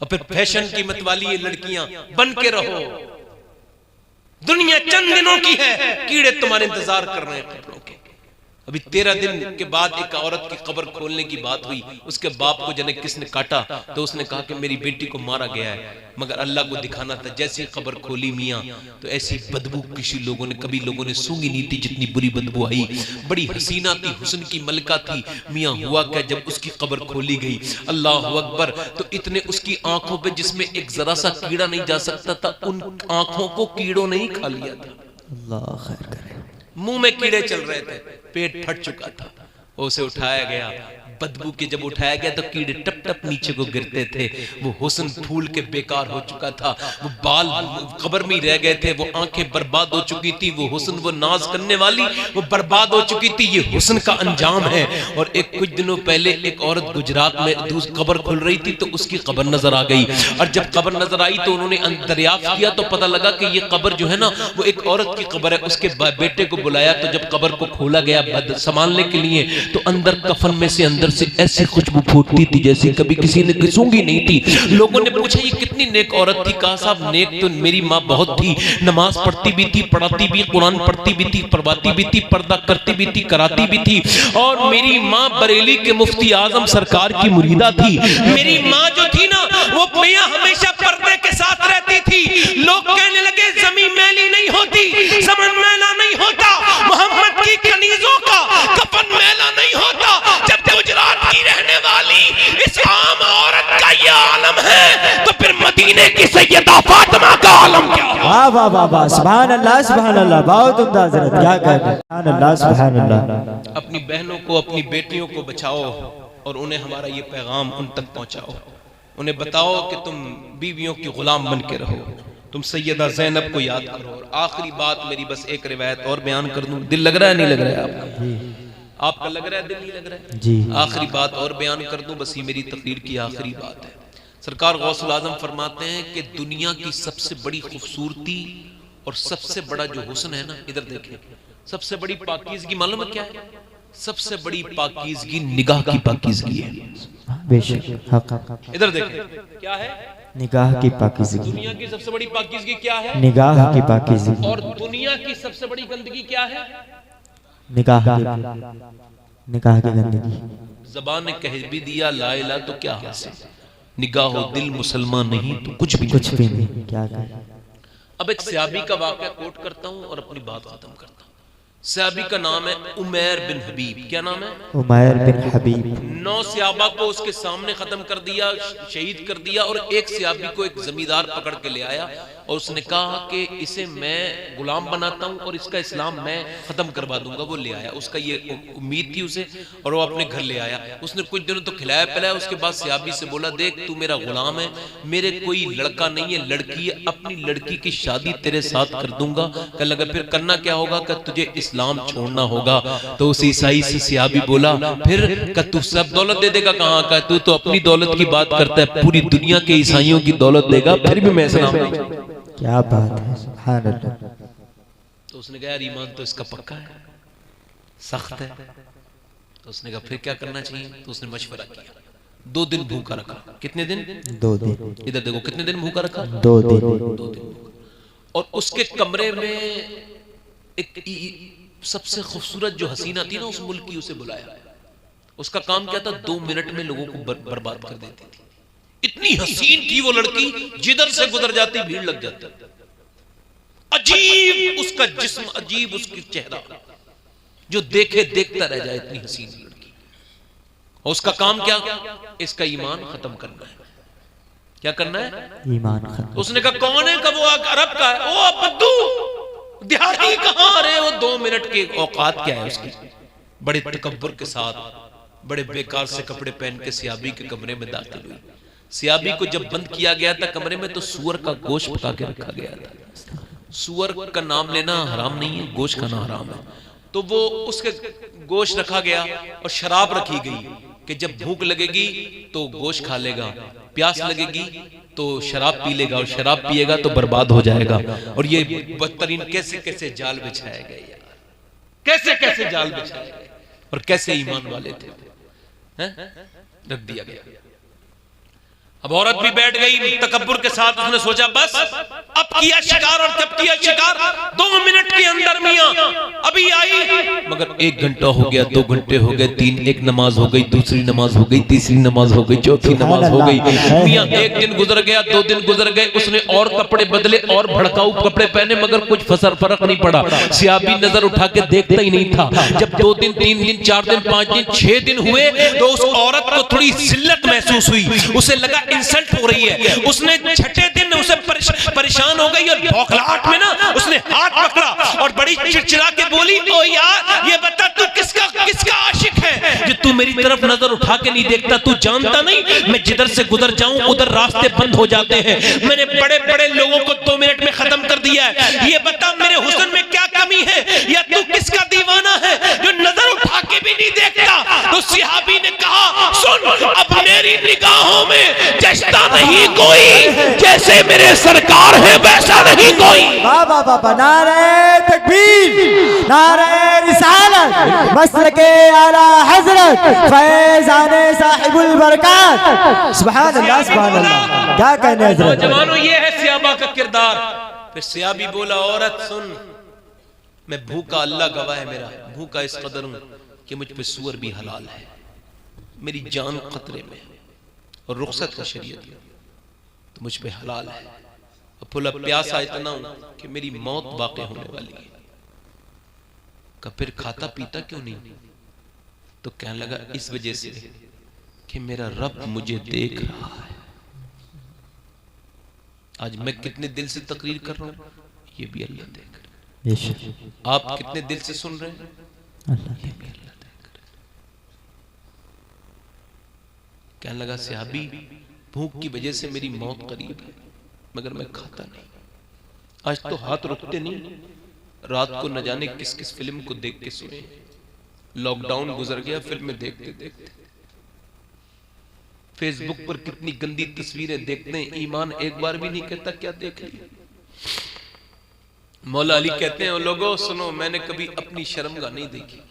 और फिर फैशन की मत वाली ये लड़कियां बन के रहो, दुनिया चंद दिनों की है, कीड़े तुम्हारे इंतजार कर रहे हैं कपड़ों के। अभी 13 दिन के बाद एक औरत की कब्र खोलने की बात हुई, उसके बाप को जने किसने काटा तो उसने कहा कि मेरी बेटी को मारा गया है, मगर अल्लाह को दिखाना था। जैसे ही कब्र खोली मियाँ तो ऐसी बदबू किसी लोगों ने कभी लोगों ने सूंघी नहीं थी जितनी बुरी बदबू आई। बड़ी हसीना थी, हुस्न की मलका थी। मियाँ हुआ क्या, जब उसकी कब्र खोली गई, अल्लाह अकबर, तो इतने उसकी आंखों पे जिसमें एक जरा सा कीड़ा नहीं जा सकता था, उन आंखों को कीड़ों ने ही खा लिया था। अल्लाह खैर करे। मुंह में कीड़े चल रहे थे, पेट फट चुका था, उसे उठाया गया। बदबू के जब उठाया गया तो कीड़े टप टप नीचे को गिरते थे। वो हुस्न फूल के बेकार हो चुका था, वो बाल कब्र में रह गए थे, वो आंखें बर्बाद हो चुकी थी, वो हुस्न, वो नाज करने वाली वो बर्बाद हो चुकी थी। ये हुस्न का अंजाम है। और एक कुछ दिनों पहले एक औरत गुजरात में कब्र खुल रही थी तो उसकी कब्र नजर आ गई, और जब कब्र नजर आई तो उन्होंने दरियाफ्त किया तो पता लगा कि ये कब्र जो है ना वो एक औरत की कब्र है। उसके बेटे को बुलाया तो जब कब्र को खोला गया संभालने के लिए तो अंदर कफन में से अंदर से ऐसी खुशबू फूटती थी जैसे कभी किसी ने सूंघी नहीं थी। लोगों ने पूछा ये कितनी नेक औरत थी? कहा साहब नेक तो मेरी माँ बहुत थी, नमाज पढ़ती भी थी, पढ़ाती भी, कुरान पढ़ती भी थी, पढ़वाती भी थी, पर्दा करती भी थी, कराती भी थी। और मेरी माँ बरेली के मुफ्ती आजम सरकार की मुरीदा थी। मेरी माँ जो थी ना वो मियां हमेशा पर्दे के साथ रहती थी। लोग कहने लगे जमीन मैली नहीं होती, समन मैला नहीं होता, मोहम्मद की कनीजों का कफन मैला नहीं होता। जब गुजरात की रहने वाली इस आम औरत का ये आलम है तो फिर मदीने की सैयदा फातिमा का आलम क्या? वाह वाह वाह वाह, सुभान अल्लाह सुभान अल्लाह, बहुत उम्दा हज़रत, क्या कहते हैं, सुभान अल्लाह सुभान अल्लाह। अपनी बहनों को, अपनी बेटियों को बचाओ और उन्हें हमारा ये पैगाम उन तक पहुंचाओ। उन्हें बताओ कि तुम बीवियों की गुलाम बन के रहो, तुम सैयदा ज़ैनब को याद करो। और आखिरी बात मेरी बस एक रिवायत और बयान कर दूं। दिल लग रहा है नहीं लग रहा है आपका? आपका लग रहा है दिल नहीं लग रहा है जी? आखिरी बात और बयान कर दूं, बस ये मेरी तकरीर की आखिरी बात है। सरकार गौसुल आजम फरमाते हैं कि दुनिया की सबसे बड़ी खूबसूरती और सबसे बड़ा जो हुस्न है ना, इधर देखें, सबसे बड़ी पाकीज़गी मालूम है क्या है? सबसे बड़ी पाकीज़गी निगाह की पाकीज़गी है। बेशक, इधर देखें क्या है? निगाह की पाकीज़गी। दुनिया की सबसे बड़ी पाकीज़गी क्या है? निगाह की पाकीज़गी। और दुनिया की सबसे बड़ी गंदगी क्या है? निगाह की गंदगी। ज़बान ने कह भी दिया ला इलाहा तो क्या हासिल, निगाह हो दिल मुसलमान नहीं तो कुछ भी नहीं। क्या अब एक सहाबी का वाक़या कोट करता हूँ और अपनी बात खत्म करता हूँ। सहाबी का नाम है उमैर बिन हबीब। क्या नाम है? उमैर बिन हबीब। 9 सहाबा को उसके सामने खत्म कर दिया, शहीद कर दिया, और एक सहाबी को एक जमींदार पकड़ के ले आया और उसने कहा कि इसे मैं गुलाम बनाता हूं और इसका इस्लाम मैं खत्म करवा दूंगा। वो ले आया, उसका ये उम्मीद थी उसे, और वो अपने घर ले आया। उसने कुछ दिनों तो खिलाया पिलाया, उसके बाद सहाबी से बोला देख तू मेरा गुलाम है, मेरे कोई लड़का नहीं है, लड़की है, अपनी लड़की की शादी तेरे साथ कर दूंगा। कहने लगा फिर करना क्या होगा? कि तुझे इस्लाम छोड़ना होगा। तो उस ईसाई से सहाबी बोला फिर कि तू सब दौलत दे देगा? कहाँ का, तू तो अपनी दौलत की बात करता है, पूरी दुनिया के ईसाइयों की दौलत देगा फिर भी मैं इस्लाम नहीं। क्या बात है, सुभान अल्लाह। तो उसने कहा यार ईमान तो इसका पक्का है, सख्त है। तो उसने कहा फिर क्या करना चाहिए? तो उसने मशवरा किया, 2 दिन भूखा रखा। कितने दिन? 2 दिन। इधर देखो कितने दिन भूखा रखा? 2 दिन। और उसके कमरे में एक सबसे खूबसूरत जो हसीना थी ना उस मुल्क की, उसे बुलाया। उसका काम क्या था? 2 मिनट में लोगों को बर्बाद कर देती थी। इतनी हसीन थी वो लड़की, जिधर से गुजर जाती भीड़ लग जाती। अजीब उसका जिस्म, अजीब उसकी चेहरा, जो देखे देखता रह जाए, इतनी हसीन लड़की। और उसका काम क्या? इसका ईमान खत्म करना है। क्या करना है? ईमान खत्म। उसने कहा कौन है? वो अरब का है। ओ बद्दू दिहाड़ी कहां? अरे वो 2 मिनट की औकात क्या है उसकी? बड़े तकब्बुर के साथ, बड़े बेकार से कपड़े पहन के सहाबी के कमरे में दाखिल हुई। सहाबी को जब बंद किया गया था कमरे में तो सूअर का गोश्त पका के रखा गया था। सूअर का नाम लेना हराम नहीं है, गोश्त खाना हराम है। तो वो उसके गोश्त रखा गया और शराब रखी गई कि जब भूख लगेगी तो गोश्त खा लेगा, प्यास लगेगी तो शराब पी लेगा, और शराब पिएगा तो बर्बाद हो जाएगा। और ये बदतरीन कैसे कैसे जाल बिछाया गया यार, कैसे कैसे जाल बिछाया गया, और कैसे ईमान वाले थे, रख दिया गया। अब औरत भी बैठ गई तकब्बुर के साथ। उसने सोचा बस अब किया शिकार और जब किया शिकार 2 मिनट के अंदर मियां अभी आई मगर 1 घंटा हो गया, 2 घंटे हो गए, 3, एक नमाज हो गई, दूसरी नमाज हो गई, तीसरी नमाज हो गई, चौथी नमाज हो गई। मियां 1 दिन गुजर गया, 2 दिन गुजर गए, उसने और कपड़े बदले और भड़काऊ कपड़े पहने, मगर कुछ फर्क नहीं पड़ा। सियाबी नजर उठा के देखता ही नहीं था। जब 2 दिन, 3 दिन, 4 दिन, 5 दिन, 6 दिन हुए तो उस औरत को थोड़ी जिल्लत महसूस हुई, उसे लगा इंसल्ट हो रही है। उसने 6ठे दिन उसे परेशान हो गई और बौखलाहट में ना उसने हाथ पकड़ा और बड़ी चिड़चिड़ा के बोली, ओ यार ये बता तू किसका आशिक है जो तू मेरी तरफ नजर उठा के नहीं देखता? तू जानता नहीं मैं जिधर से गुजर जाऊं उधर रास्ते बंद हो जाते हैं। मैंने बड़े बड़े लोगों को 2 मिनट में खत्म कर दिया है। ये बता मेरे हुस्न में क्या कमी है, या तू किसका दीवाना है जो नजर उठा के भी नहीं देखता? तो सहाबी ने कहा, सुन, अब मेरी निगाहों में जचता नहीं कोई, जैसे मेरे सरकार है वैसा नहीं कोई। बाबा बाबा, नारे तकबीर, नारे रिसालत, मसलके आला हजरत, फैज़ाने साहिबुल बरकत। सुभान अल्लाह, सुभान अल्लाह। क्या कहने हजरत? जवानों, ये है सियाबा का किरदार। फिर सियाबी बोला, औरत सुन, मैं भूखा, अल्लाह गवाह है मेरा, भूखा इस कदर हूं कि मुझ पे सूअर भी हलाल है, मेरी जान खतरे में और रुखसत का शरीयत तो मुझ पे हलाल है, और फुला प्यासा इतना हूं कि मेरी मौत वाक़ई होने वाली है। का फिर खाता पीता क्यों नहीं? तो कहने लगा, इस वजह से कि मेरा रब मुझे देख रहा है। आज मैं कितने दिल से तकरीर कर रहा हूं, ये भी अल्लाह देख रहा है। आप कितने दिल से सुन रहे हैं, ये भी अल्लाह देख रहा है। कहने लगा, सहाबी, भूख की वजह से मेरी मौत करीब है, मगर मैं खाता नहीं। आज तो हाथ रुकते नहीं। रात को न जाने किस किस फिल्म को देख के सोए। लॉकडाउन गुजर गया, फिल्में देखते देखते फेसबुक पर कितनी गंदी तस्वीरें देखते हैं, ईमान एक बार भी नहीं कहता क्या देख लिया। मौला अली कहते हैं, लोगों सुनो, मैंने कभी अपनी शर्मगाह नहीं देखी।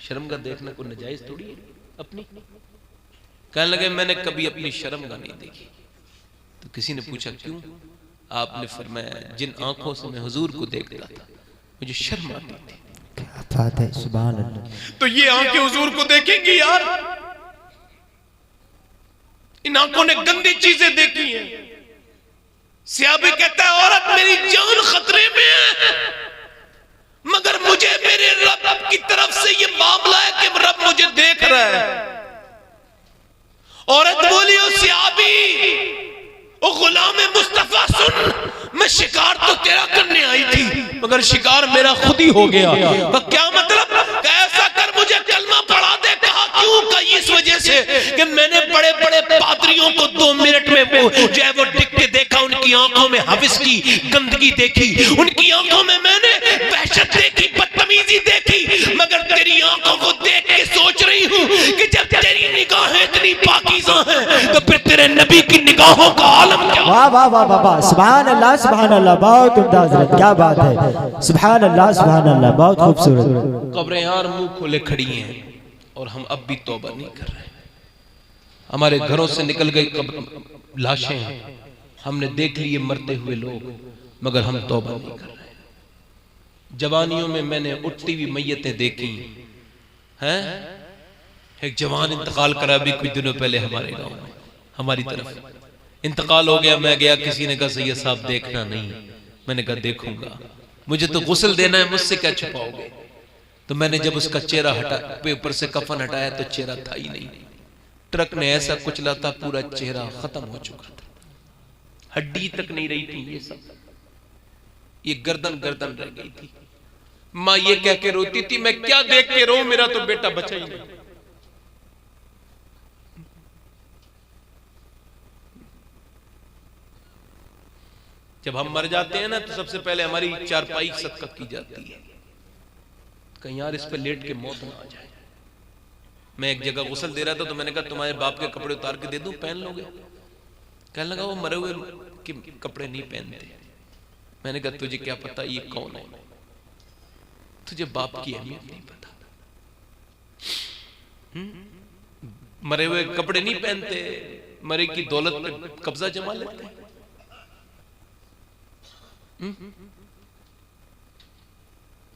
शर्मगाह देखना कोई नाजायज थोड़ी है अपनी। कहने लगे, मैंने कभी अपनी शर्मगाह नहीं देखी। तो किसी ने पूछा क्यों? आपने फरमाया, जिन आंखों से मैं हुजूर को देखता था मुझे शर्म आती थी। क्या बात है, सुभान अल्लाह। तो ये आंखें हुजूर को देखेंगी यार? इन आंखों ने गंदी चीजें देखी हैं। सियाबी कहता है, औरत मेरी जान खतरे में है, मगर मुझे मेरे रब की तरफ से ये मामला है कि रब मुझे देख रहा है। औरत बोली, ओ सियाबी, ओ गुलाम मुस्तफा, सुन, मैं शिकार तो तेरा करने आई थी, मगर शिकार मेरा खुद ही हो गया। तो क्या मतलब? ऐसा कर, मुझे कलमा पढ़ा दे। कहा क्यों? का इस वजह से कि मैंने बड़े बड़े पादरियों को 2 मिनट में जो है वो टिक के देखा, उनकी आंखों में हविस की गंदगी देखी, उनकी आंखों में मैंने वहशत देखी, बदतमीजी देखी, मगर तेरी आंखों को देख के सोच रही हूँ कि जब तेरी निगाहें इतनी पाकीज़ा हैं तो फिर तेरे नबी की निगाहों का आलम क्या? वाह वाह वाह वाह वाह, सुभान अल्लाह, सुभान अल्लाह। बहुत उम्दा हजरत, क्या बात है, सुभान अल्लाह, सुभान अल्लाह, बहुत खूबसूरत। कब्रें यार मुंह खोले खड़ी हैं और हम अब भी तौबा नहीं कर रहे। हमारे घरों से निकल गई लाशें हैं, हमने देख लिए मरते हुए लोग, मगर हम तौबा नहीं कर रहे। जवानियों में मैंने उठती हुई मैयतें देखी हैं। एक जवान इंतकाल करा अभी कुछ दिनों पहले हमारे गांव में, हमारी तरफ इंतकाल हो गया। मैं गया, किसी ने कहा सैयद साहब देखना नहीं। मैंने कहा देखूंगा, मुझे तो गुस्ल देना है, मुझसे क्या छुपाओगे? तो मैंने जब उसका चेहरा हटा, ऊपर से कफन हटाया तो चेहरा था ही नहीं। ट्रक ने ऐसा कुचला था, पूरा चेहरा खत्म हो चुका था, हड्डी तक नहीं रही थी। ये सब, ये गर्दन गर्दन रह गई थी। माँ ये कह के रोती थी, मैं क्या देख के रो, मेरा तो बेटा बचा ही नहीं। जब हम मर जाते हैं ना तो सबसे पहले हमारी चारपाई सदका की जाती है, कहीं यार इस पे लेट के मौत ना आ जाए। मैं एक जगह गुस्ल दे रहा था तो मैंने कहा तुम्हारे बाप के कपड़े उतार के दे दूं, पहन लोगे? कहने लगा वो मरे हुए के कपड़े नहीं पहनते। मैंने कहा तुझे क्या पता ये कौन है, तुझे बाप की अहमियत नहीं पता। मरे हुए कपड़े नहीं पहनते, मरे की दौलत पे कब्जा जमा लेते हैं।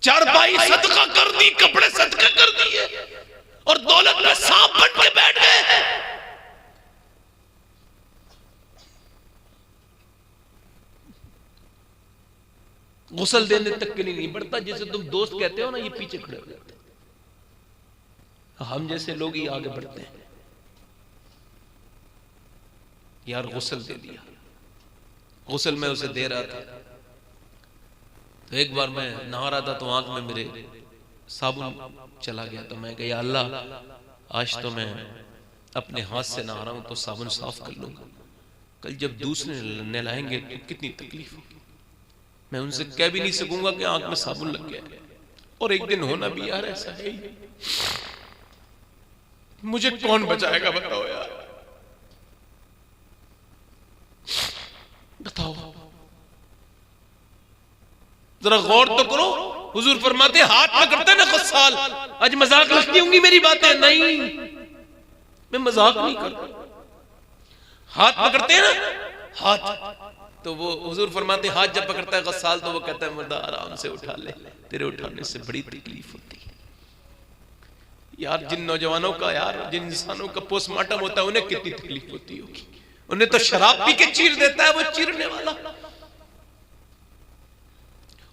चारपाई सदका कर दी, कपड़े सदका कर दिए और दौलत में सांप बन के बैठ गए। गुस्ल देने तक के लिए नहीं बढ़ता। जैसे तुम दोस्त कहते हो ना, ये पीछे खड़े हो जाते, हम जैसे लोग ही आगे बढ़ते हैं। यार गुस्ल दे दिया, गुस्ल में उसे दे रहा था, तो एक बार मैं नहा रहा था तो आंख में मेरे साबुन चला गया। तो मैं कहा या अल्लाह, आज तो मैं अपने हाथ से नहा रहा हूं तो साबुन साफ कर लूंगा, कल जब दूसरे नहलाएंगे तो कितनी तकलीफ होगी। मैं उनसे कह भी नहीं सकूंगा कि आंख में साबुन लग गया। और एक दिन होना भी यार ऐसा है ही। मुझे कौन बचाएगा बताओ यार, बताओ जरा गौर तो करो। हुजूर फरमाते हाथ पकड़ते ना गुस्साल, आज मजाक लगती होंगी मेरी बातें, नहीं मैं मजाक नहीं करता। हाथ पकड़ते हैं ना, हाथ, तो वो हुजूर फरमाते हाथ जब पकड़ता है गुस्साल तो वो कहता है मर्दा आराम से उठा ले, तेरे उठाने से बड़ी तकलीफ होती है। यार जिन नौजवानों का, यार जिन इंसानों का पोस्टमार्टम होता है उन्हें कितनी तकलीफ होती होगी। उन्हें तो शराब पी के चीर देता है वो चीरने वाला,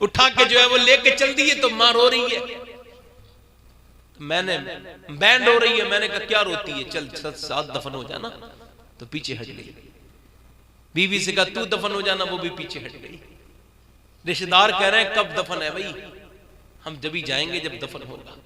उठा के जो है वो लेके चल दी है तो मां रो रही है, मैंने बैंड हो रही है, मैंने कहा क्या रोती है, चल साथ दफन हो जाना, तो पीछे हट गई। बीवी से कहा तू दफन हो जाना, वो भी पीछे हट गई। रिश्तेदार कह रहे हैं कब दफन है भाई, हम जब ही जाएंगे जब दफन होगा।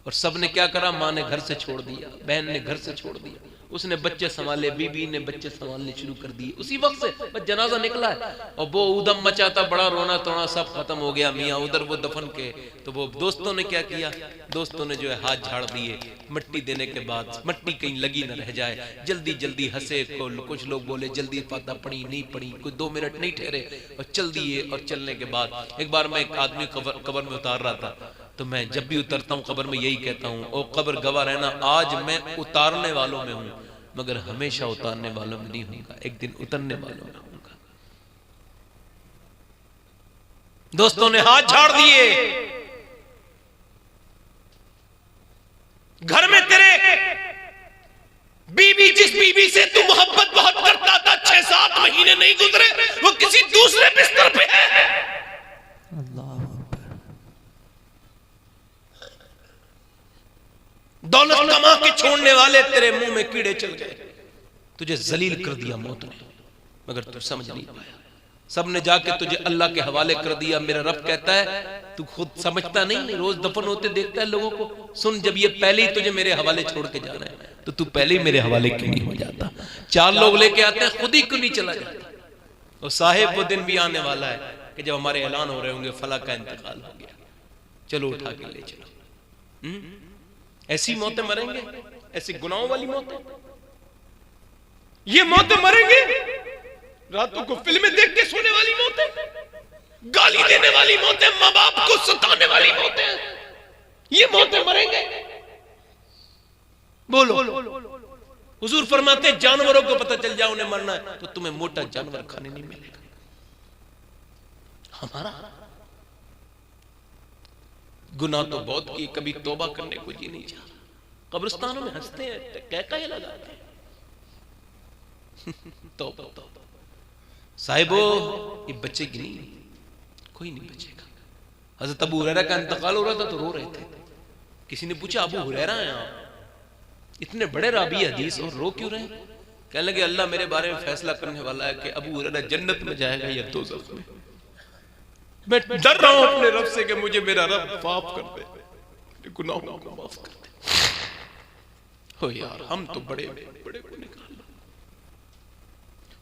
और सब ने क्या करा, माँ ने घर से छोड़ दिया, बहन ने घर से छोड़ दिया, उसने बच्चे संभाले, बीबी ने बच्चे संभालने शुरू कर दिए। उसी वक्त से बस जनाजा निकला है और वो उदम मचाता, बड़ा रोना तोड़ा, सब खत्म हो गया मियाँ उधर वो दफन के। तो वो दोस्तों ने क्या किया, दोस्तों ने जो है हाथ झाड़ दिए, मिट्टी देने के बाद मट्टी कहीं लगी न रह जाए, जल्दी जल्दी हंसे। कुछ लोग बोले जल्दी फाता पड़ी नहीं पड़ी, कोई 2 मिनट नहीं ठहरे और चल दिए। और चलने के बाद एक बार मैं एक आदमी कब्र में उतार रहा था, तो मैं जब भी उतरता हूँ कब्र में यही कहता हूँ, ओ कब्र गवाह रहना, आज मैं उतारने वालों में हूँ मगर हमेशा उतारने वालों में नहीं होगा, एक दिन उतरने वालों में होगा। दोस्तों ने हाथ झाड़ दिए, घर में तेरे बीबी, जिस बीबी से तू मोहब्बत बहुत करता था, 6-7 महीने नहीं गुजरे वो किसी दूसरे बिस्तर पे है। दौलत कमा के छोड़ने वाले तेरे मुंह में कीड़े चल गए, तुझे जलील कर दिया मौत ने, मगर तू समझ नहीं पाया। सब ने जाके तुझे अल्लाह के हवाले कर दिया। मेरा रब कहता है तू खुद समझता नहीं, रोज दफन होते देखता है लोगों को। सुन, जब ये पहले ही तुझे मेरे हवाले छोड़ के जाना है तो तू पहले ही मेरे हवाले क्यों नहीं हो जाता। 4 लोग लेके आते हैं, खुद ही क्यों नहीं चला जाता। और साहिब वो दिन भी आने वाला है कि जब हमारे ऐलान हो रहे होंगे फला का इंतकाल हो गया, चलो उठा के ले चलो। ऐसी मौतें मरेंगे, ऐसी गुनाहों वाली मौतें, ये मौतें मरेंगे। रातों को फिल्में देख के सोने वाली मौतें, गाली देने वाली मौतें, माँ बाप को सताने वाली मौतें, ये मौतें मरेंगे। बोलो, हुजूर फरमाते जानवरों को पता चल जाए उन्हें मरना है तो तुम्हें मोटा जानवर खाने नहीं मिलेगा। हमारा गुनाह तो बहुत की, कभी तौबा करने को जी नहीं चाह। कब्रिस्तानों में हंसते हैं, कहका ये लगाते हैं तौबा तौबा। साहिबो ये बचेगी नहीं, कोई नहीं बचेगा। हज़रत अबू हुरैरा का इंतकाल हो रहा था तो रो रहे थे। किसी ने पूछा अबू हुरैरा हैं आप, इतने बड़े रावी हदीस और रो क्यों रहे? कहने लगे अल्लाह मेरे बारे में फैसला करने वाला है कि अबू हुरैरा जन्नत में जाएगा या दोज़ख में। मैं डर रहा हूं अपने रब से कि मुझे मेरा रब माफ कर दे, मेरे गुनाहों को माफ कर दे। हो यार हम तो बड़े बड़े गुनहगार।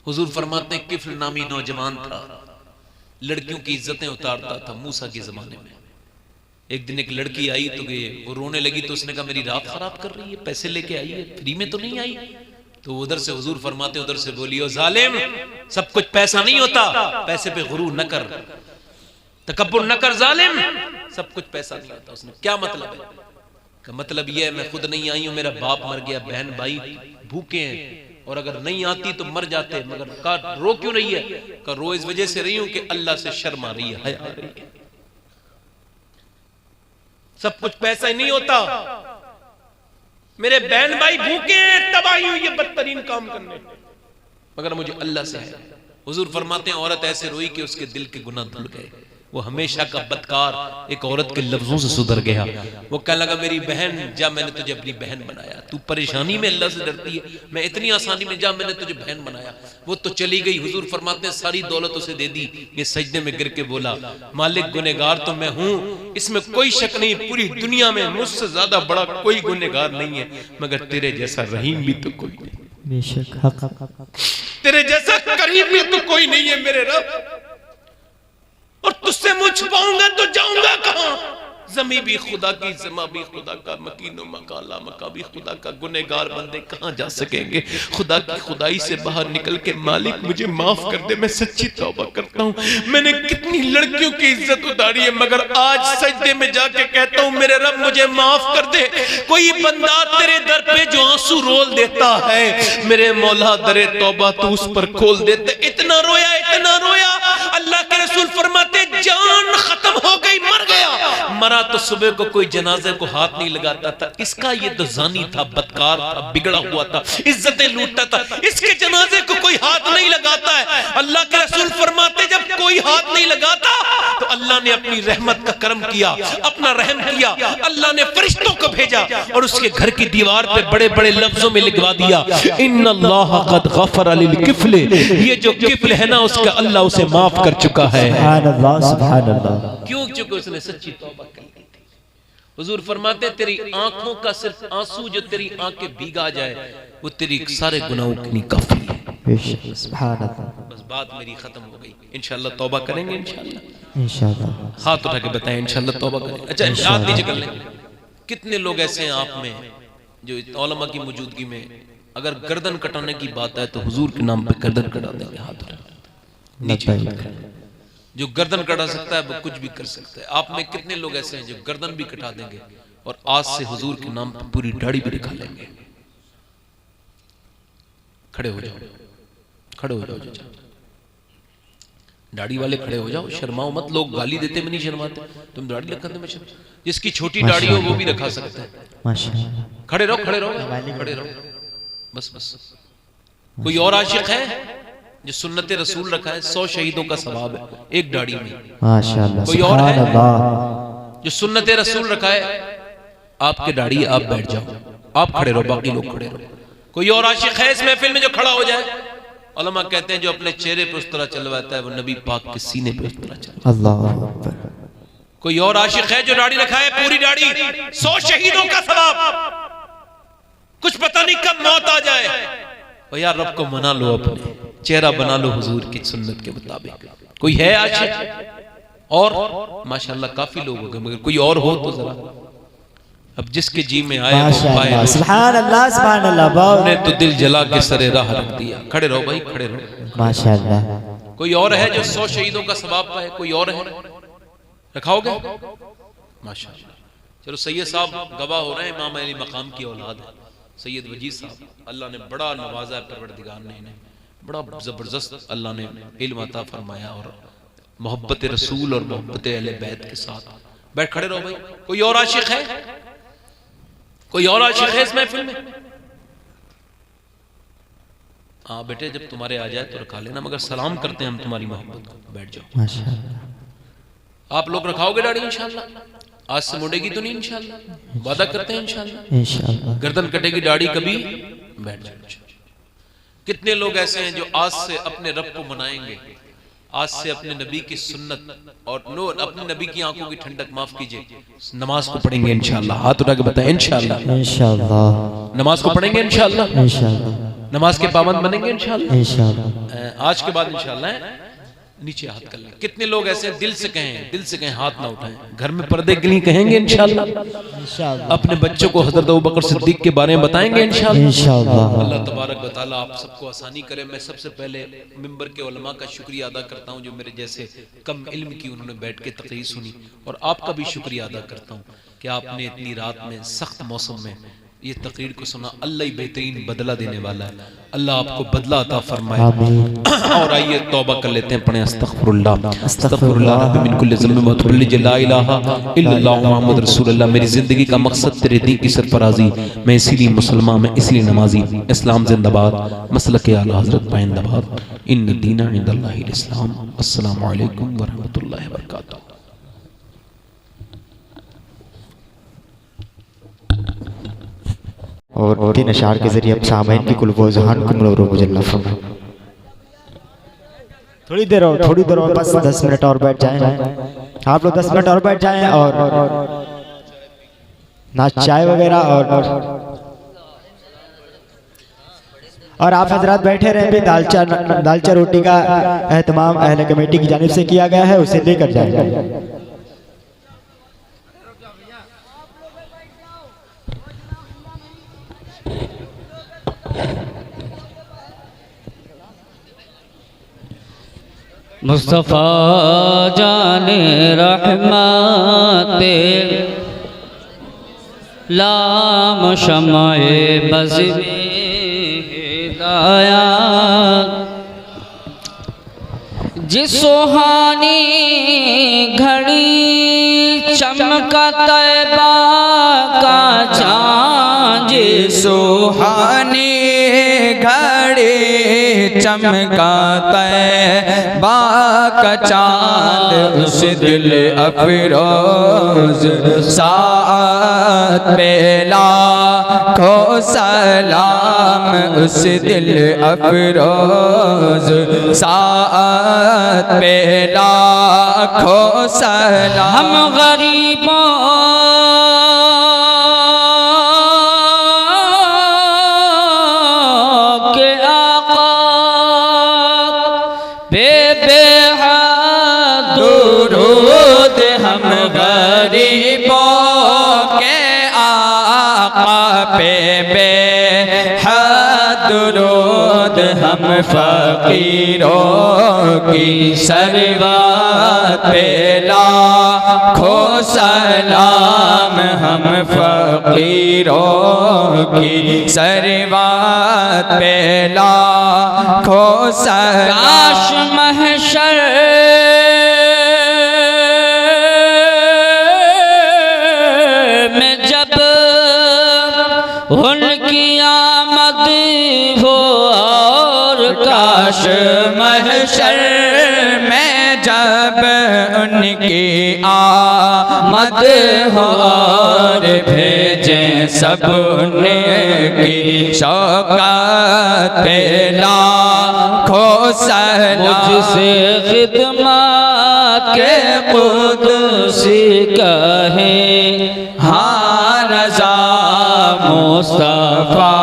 हुजूर फरमाते हैं किफ्ल नामी नौजवान था, लड़कियों की इज्जतें उतारता था मूसा के जमाने में। एक दिन एक लड़की आई तो वो रोने लगी तो उसने कहा मेरी रात खराब कर रही है, पैसे लेके आई है, फ्री में तो नहीं आई। तो उधर से हुजूर फरमाते उधर से बोली ओ जालिम, सब कुछ पैसा नहीं होता, पैसे पे गुरूर न कर, तकब्बुर न कर जालिम, सब कुछ पैसा नहीं होता। उसने क्या मतलब है? का मतलब यह है मैं खुद नहीं आई हूं, मेरा बाप मर गया, बहन भाई भूखे हैं और अगर नहीं आती तो मर जाते, मगर का रो क्यों रही है? का रो इस वजह से रही हूं कि अल्लाह से शर्म आ रही है, हया आ रही है। सब कुछ पैसा ही नहीं होता। मेरे बहन भाई भूखे हैं, तबाही हुई है बदतरीन काम करने, मगर मुझे अल्लाह से है। हुजूर फरमाते हैं औरत ऐसे रोई कि उसके दिल के गुनाह धुल गए। वो हमेशा का बदकार एक औरत के लफ्जों से सुधर गया। वो कहने लगा मेरी बहन जा, मैंने तुझे अपनी बहन बनाया, तू परेशानी में अल्लाह से डरती है, मैं इतनी आसानी में जा, मैंने तुझे बहन बनाया। वो तो चली गई। हुजूर फरमाते हैं सारी दौलत उसे दे दी। ये सजदे में गिर के बोला मालिक गुनहगार तो मैं हूं, इसमें कोई शक नहीं, पूरी दुनिया में मुझसे ज्यादा बड़ा कोई गुनहगार नहीं है, मगर तेरे जैसा रहीम भी तो कोई नहीं, बेशक तेरे जैसा करीम भी तो कोई नहीं है मेरे रब। और तुझसे मुझ पाऊंगा तो जाऊंगा कहां? जमी भी खुदा की, जमा भी खुदा का, मकीनो मकाला मका भी खुदा का, गुनहगार बंदे कहां जा सकेंगे खुदा की खुदाई से बाहर निकल के। मालिक मुझे माफ कर दे, मैं सच्ची तौबा करता हूं, मैंने कितनी लड़कियों की इज्जत उतारी है, मगर आज सजदे में जाके कहता हूं मेरे रब मुझे माफ कर दे। कोई बंदा तेरे दर पे जो आंसू रोल देता है, मेरे मौला दरे तौबा तू उस पर खोल देते। इतना रोया, इतना रोया, अल्लाह के रसूल फरमाते जान खत्म हो गई, मर गया। मरा तो सुबह को कोई जनाजे को हाथ नहीं लगाता था। इसका ये तो जानी था, बदकार था, बिगड़ा हुआ था, इज्जतें लूटता था, इसके जनाजे को कोई हाथ नहीं लगाता है। अल्लाह के रसूल फरमाते जब कोई हाथ नहीं लगाता तो अल्लाह ने अपनी रहमत का करम किया, अपना रहम किया। अल्लाह ने फरिश्तों को भेजा और उसके घर की दीवार पे बड़े बड़े लफ्जों में लिखवा दिया इन्नल्लाह कद गफर लिल किफल। ये जो किफल है ना, उसका अल्लाह उसे माफ कर चुका है। सुभान अल्लाह, सुभान अल्लाह। क्यों? क्योंकि उसने सच्ची तौबा की थी। हुजूर फरमाते तेरी आंखों का सिर्फ आंसू जो तेरी आंखें भीगा जाए वो तेरी सारे गुनाहों के लिए काफी है। सुभान अल्लाह। बस बात मेरी खत्म हो गई। इंशाल्लाह तौबा करेंगे, इंशाल्लाह इंशाअल्लाह। हाथ उठा के बताएं इंशाल्लाह तौबा करें। अच्छा हाथ नीचे कर लें। कितने लोग ऐसे हैं आप में जो उलमा की मौजूदगी में अगर गर्दन कटाने की बात है तो हुजूर के नाम पे गर्दन कटा देंगे? हाथ उठा नीचे। जो गर्दन कटा सकता है वो कुछ भी कर सकता है। आप में कितने लोग ऐसे हैं जो गर्दन भी कटा देंगे और आज से हुजूर के नाम पे पूरी दाढ़ी भी दिखा लेंगे? खड़े हो जाओ, खड़े हो जाओ, दाढ़ी वाले खड़े हो जाओ, शर्माओ मत। लोग गाली देते में नहीं शर्माते, तुम दाढ़ी रखने में शर्म। जिसकी छोटी दाढ़ी हो वो भी रखा सकता है। माशाअल्लाह। खड़े रहो, खड़े रहो, खड़े रहो, बस बस। कोई और आशिक है जो सुन्नत रसूल रखा है? 100 शहीदों का सवाब है एक दाढ़ी में, माशाअल्लाह। कोई और है जो सुन्नत रसूल रखा है? आपके दाढ़ी, आप बैठ जाओ, आप खड़े रहो, बाकी लोग खड़े रहो। कोई और आशिक है इस महफिल में जो खड़ा हो जाए? उलमा कहते हैं जो अपने चेहरे पे उस तरह चलवाता है वो नबी पाक के सीने पे उस तरह चलवाता है। अल्लाह अकबर। कोई और आशिक है जो दाढ़ी रखा है? पूरी दाढ़ी, 100 शहीदों का सवाब। कुछ पता नहीं कब मौत आ जाए। और यार रब को मना लो, अपने चेहरा बना लो हुजूर की सुन्नत के मुताबिक। कोई है आशिक? और माशाअल्लाह काफी लोग हो गए, मगर कोई और हो तो जरा। अब जिसके जी में आए वो पाए। सुभान अल्लाह, सुभान अल्लाह। ने तो दिल जला के सरे राह रख दिया। खड़े रहो भाई, खड़े रहो, माशाअल्लाह। कोई और है जो 100 शहीदों का सवाब पाए? कोई और है? रखाओगे? माशाअल्लाह। चलो सैयद साहब गवाह हो रहे हैं, इमाम अली मकाम की औलाद है सैयद वजीद साहब। अल्लाह ने बड़ा नवाजा है, परवरदिगार ने इन्हें बड़ा जबरदस्त अल्लाह ने इल्म अता फरमाया और मोहब्बत रसूल और मोहब्बत अहले बैत के साथ। बैठ खड़े रहो भाई। कोई और आशिक है? कोई और आशिक है इस महफिल में? हाँ बेटे, जब तुम्हारे आ जाए तो रखा लेना, मगर सलाम करते हैं हम तुम्हारी मोहब्बत को। बैठ जाओ माशाअल्लाह। आप लोग रखाओगे दाढ़ी इंशाअल्लाह? आज से मुड़ेगी तो नहीं इंशाअल्लाह? वादा करते हैं इंशाअल्लाह। इंशाअल्लाह गर्दन कटेगी, दाढ़ी कभी। बैठ जाओ। कितने लोग ऐसे हैं जो आज से अपने रब को मनाएंगे, आज से अपने नबी की सुन्नत और अपने नबी की आंखों की ठंडक, माफ कीजिए, नमाज को पढ़ेंगे इंशाअल्लाह? हाथ उठा के बताएं इंशाअल्लाह। इंशाअल्लाह नमाज को पढ़ेंगे इंशाअल्लाह। इंशाअल्लाह नमाज के पाबंद बनेंगे इंशाअल्लाह। इंशाअल्लाह आज के बाद इंशाअल्लाह। नीचे हाथ कर लें। कितने लोग ऐसे दिल से कहें, दिल से कहें, हाथ ना उठाएं, घर में पर्दे के लिए कहेंगे इंशाअल्लाह। इंशाअल्लाह अपने बच्चों को हजरत अबू बकर सिद्दीक के बारे में बताएंगे इंशाअल्लाह। इंशाअल्लाह अल्लाह तबारक व तआला आप सबको आसानी करे। मैं सबसे पहले मिंबर के उलमा का शुक्रिया अदा करता हूँ जो मेरे जैसे कम इल्म की उन्होंने बैठ के तकरीर सुनी, और आपका भी शुक्रिया अदा करता हूँ कि आपने इतनी रात में, सख्त मौसम में ये तकरीर को सुना, अल्लाह ही बेहतरीन बदला देने वाला है, अल्लाह आपको बदला अता फरमाए। और आइए तौबा कर लेते हैं, पढ़ें अस्तगफिरुल्लाह अस्तगफिरुल्लाह रब्बी मिन कुल्लि ज़म्बिन व अतूबु इलैहि, ला इलाहा इल्लल्लाह मुहम्मद रसूलुल्लाह। मेरी ज़िंदगी का मकसद तेरे दीन की सरफराजी, मैं इसीलिए मुसलमान, मैं इसलिए नमाजी। इस्लाम जिंदाबाद, मसलक आला हज़रत पाइंदाबाद। इन्न दीना इंदल्लाहिल इस्लाम। अस्सलामु अलैकुम व रहमतुल्लाहि व बरकातुहू। और तीन अशार के जरिए अब सामईन की कुल वज़हान को मुनव्वर मुजल्ला फरमाएं। थोड़ी देर और बस 10 मिनट और बैठ जाएं। आप लोग 10 मिनट और बैठ जाएं और ना चाय वगैरह और आप हजरात बैठे रहे भी। दालचा रोटी का एहतमाम अहले कमेटी की जानिब से किया गया है, उसे लेकर जाएं। मुस्तफ़ा जाने रहमते लाम शमाए बज़्मे हिदाया, जिस सुहानी घड़ी चमका तैबा का चाँद, जिस सुहानी घड़ी चमका तैबा का चाँद, उस दिल अफरोज साथ पे लाखों सलाम, उस दिल अफरोज साथ पे लाखों सलाम। हम गरीबों दुरूद हम फ़कीरों की सरवत पे लाखों सलाम, हम फ़कीरों की सरवत पे लाखों सलाम। काश महशर में जब उनकी आमद हो, और काश महशर में जब उनकी आमद हो, और भेजें सब उनकी शौकत पे लाखों सलाम। मुझसे खिदमत के कुदसी कहें, हाँ रज़ा मुस्तफ़ा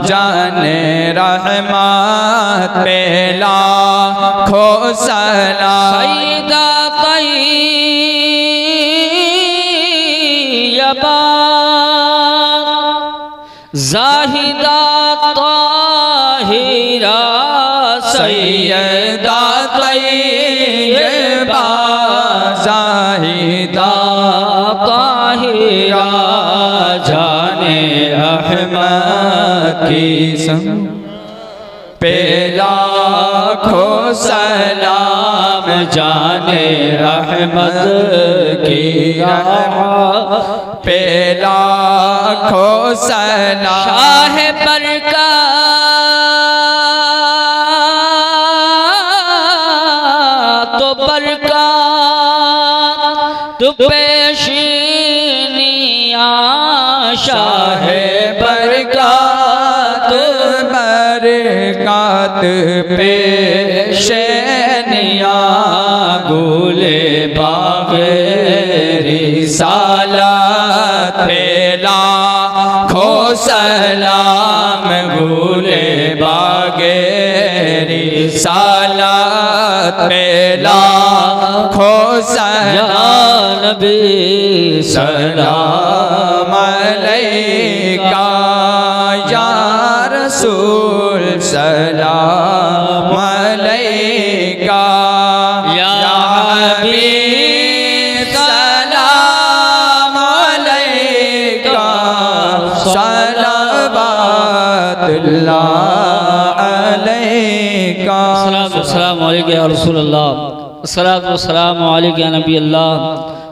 जाने रहमत पे लाखों सलाम। सईदा तैयबा ज़ाहिदा ताहिरा, सैयदा तैयबा ज़ाहिदा ताहिरा, जाने अहमद की सम पे लाखों सलाम, जाने अहमद की पे लाखों सलाम। शाह बरकत तो बरकत पेशनिया, शाह बरकत बरकत पेशनिया, गुले बाग़े रिसालत पे लाखों सलाम, गुले बाग़े रिसालत पे लाखों सलाम। या नबी सलाम अलैका, या रसूल सलाम अलैका, या हबीब सलाम अलैका, अलैका। अस्सलामु अलैका या रसूलल्लाह, अस्सलातु वस्सलामु अलैका या नबी अल्लाह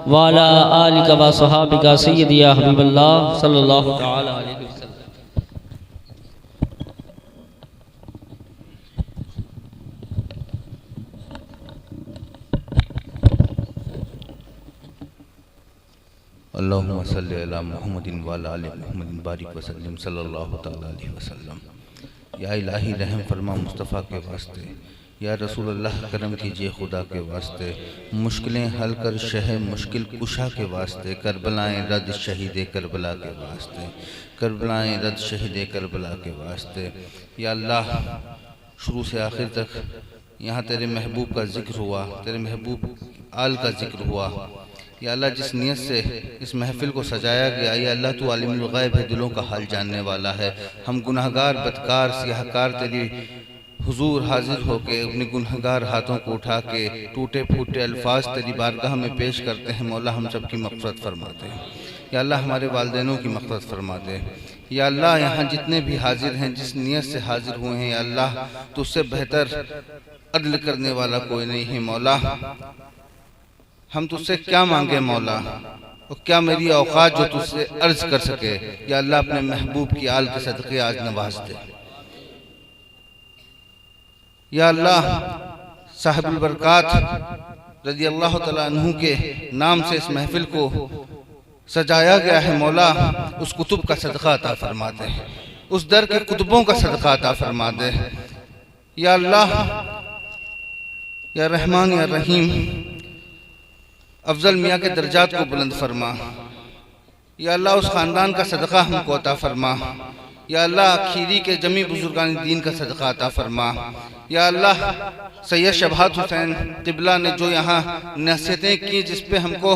व अला आलिका व सहाबिका सय्यदी या हबीबल्लाह सल्लल्लाहु तआला अलैहि वसल्लम। अल्लाहुम्मा सल्लि अला मुहम्मदिन व अला आलि मुहम्मदिन बारिक वसल्लम सल्लल्लाहु तआला अलैहि वसल्लम। या इलाही रहम फरमा मुस्तफ़ा के वास्ते, या रसूल अल्लाह करम कीजिए खुदा के वास्ते, मुश्किलें हल कर शह मुश्किल कुशा के वास्ते, करबलाएं रद शहीद करबला के वास्ते, करबलाएं रद शहीद करबला के वास्ते। या अल्लाह शुरू से आखिर तक यहाँ तेरे महबूब का जिक्र हुआ, तेरे महबूब आल का जिक्र हुआ। या अल्लाह जिस नियत से इस महफिल को सजाया गया, या अल्लाह तू आलिमुल गैब है, दिलों का हाल जानने वाला है। हम गुनाहगार बदकार सियाहकार तेरी हुजूर हाजिर होके अपने गुनहगार हाथों को उठा के टूटे फूटे अल्फाज तेरी बारगाह में पेश करते हैं। मौला हम सब की मग़फ़िरत फरमाते हैं। या अल्लाह हमारे वालिदैनों की मग़फ़िरत फरमा दे। या अल्लाह यहाँ जितने भी हाजिर हैं, जिस नियत से हाजिर हुए हैं, या अल्लाह तुझसे बेहतर अदल करने वाला कोई नहीं है। मौला हम तुझसे क्या मांगे मौला, और क्या मेरी औकात जो तुझसे अर्ज कर सके। या अल्लाह अपने महबूब की आल के सदक़े आज नवाज दे। या अल्लाह साहिबुल बरकात रज़ी अल्लाह तआला अन्हु के नाम से इस महफिल को सजाया गया है। मौला उस कुतुब का सदका अता फरमा दे, उस दर के कुतुबों का सदका अता फरमा दे। या अल्लाह या रहमान या रहीम अफजल मियाँ के दर्जात को बुलंद फरमा। या अल्लाह उस ख़ानदान का सदका हमको अता फरमा। या अल्लाह खीरी के जमी बुजुर्गान दीन का सदका अता फरमा। या अल्लाह सैयद शबात हुसैन क़िबला ने जो यहाँ नसीहतें की, जिस पे हमको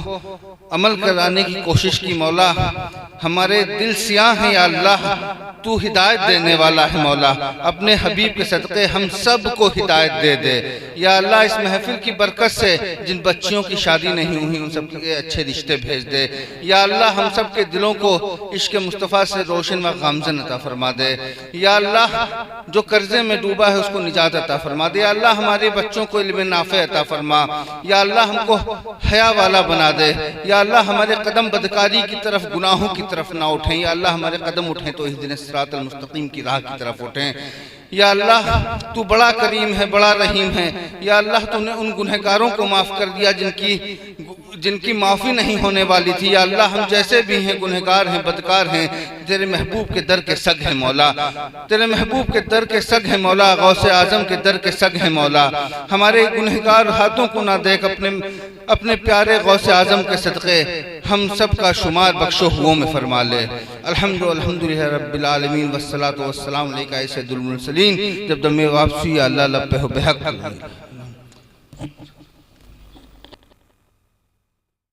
अमल कराने की कोशिश की, मौला हमारे दिल सियाह हैं। या अल्लाह तू हिदायत देने वाला है। मौला अपने हबीब के सदक़े हम सब को हिदायत दे दे। या अल्लाह इस महफिल की बरकत से जिन बच्चियों की शादी नहीं हुई उन सब के अच्छे रिश्ते भेज दे। या अल्लाह हम सब के दिलों को इश्क़ मुस्तफ़ा से रोशन व गामज़न अता फरमा दे। या अल्लाह जो कर्जे में डूबा है उसको निजात अता फरमा दे। या अल्लाह हमारे बच्चों को इल्म नाफ़े अता फरमा। या अल्लाह हमको हया वाला बना दे। या अल्लाह हमारे कदम बदकारी की तरफ गुनाहों की तरफ ना उठें। या अल्लाह हमारे कदम उठें तो इहदिना सिरातल मुस्तकीम की राह की तरफ उठें। या अल्लाह तू बड़ा करीम है, बड़ा रहीम है। या अल्लाह तूने उन गुनहगारों को माफ़ कर दिया जिनकी माफ़ी नहीं होने वाली थी। या अल्लाह हम जैसे भी हैं गुनहगार हैं, बदकार हैं, तेरे महबूब के दर के सग हैं मौला। तेरे महबूब के दर के सग हैं मौला, गौसे आज़म के दर के सग हैं मौला। हमारे गुनहगार हाथों को ना देख, अपने प्यारे गौसे आज़म के सदक़े हम सब का शुमार बख्शो हुओं में फरमा ले। अल्हम्दुलिल्लाह रब्बिल आलमीन वस्सलातु वस्सलामु अलैका सय्यदुल मुरसलीन। जब दमे वापसी अल्लाह लब्बे हो बेहक।